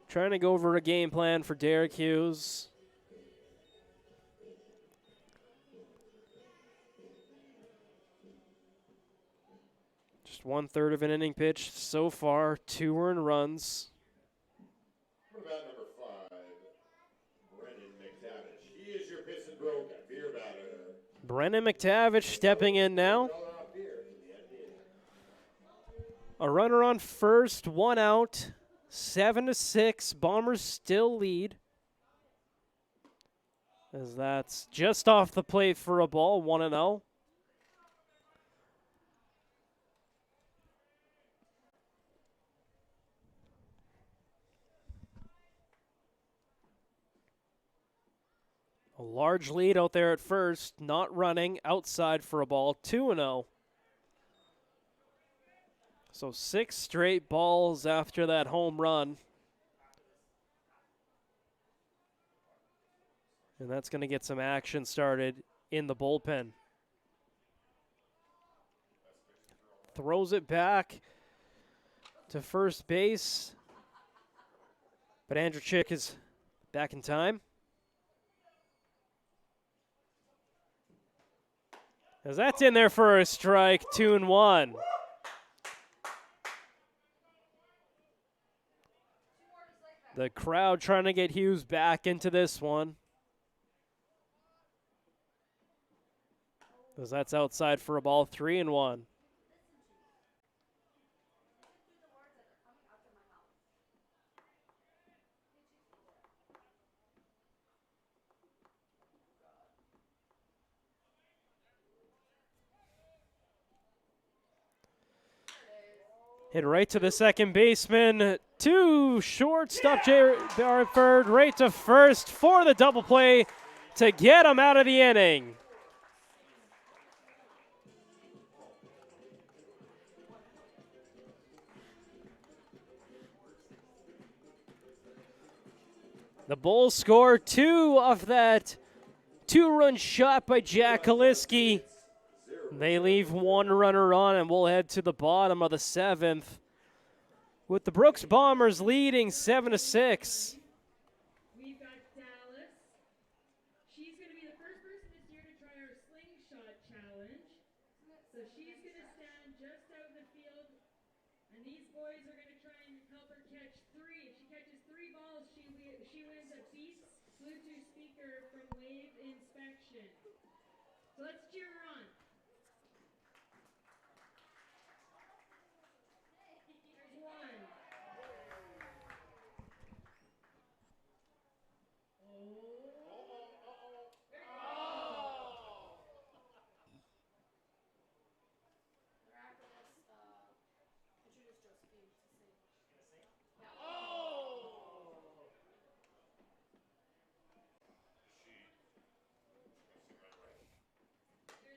A: Trying to go over a game plan for Derek Hughes. Just 1/3 of an inning pitched so far, 2 earned runs.
B: What about number 5, Brennan McTavish? He is your piss and broke beer batter.
A: Brennan McTavish stepping in now. A runner on first, 1 out, 7-6. Bombers still lead. As that's just off the plate for a ball, 1-0. A large lead out there at first, not running, outside for a ball, 2-0. So 6 straight balls after that home run. And that's going to get some action started in the bullpen. Throws it back to first base. But Andrew Chick is back in time. As that's in there for a strike, 2-1. The crowd trying to get Hughes back into this one. As that's outside for a ball, 3-1. Hit right to the second baseman. Too short. Stop Barford right to first for the double play to get him out of the inning. The Bulls score 2 off that 2-run shot by Jack Kaliski. They leave 1 runner on, and we'll head to the bottom of the 7th with the Brooks Bombers leading 7-6.
F: We've got Dallas. She's going to be the first person this year to try our slingshot challenge. So she's going to stand just out in the field, and these boys are going to try and help her catch 3. If she catches 3 balls, she wins a Beats Bluetooth speaker from Wave Inspection. So let's cheer her on. There's 1. There's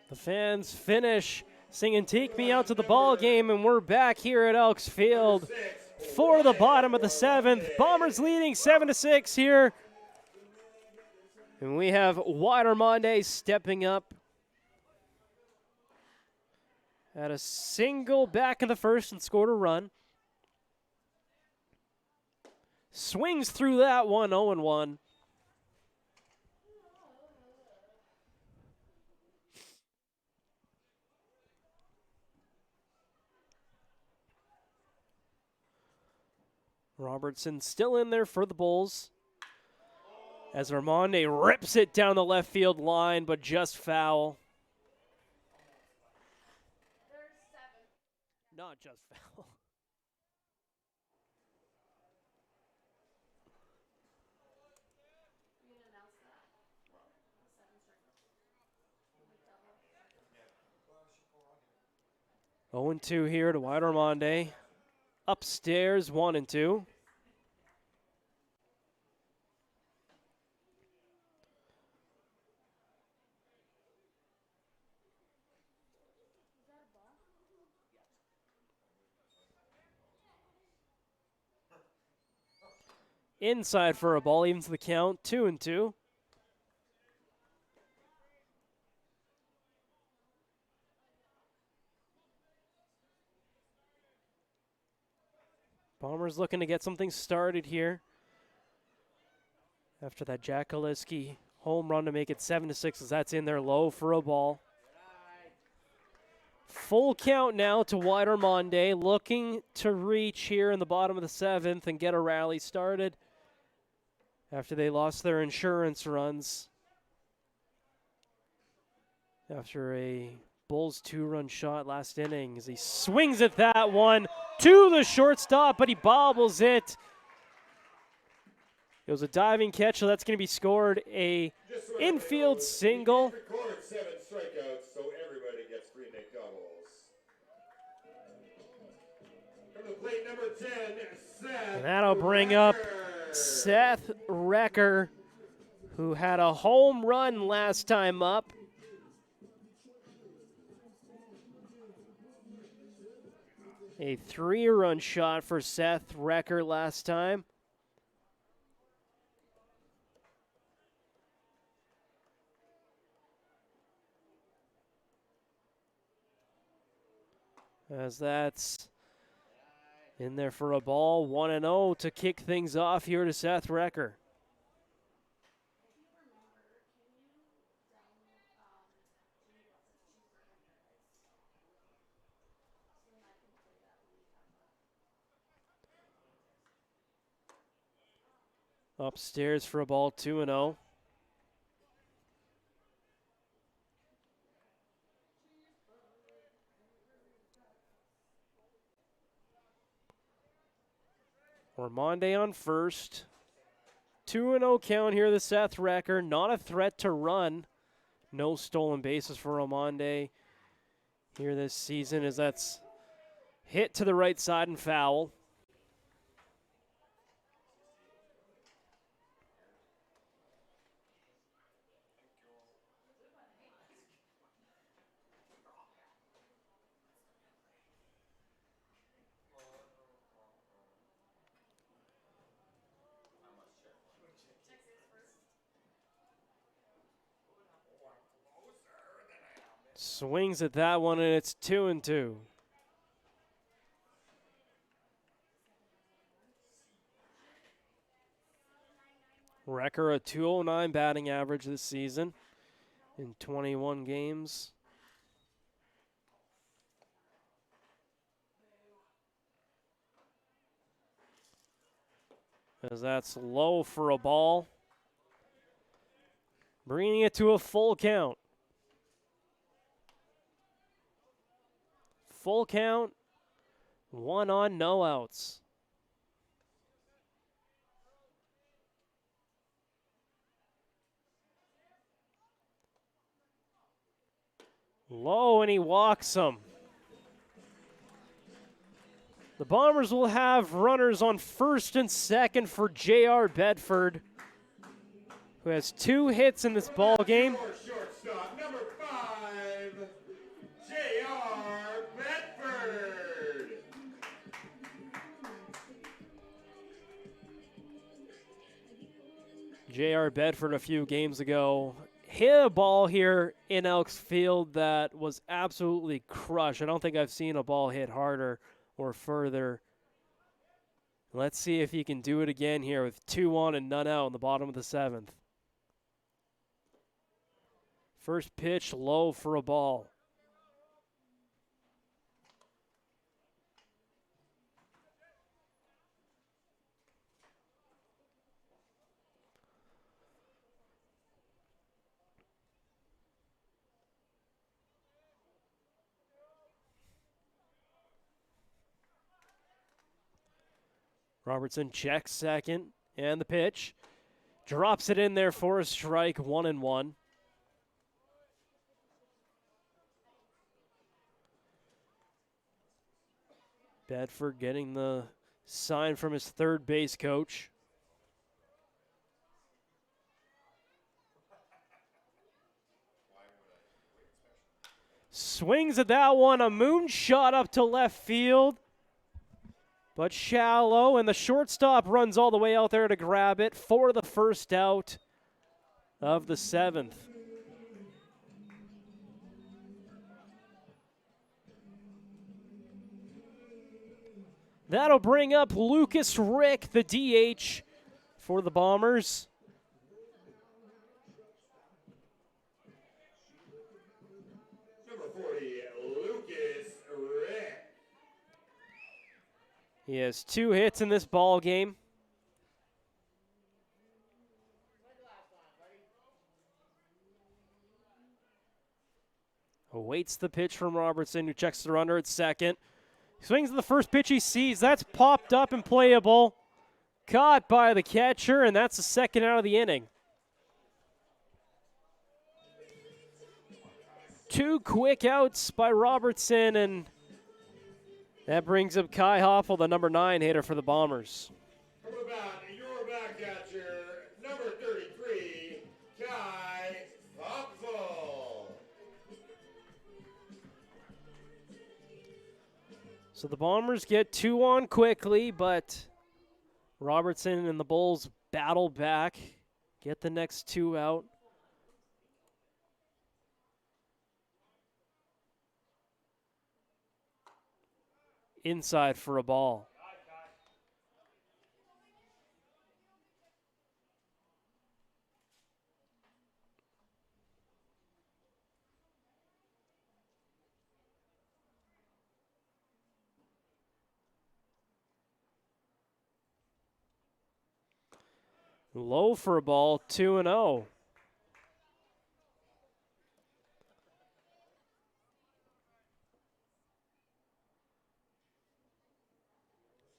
A: The fans finish singing "Take Me Out to the Ball Game," and we're back here at Elks Field for the bottom of the 7th. Bombers leading 7-6 here. And we have Widermonde stepping up. Had a single back in the first and scored a run. Swings through that one, 0-1. Robertson still in there for the Bulls. As Armande rips it down the left field line, but just foul. Not just foul. Oh and 2 here to Widermonde. Upstairs 1-2. Inside for a ball, evens the count, 2-2. Bombers looking to get something started here. After that Jack Kaliski home run to make it 7-6, as that's in there low for a ball. Full count now to Widermonde, looking to reach here in the bottom of the 7th and get a rally started after they lost their insurance runs. After a Bulls 2-run shot last inning, as he swings at that one to the shortstop, but he bobbles it. It was a diving catch, so that's going to be scored. A infield single.
B: Recorded 7 strikeouts, so everybody gets 3 McDoubles. From the plate, number 10, Seth.
A: And that'll bring up Seth Recker, who had a home run last time up. A 3-run shot for Seth Recker last time. As that's in there for a ball, 1-0 to kick things off here to Seth Recker. Upstairs for a ball, 2-0. Armande on first. 2-0 count here to Seth Recker. Not a threat to run. No stolen bases for Armande here this season, as that's hit to the right side and foul. Swings at that one, and it's 2-2. Recker, a .209 batting average this season in 21 games. as that's low for a ball. Bringing it to a full count. Full count, 1 on, no outs. Low, and he walks him. The Bombers will have runners on first and second for J.R. Bedford, who has 2 hits in this ball game.
B: Shortstop, number 5, J.R. Bedford.
A: J.R. Bedford a few games ago hit a ball here in Elks Field that was absolutely crushed. I don't think I've seen a ball hit harder or further. Let's see if he can do it again here with 2 on and none out in the bottom of the 7th. First pitch low for a ball. Robertson checks second, and the pitch. Drops it in there for a strike, 1-1. Bedford getting the sign from his third base coach. Swings at that one, a moonshot up to left field. But shallow, and the shortstop runs all the way out there to grab it for the first out of the 7th. That'll bring up Lucas Rick, the DH, for the Bombers.
B: Number 40, Lucas Rick.
A: He has 2 hits in this ball game. Awaits the pitch from Robertson, who checks the runner at second. Swings at the first pitch he sees. That's popped up and playable. Caught by the catcher, and that's the second out of the inning. 2 quick outs by Robertson, and that brings up Kai Hoffel, the number 9 hitter for the Bombers.
B: From about your back catcher, number 33, Kai Hoffel.
A: So the Bombers get 2 on quickly, but Robertson and the Bulls battle back, get the next 2 out. Inside for a ball. Low for a ball, 2-0.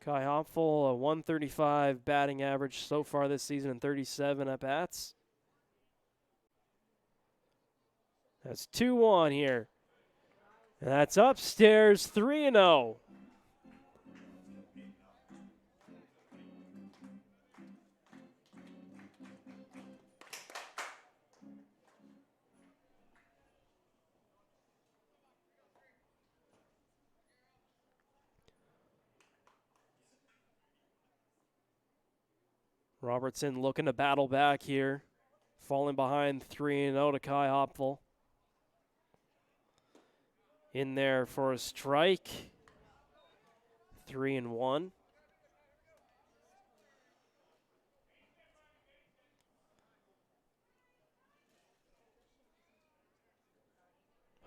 A: Kai Hoffel, a 135 batting average so far this season and 37 at-bats. That's 2-1 here. And that's upstairs, 3-0. Robertson looking to battle back here. Falling behind 3-0 to Kai Hoffel. In there for a strike. 3-1.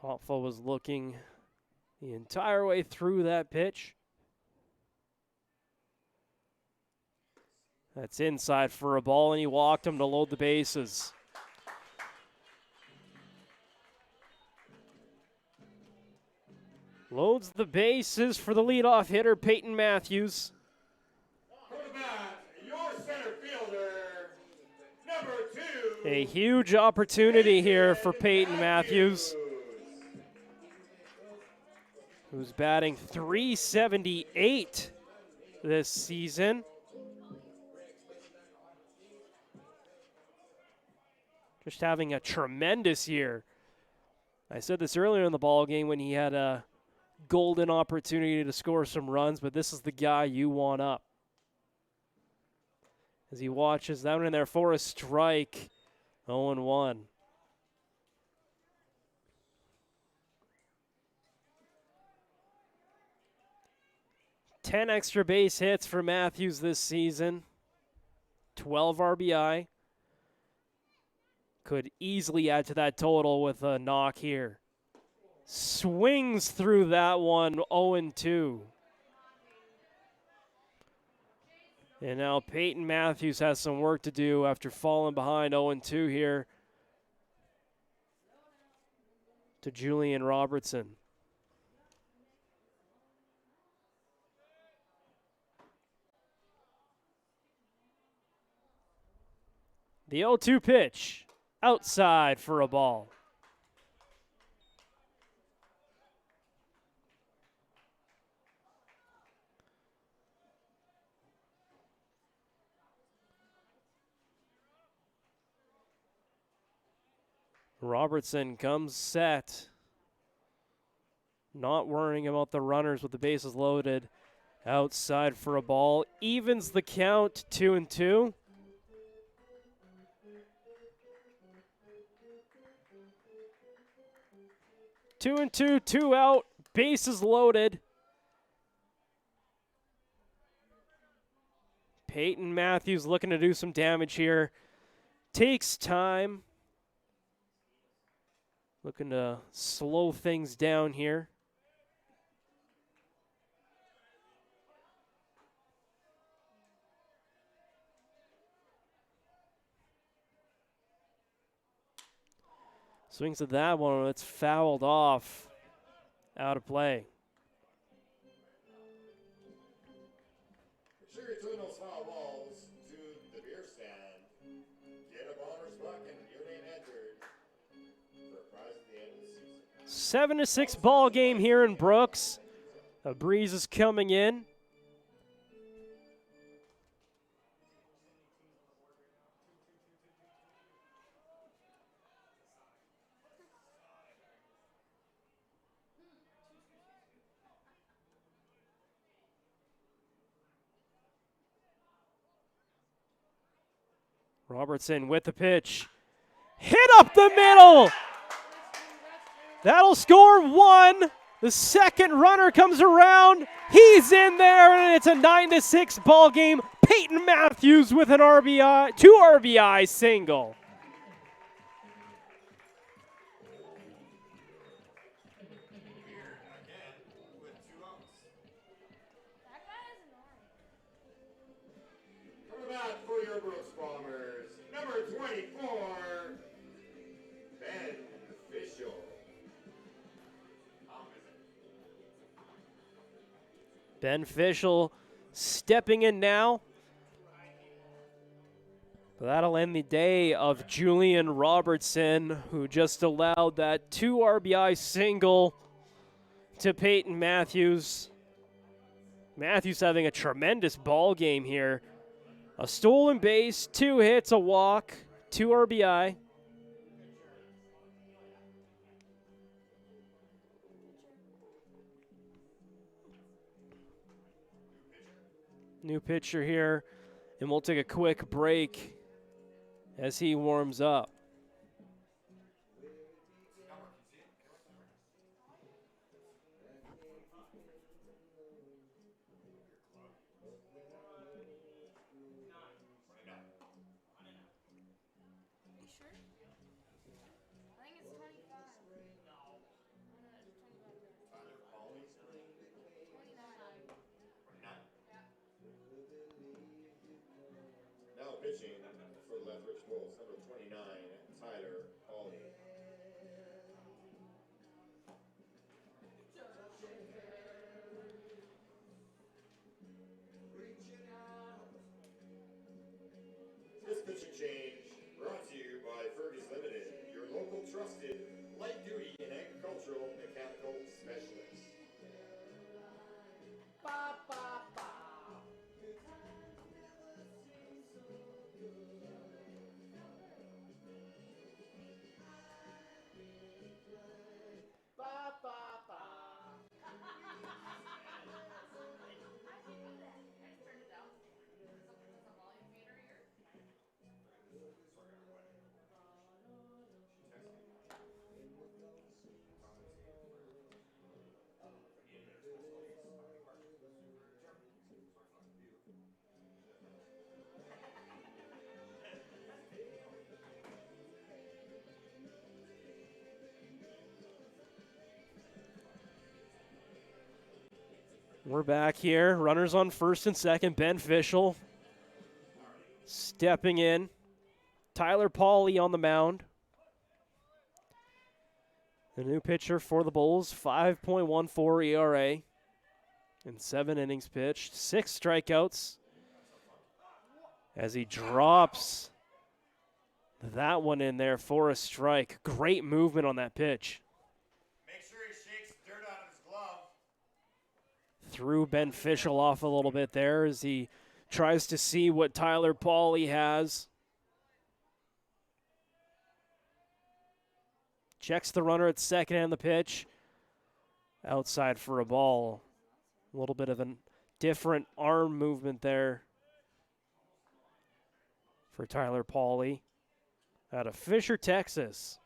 A: Hoffel was looking the entire way through that pitch. That's inside for a ball, and he walked him to load the bases. Loads the bases for the leadoff hitter, Peyton Matthews.
B: From the bat, your center fielder, number 2.
A: A huge opportunity here for Peyton Matthews, who's batting .378 this season. Just having a tremendous year. I said this earlier in the ball game when he had a golden opportunity to score some runs, but this is the guy you want up. As he watches that one in there for a strike, 0-1. Ten extra base hits for Matthews this season, 12 RBI. Could easily add to that total with a knock here. Swings through that one, 0-2. And now Peyton Matthews has some work to do after falling behind 0-2 here to Julian Robertson. The 0-2 pitch, outside for a ball. Robertson comes set. Not worrying about the runners with the bases loaded. Outside for a ball. Evens the count, 2-2. Two and two, 2 out. Bases loaded. Peyton Matthews looking to do some damage here. Takes time. Looking to slow things down here. Swings at that one, it's fouled off. Out of play.
B: Make sure you're throwing those foul balls to the beer stand. Get a bomber's bucket and your name entered for a prize at the end of the season.
A: 7-6 ball game here in Brooks. A breeze is coming in. Robertson with the pitch. Hit up the middle. That'll score 1. The second runner comes around. He's in there, and it's a 9-6 ball game. Peyton Matthews with an RBI, 2 RBI single.
B: Coming back for your Brooks Bombers, number 24, Ben Fishel.
A: Ben Fishel stepping in now. But that'll end the day of Julian Robertson, who just allowed that 2 RBI single to Peyton Matthews. Matthews having a tremendous ball game here. A stolen base, 2 hits, a walk, 2 RBI. New pitcher here, and we'll take a quick break as he warms up.
B: biomechanical specialist.
A: We're back here. Runners on first and second. Ben Fischel stepping in. Tyler Pauly on the mound. The new pitcher for the Bulls, 5.14 ERA in 7 innings pitched, 6 strikeouts as he drops that one in there for a strike. Great movement on that pitch.
B: Make sure he shakes dirt out of his glove.
A: Threw Ben Fischel off a little bit there as he tries to see what Tyler Pauly has. Checks the runner at second and the pitch. Outside for a ball. A little bit of a different arm movement there for Tyler Pauly out of Fisher, Texas.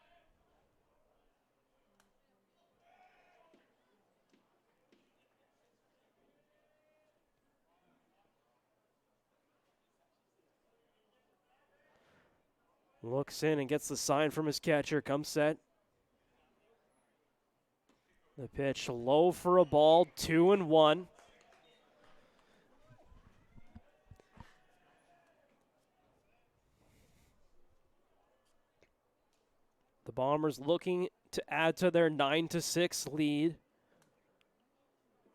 A: Looks in and gets the sign from his catcher. Comes set. The pitch low for a ball, 2-1. The Bombers looking to add to their 9-6 lead.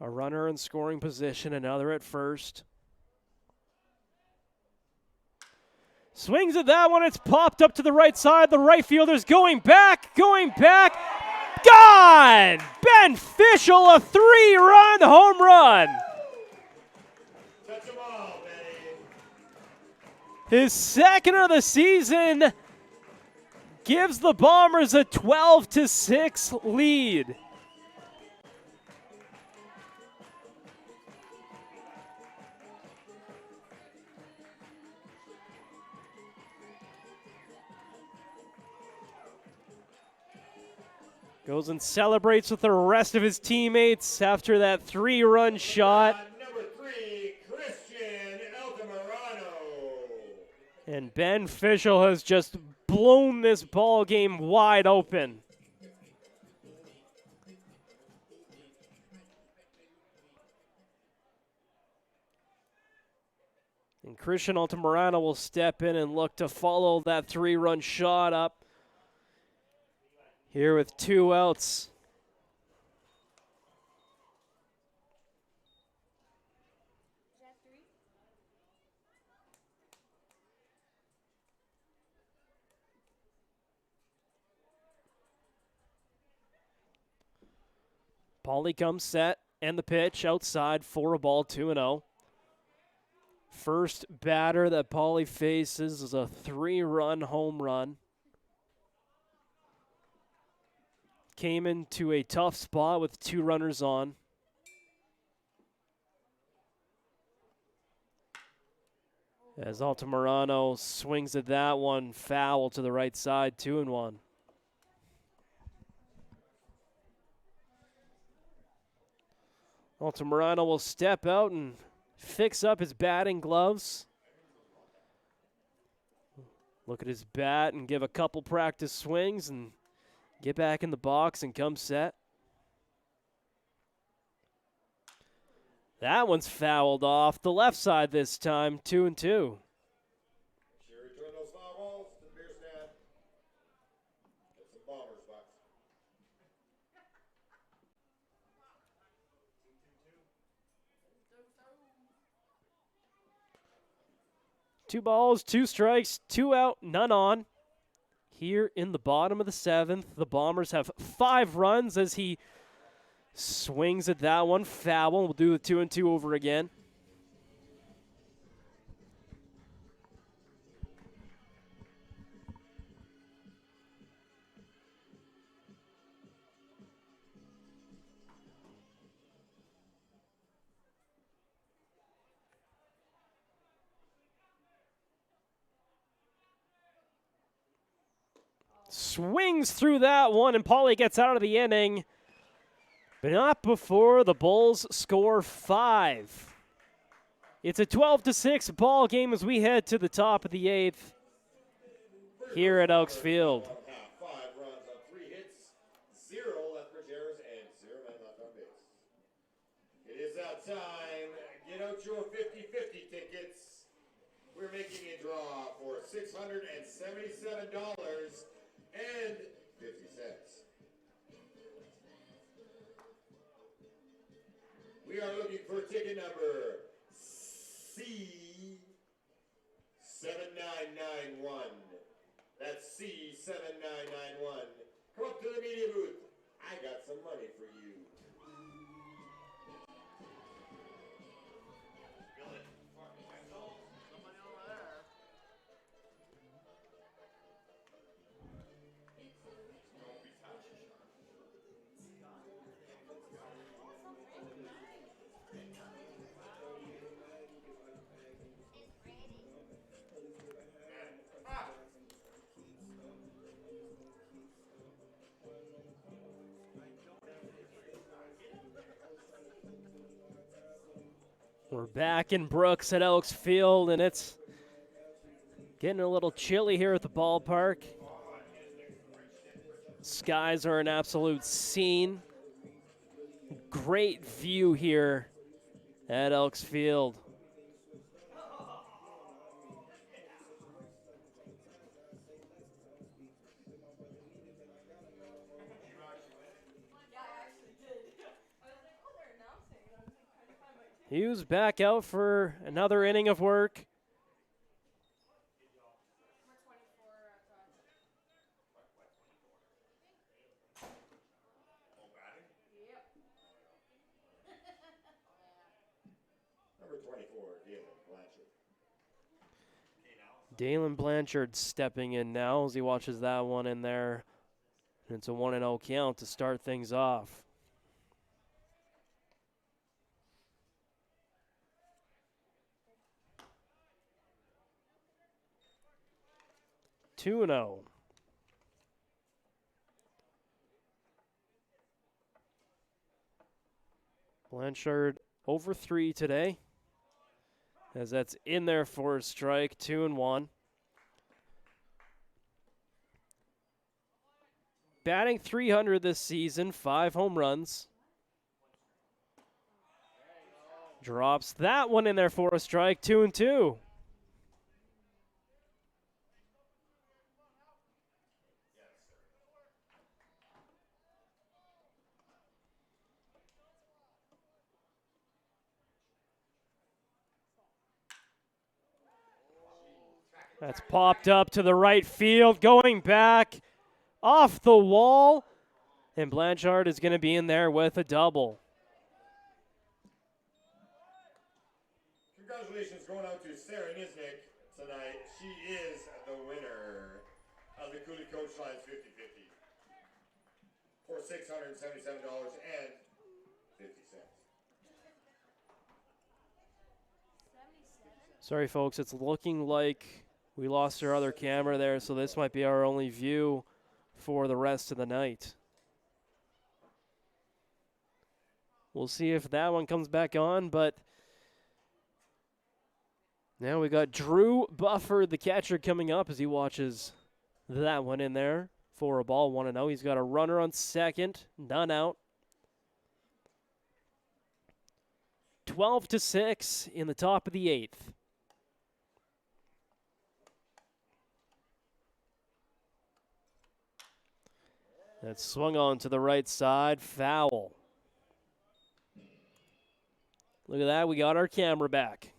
A: A runner in scoring position, another at first. Swings at that one, it's popped up to the right side. The right fielder's going back. Gone! Ben Fischel, a 3-run home run.
B: Touch them all, baby.
A: His second of the season gives the Bombers a 12-6 lead. Goes and celebrates with the rest of his teammates after that 3-run shot.
B: Number 3, Christian Altamirano.
A: And Ben Fischel has just blown this ball game wide open. And Christian Altamirano will step in and look to follow that 3-run shot up. Here with 2 outs. Pauly comes set and the pitch outside for a ball, 2-0. First batter that Pauly faces is a 3-run home run. Came into a tough spot with 2 runners on. As Altamirano swings at that one, foul to the right side, 2-1. Altamirano will step out and fix up his batting gloves. Look at his bat and give a couple practice swings and get back in the box and come set. That one's fouled off the left side this time, 2-2.
B: Sure, return those foul balls to the beer stand. It's the Bombers box.
A: 2 balls, 2 strikes, 2 out, none on. Here in the bottom of the 7th, the Bombers have 5 runs as he Swings at that one, foul. We'll do the 2-2 over again. Swings through that one, and Pauly gets out of the inning. But not before the Bulls score 5. It's a 12-6 ball game as we head to the top of the 8th here at Elks Field.
B: 5 runs on 3 hits, 0 Lethbridge errors, and 0 men left on base. It is that time. Get out your 50-50 tickets. We're making a draw for $677.50. We are looking for ticket number C7991. That's C7991. Come up to the media booth. I got some money for you.
A: We're back in Brooks at Elks Field, and it's getting a little chilly here at the ballpark. Skies are an absolute scene. Great view here at Elks Field. Hughes back out for another inning of work.
B: Number 24, Dalen Blanchard.
A: Dalen Blanchard stepping in now as he watches that one in there. And it's a 1-0 count to start things off. Two and 0. Blanchard over 3 today, as that's in there for a strike. 2-1. Batting .300 this season, 5 home runs. Drops that one in there for a strike. 2-2. That's popped up to the right field, going back off the wall, and Blanchard is going to be in there with a double.
B: Congratulations going out to Sarah Nisnik tonight. She is the winner of the Cooley Coach Lines 50-50 for $677.50.
A: Sorry, folks, it's looking like we lost our other camera there, so this might be our only view for the rest of the night. We'll see if that one comes back on, but now we got Drew Bufford, the catcher, coming up as he watches that one in there for a ball, 1-0. He's got a runner on second, none out. 12-6 in the top of the 8th. That swung on to the right side, foul. Look at that, we got our camera back.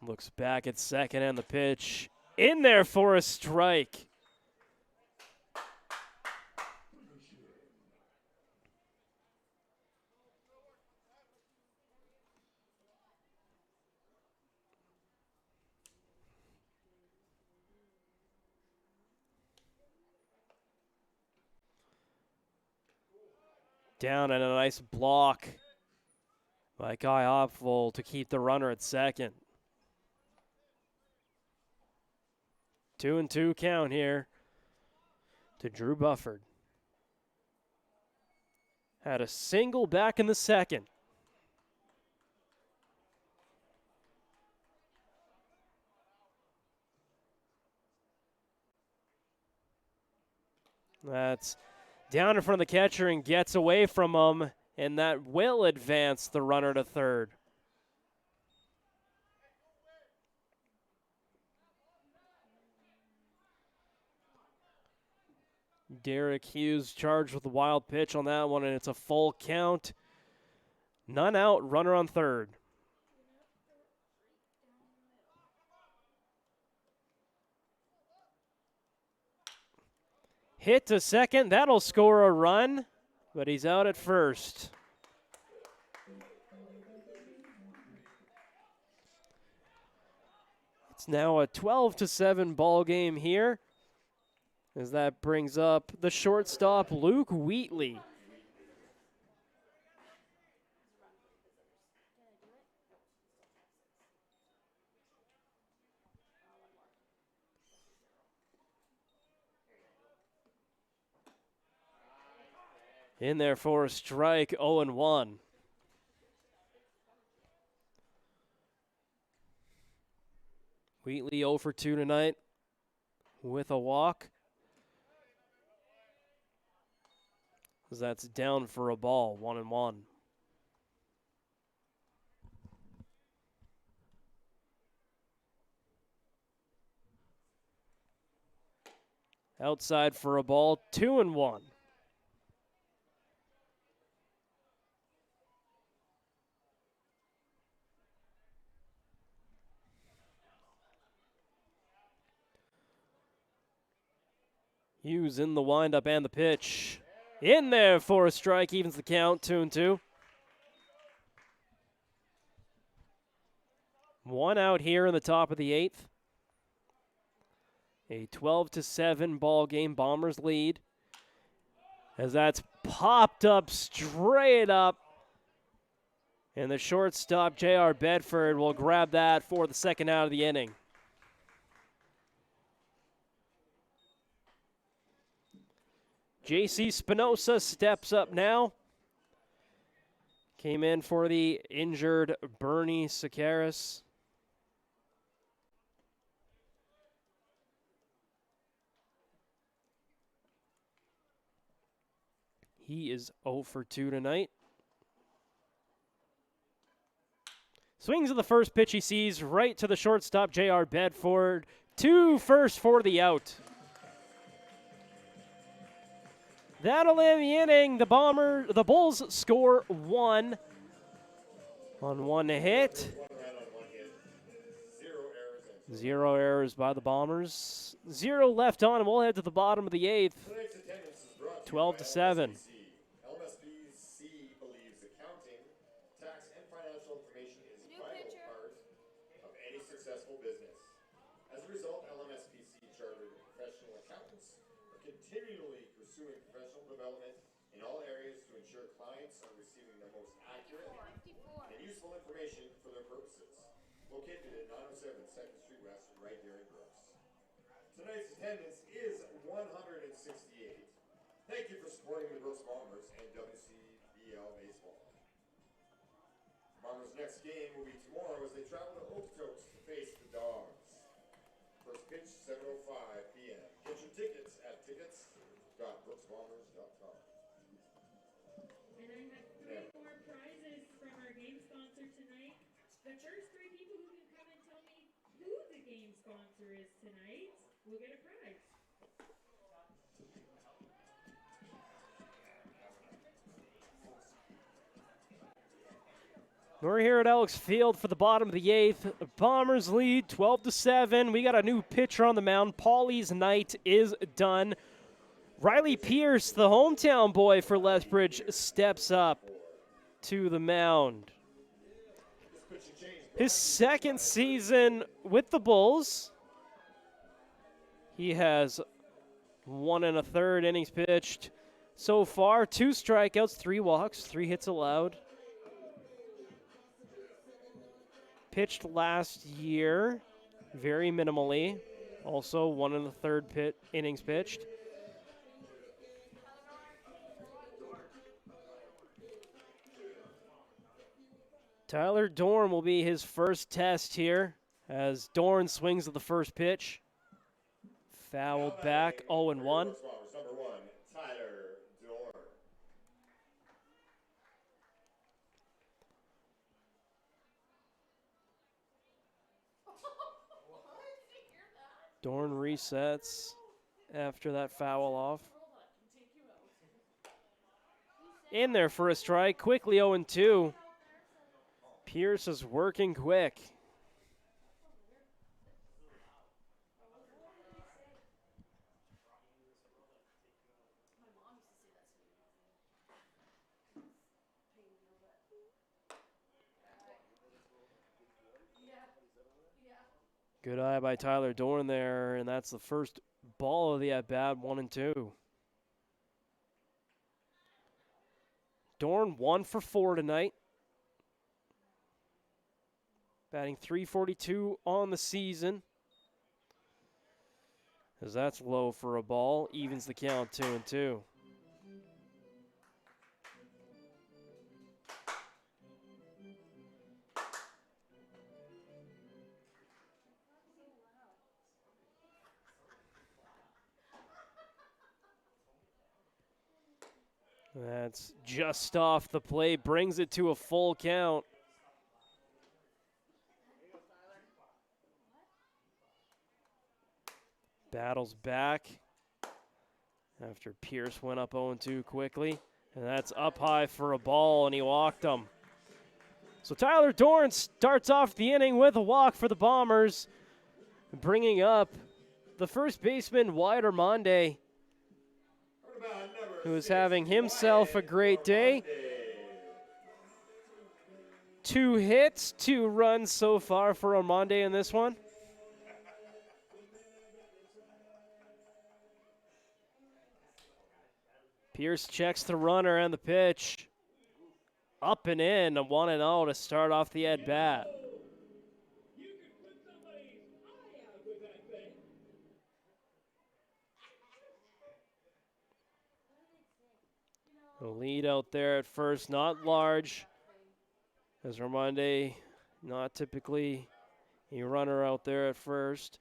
A: Looks back at second and the pitch. In there for a strike. Down and a nice block by Kai Hopful to keep the runner at second. 2-2 count here to Drew Bufford. Had a single back in the second. That's down in front of the catcher and gets away from him, and that will advance the runner to third. Derek Hughes charged with a wild pitch on that one, and it's a full count. None out, runner on third. Hit to second, that'll score a run, but he's out at first. It's now a 12-7 ball game here, as that brings up the shortstop, Luke Wheatley. In there for a strike, 0-1. Wheatley 0 for 2 tonight with a walk. That's down for a ball, 1-1. Outside for a ball, 2-1. Hughes in the windup and the pitch. In there for a strike, evens the count, 2-2. One out here in the top of the eighth. A 12-7 ball game, Bombers lead. As that's popped up straight up. And the shortstop, J.R. Bedford, will grab that for the second out of the inning. J.C. Spinoza steps up now. Came in for the injured Bernie Sakaris. He is 0 for 2 tonight. Swings of the first pitch he sees right to the shortstop, J.R. Bedford. 2 first for the out. That'll end the inning. The Bulls score 1 on 1 hit. 0 errors by the Bombers. 0 left on, and we'll head to the bottom of the eighth. 12-7.
B: LMSPC believes accounting, tax, and financial information is a vital part of any successful business. As a result, LMSPC chartered professional accountants are continually pursuing professional development in all areas to ensure clients are receiving the most accurate and useful information for their purposes. Located at 907 2nd Street West, right here in Brooks. Tonight's attendance is 168. Thank you for supporting the Brooks Bombers and WCBL baseball. Bombers' next game will be tomorrow as they travel to Okotoks to face the Dogs. First pitch, 7:05 p.m. Get your tickets at tickets.brooksbombers.com.
F: And I have 3 more prizes from our game sponsor tonight. The first 3 people who can come and tell me who the game sponsor is tonight will get a prize.
A: We're here at Elks Field for the bottom of the 8th. Bombers lead 12-7. We got a new pitcher on the mound. Paulie's night is done. Riley Pierce, the hometown boy for Lethbridge, steps up to the mound. His second season with the Bulls. He has 1 1/3 innings pitched so far. 2 strikeouts, 3 walks, 3 hits allowed. Pitched last year, very minimally. Also 1 1/3 innings pitched. Tyler Dorn will be his first test here as Dorn swings at the first pitch. Fouled back, 0-1.
B: Number 1, Tyler Dorn.
A: Dorn resets after that foul off. In there for a strike, quickly 0-2. Pierce is working quick. Good eye by Tyler Dorn there, and that's the first ball of the at-bat, 1-2. Dorn 1 for 4 tonight. Batting .342 on the season. As that's low for a ball, evens the count 2-2. That's just off the plate, brings it to a full count. Battles back after Pierce went up 0-2 quickly. And that's up high for a ball, and he walked him. So Tyler Dorn starts off the inning with a walk for the Bombers, bringing up the first baseman, Wyatt Armande, who is having himself a great day. 2 hits, 2 runs so far for Armande in this one. Pierce checks the runner and the pitch. Up and in, a 1-0 to start off the at-bat. The lead out there at first, not large, as Armande, not typically a runner out there at first.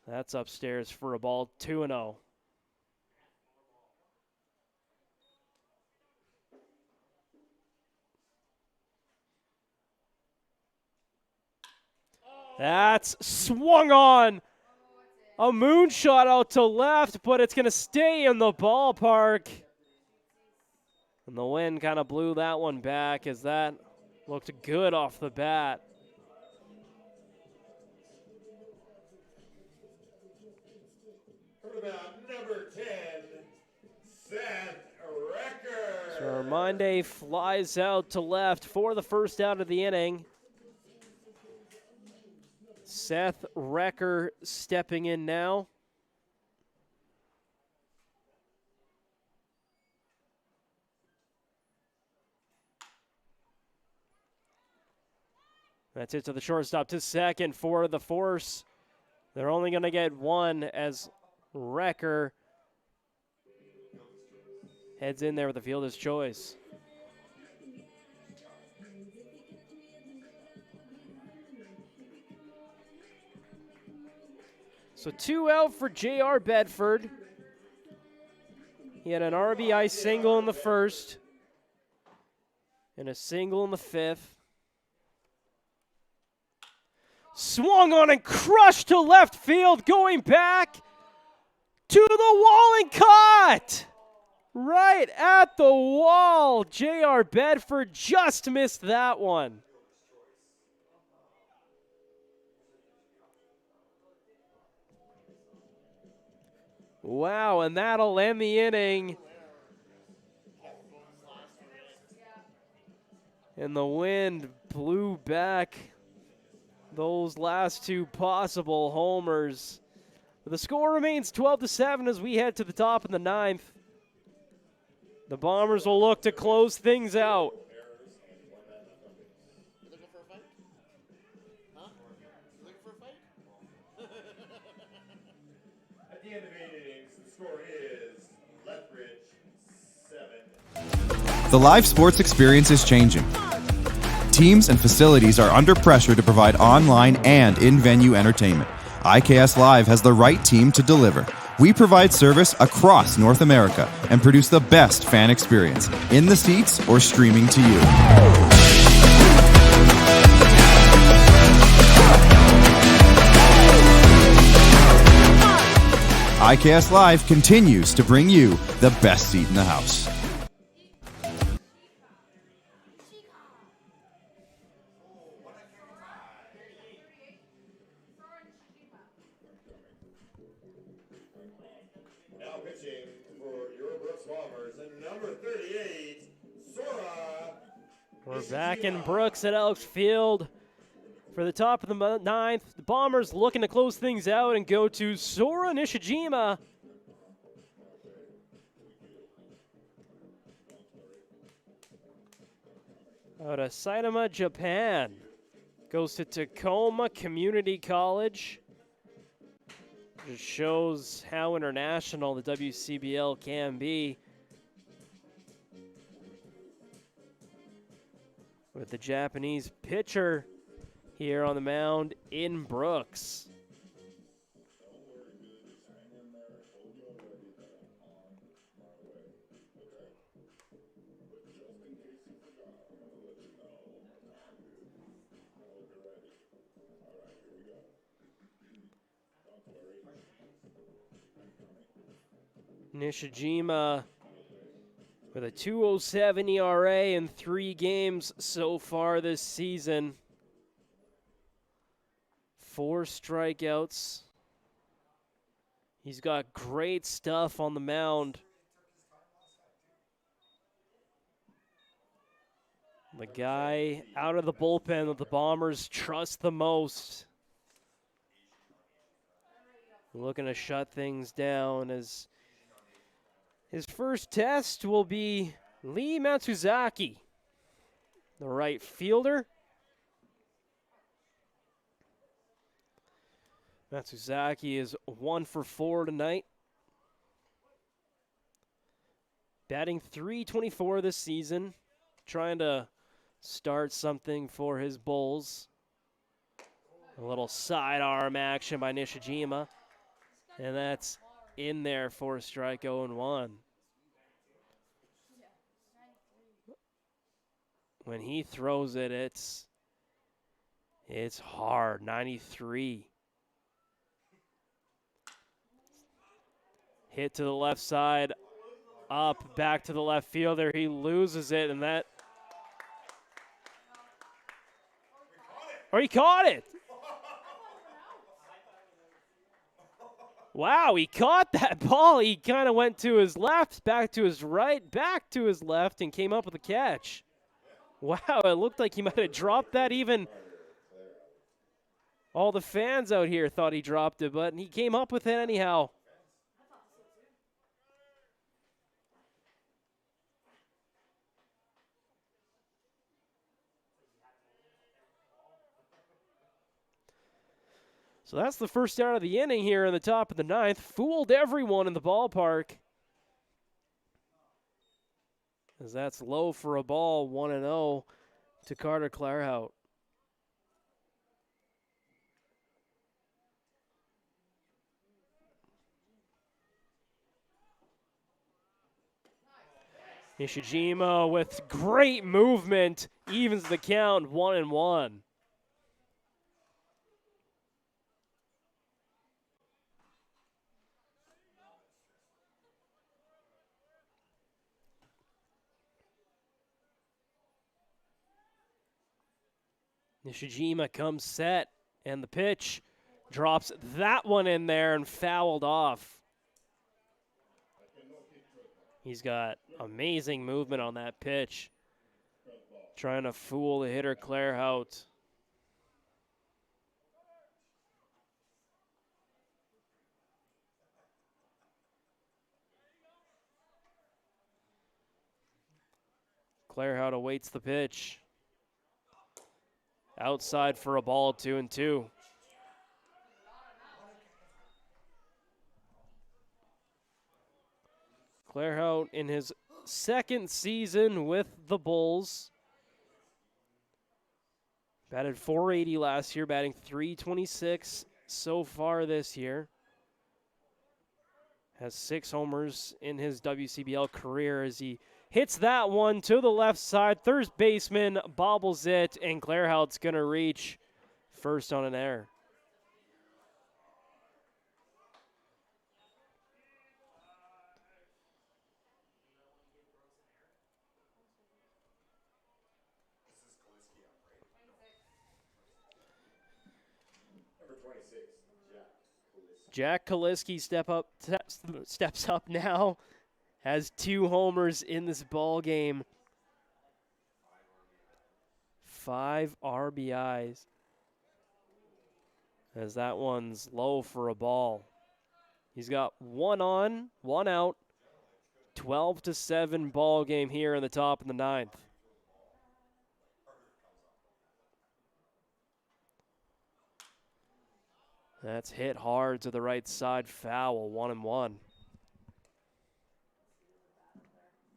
A: That's upstairs for a ball, 2-0. That's swung on. A moonshot out to left, but it's going to stay in the ballpark. And the wind kind of blew that one back as that looked good off the bat.
B: Number 10, Seth Recker.
A: So Armande flies out to left for the first out of the inning. Seth Recker stepping in now. That's it to the shortstop, to second for the force. They're only going to get one as Recker heads in there with the fielder's choice. So 2 out for J.R. Bedford. He had an RBI single in the first and a single in the fifth. Swung on and crushed to left field, going back to the wall and caught. Right at the wall. J.R. Bedford just missed that one. Wow, and that'll end the inning. And the wind blew back those last two possible homers. The score remains 12-7 as we head to the top of the ninth. The Bombers will look to close things out.
G: You looking for a fight? Huh? You looking for a fight?
B: At the end of 8 innings, the score is Lethbridge 7.
E: The live sports experience is changing. Teams and facilities are under pressure to provide online and in-venue entertainment. IKS Live has the right team to deliver. We provide service across North America and produce the best fan experience, in the seats or streaming to you. IKS Live continues to bring you the best seat in the house.
B: Now pitching for your Brooks Bombers, and number 38, Sora.
A: We're back in Brooks at Elks Field for the top of the ninth. The Bombers looking to close things out and go to Sora Nishijima. Out of Saitama, Japan. Goes to Tacoma Community College. Just shows how international the WCBL can be. With the Japanese pitcher here on the mound in Brooks. Nishijima with a 2.07 ERA in 3 games so far this season. 4 strikeouts. He's got great stuff on the mound. The guy out of the bullpen that the Bombers trust the most. Looking to shut things down as his first test will be Lee Matsuzaki, the right fielder. Matsuzaki is 1 for 4 tonight. Batting .324 this season. Trying to start something for his Bulls. A little sidearm action by Nishijima. And that's in there for a strike 0-1. When he throws it, it's hard. 93. Hit to the left side, up, back to the left fielder. He loses it, and that. Or he caught it. Wow, he caught that ball. He kind of went to his left, back to his right, back to his left, and came up with a catch. Wow, it looked like he might have dropped that even. All the fans out here thought he dropped it, but he came up with it anyhow. So that's the first out of the inning here in the top of the ninth. Fooled everyone in the ballpark. As that's low for a ball, 1-0 to Carter Clairhout. Nishijima with great movement evens the count 1-1. Nishijima comes set, and the pitch drops that one in there and fouled off. He's got amazing movement on that pitch. Trying to fool the hitter, Claire Hout. Claire Hout awaits the pitch. Outside for a ball, 2-2. Claire Hout in his second season with the Bulls. Batted .480 last year, batting .326 so far this year. Has 6 homers in his WCBL career as he hits that one to the left side. Third baseman bobbles it, and Claire Hout's going to reach first on an error.
B: Number 26,
A: Jack Kaliski steps up now. Has 2 homers in this ball game. 5 RBIs. As that one's low for a ball. He's got 1 on, 1 out. 12-7 ball game here in the top of the 9th. That's hit hard to the right side, foul, 1-1.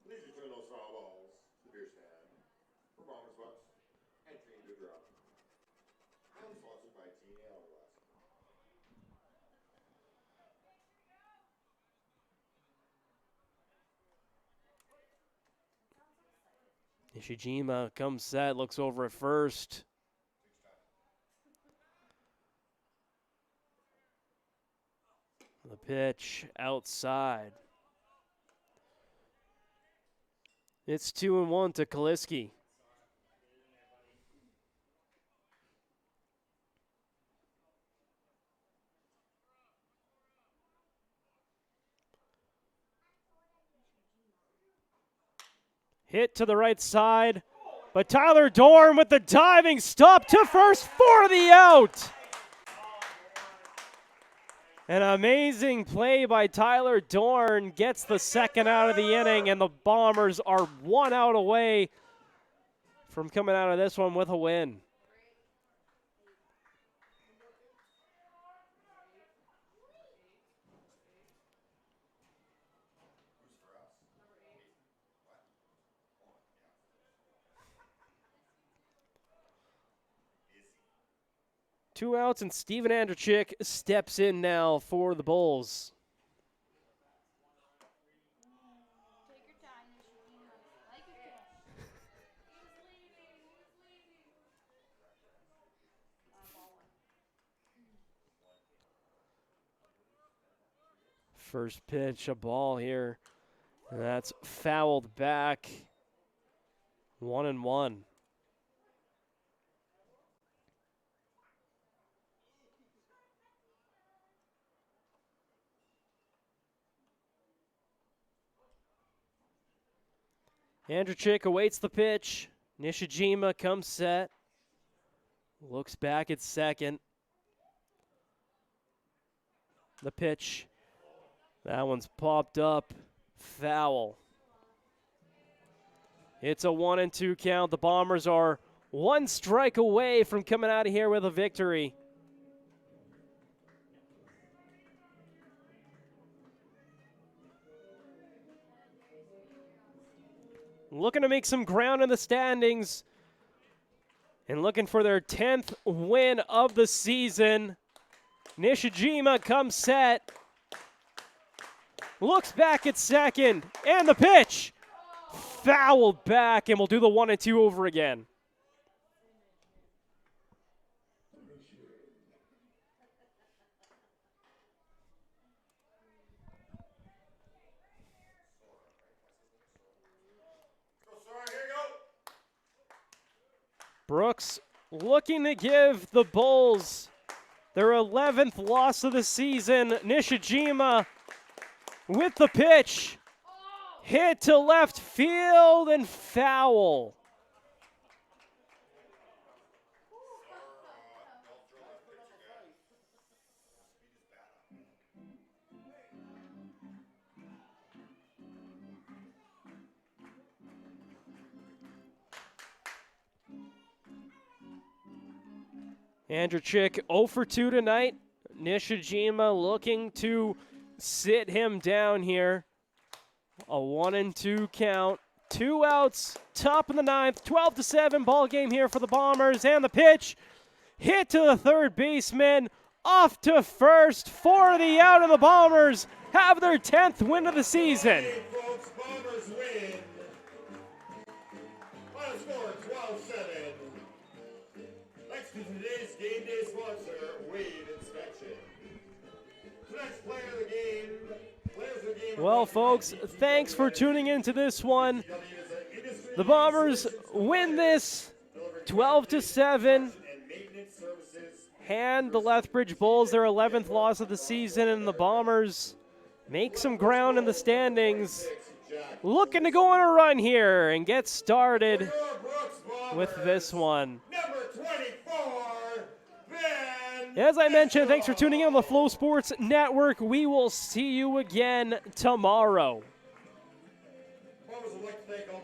B: please return those foul balls to the beer stand for Bombers Bucks and Team Dewdrop. And sponsored by TNA Hourglass.
A: Nishijima comes set, looks over at first. The pitch outside. It's 2-1 to Kaliski. Hit to the right side, but Tyler Dorn with the diving stop to first for the out. An amazing play by Tyler Dorn gets the second out of the inning, and the Bombers are 1 out away from coming out of this one with a win. Two outs, and Steven Andrechik steps in now for the Bulls. First pitch, a ball here. And that's fouled back. 1-1. Andrechik awaits the pitch. Nishijima comes set. Looks back at second. The pitch. That one's popped up. Foul. It's a 1-2 count. The Bombers are 1 strike away from coming out of here with a victory. Looking to make some ground in the standings and looking for their 10th win of the season. Nishijima comes set, looks back at second, and the pitch fouled back, and we'll do the 1-2 over again. Brooks looking to give the Bulls their 11th loss of the season. Nishijima with the pitch. Hit to left field and foul. Andrechik 0 for 2 tonight. Nishijima looking to sit him down here. A 1-2 count. 2 outs, top of the ninth, 12-7 ball game here for the Bombers. And the pitch hit to the third baseman, off to first for the out, and the Bombers have their 10th win of the season.
B: Hey, folks, Bombers win. Final score 12-7. Thanks to today's game day sponsor, Wade Inspection. Tonight's player of the game.
A: Well, folks, thanks for tuning into this one. The Bombers win this 12-7. Hand the Lethbridge Bulls their 11th loss of the season, and the Bombers make some ground in the standings. Looking to go on a run here and get started with this one.
B: Number 24, Ben.
A: As I mentioned, thanks for tuning in on the Flow Sports Network. We will see you again tomorrow.
B: Bombers would like to thank all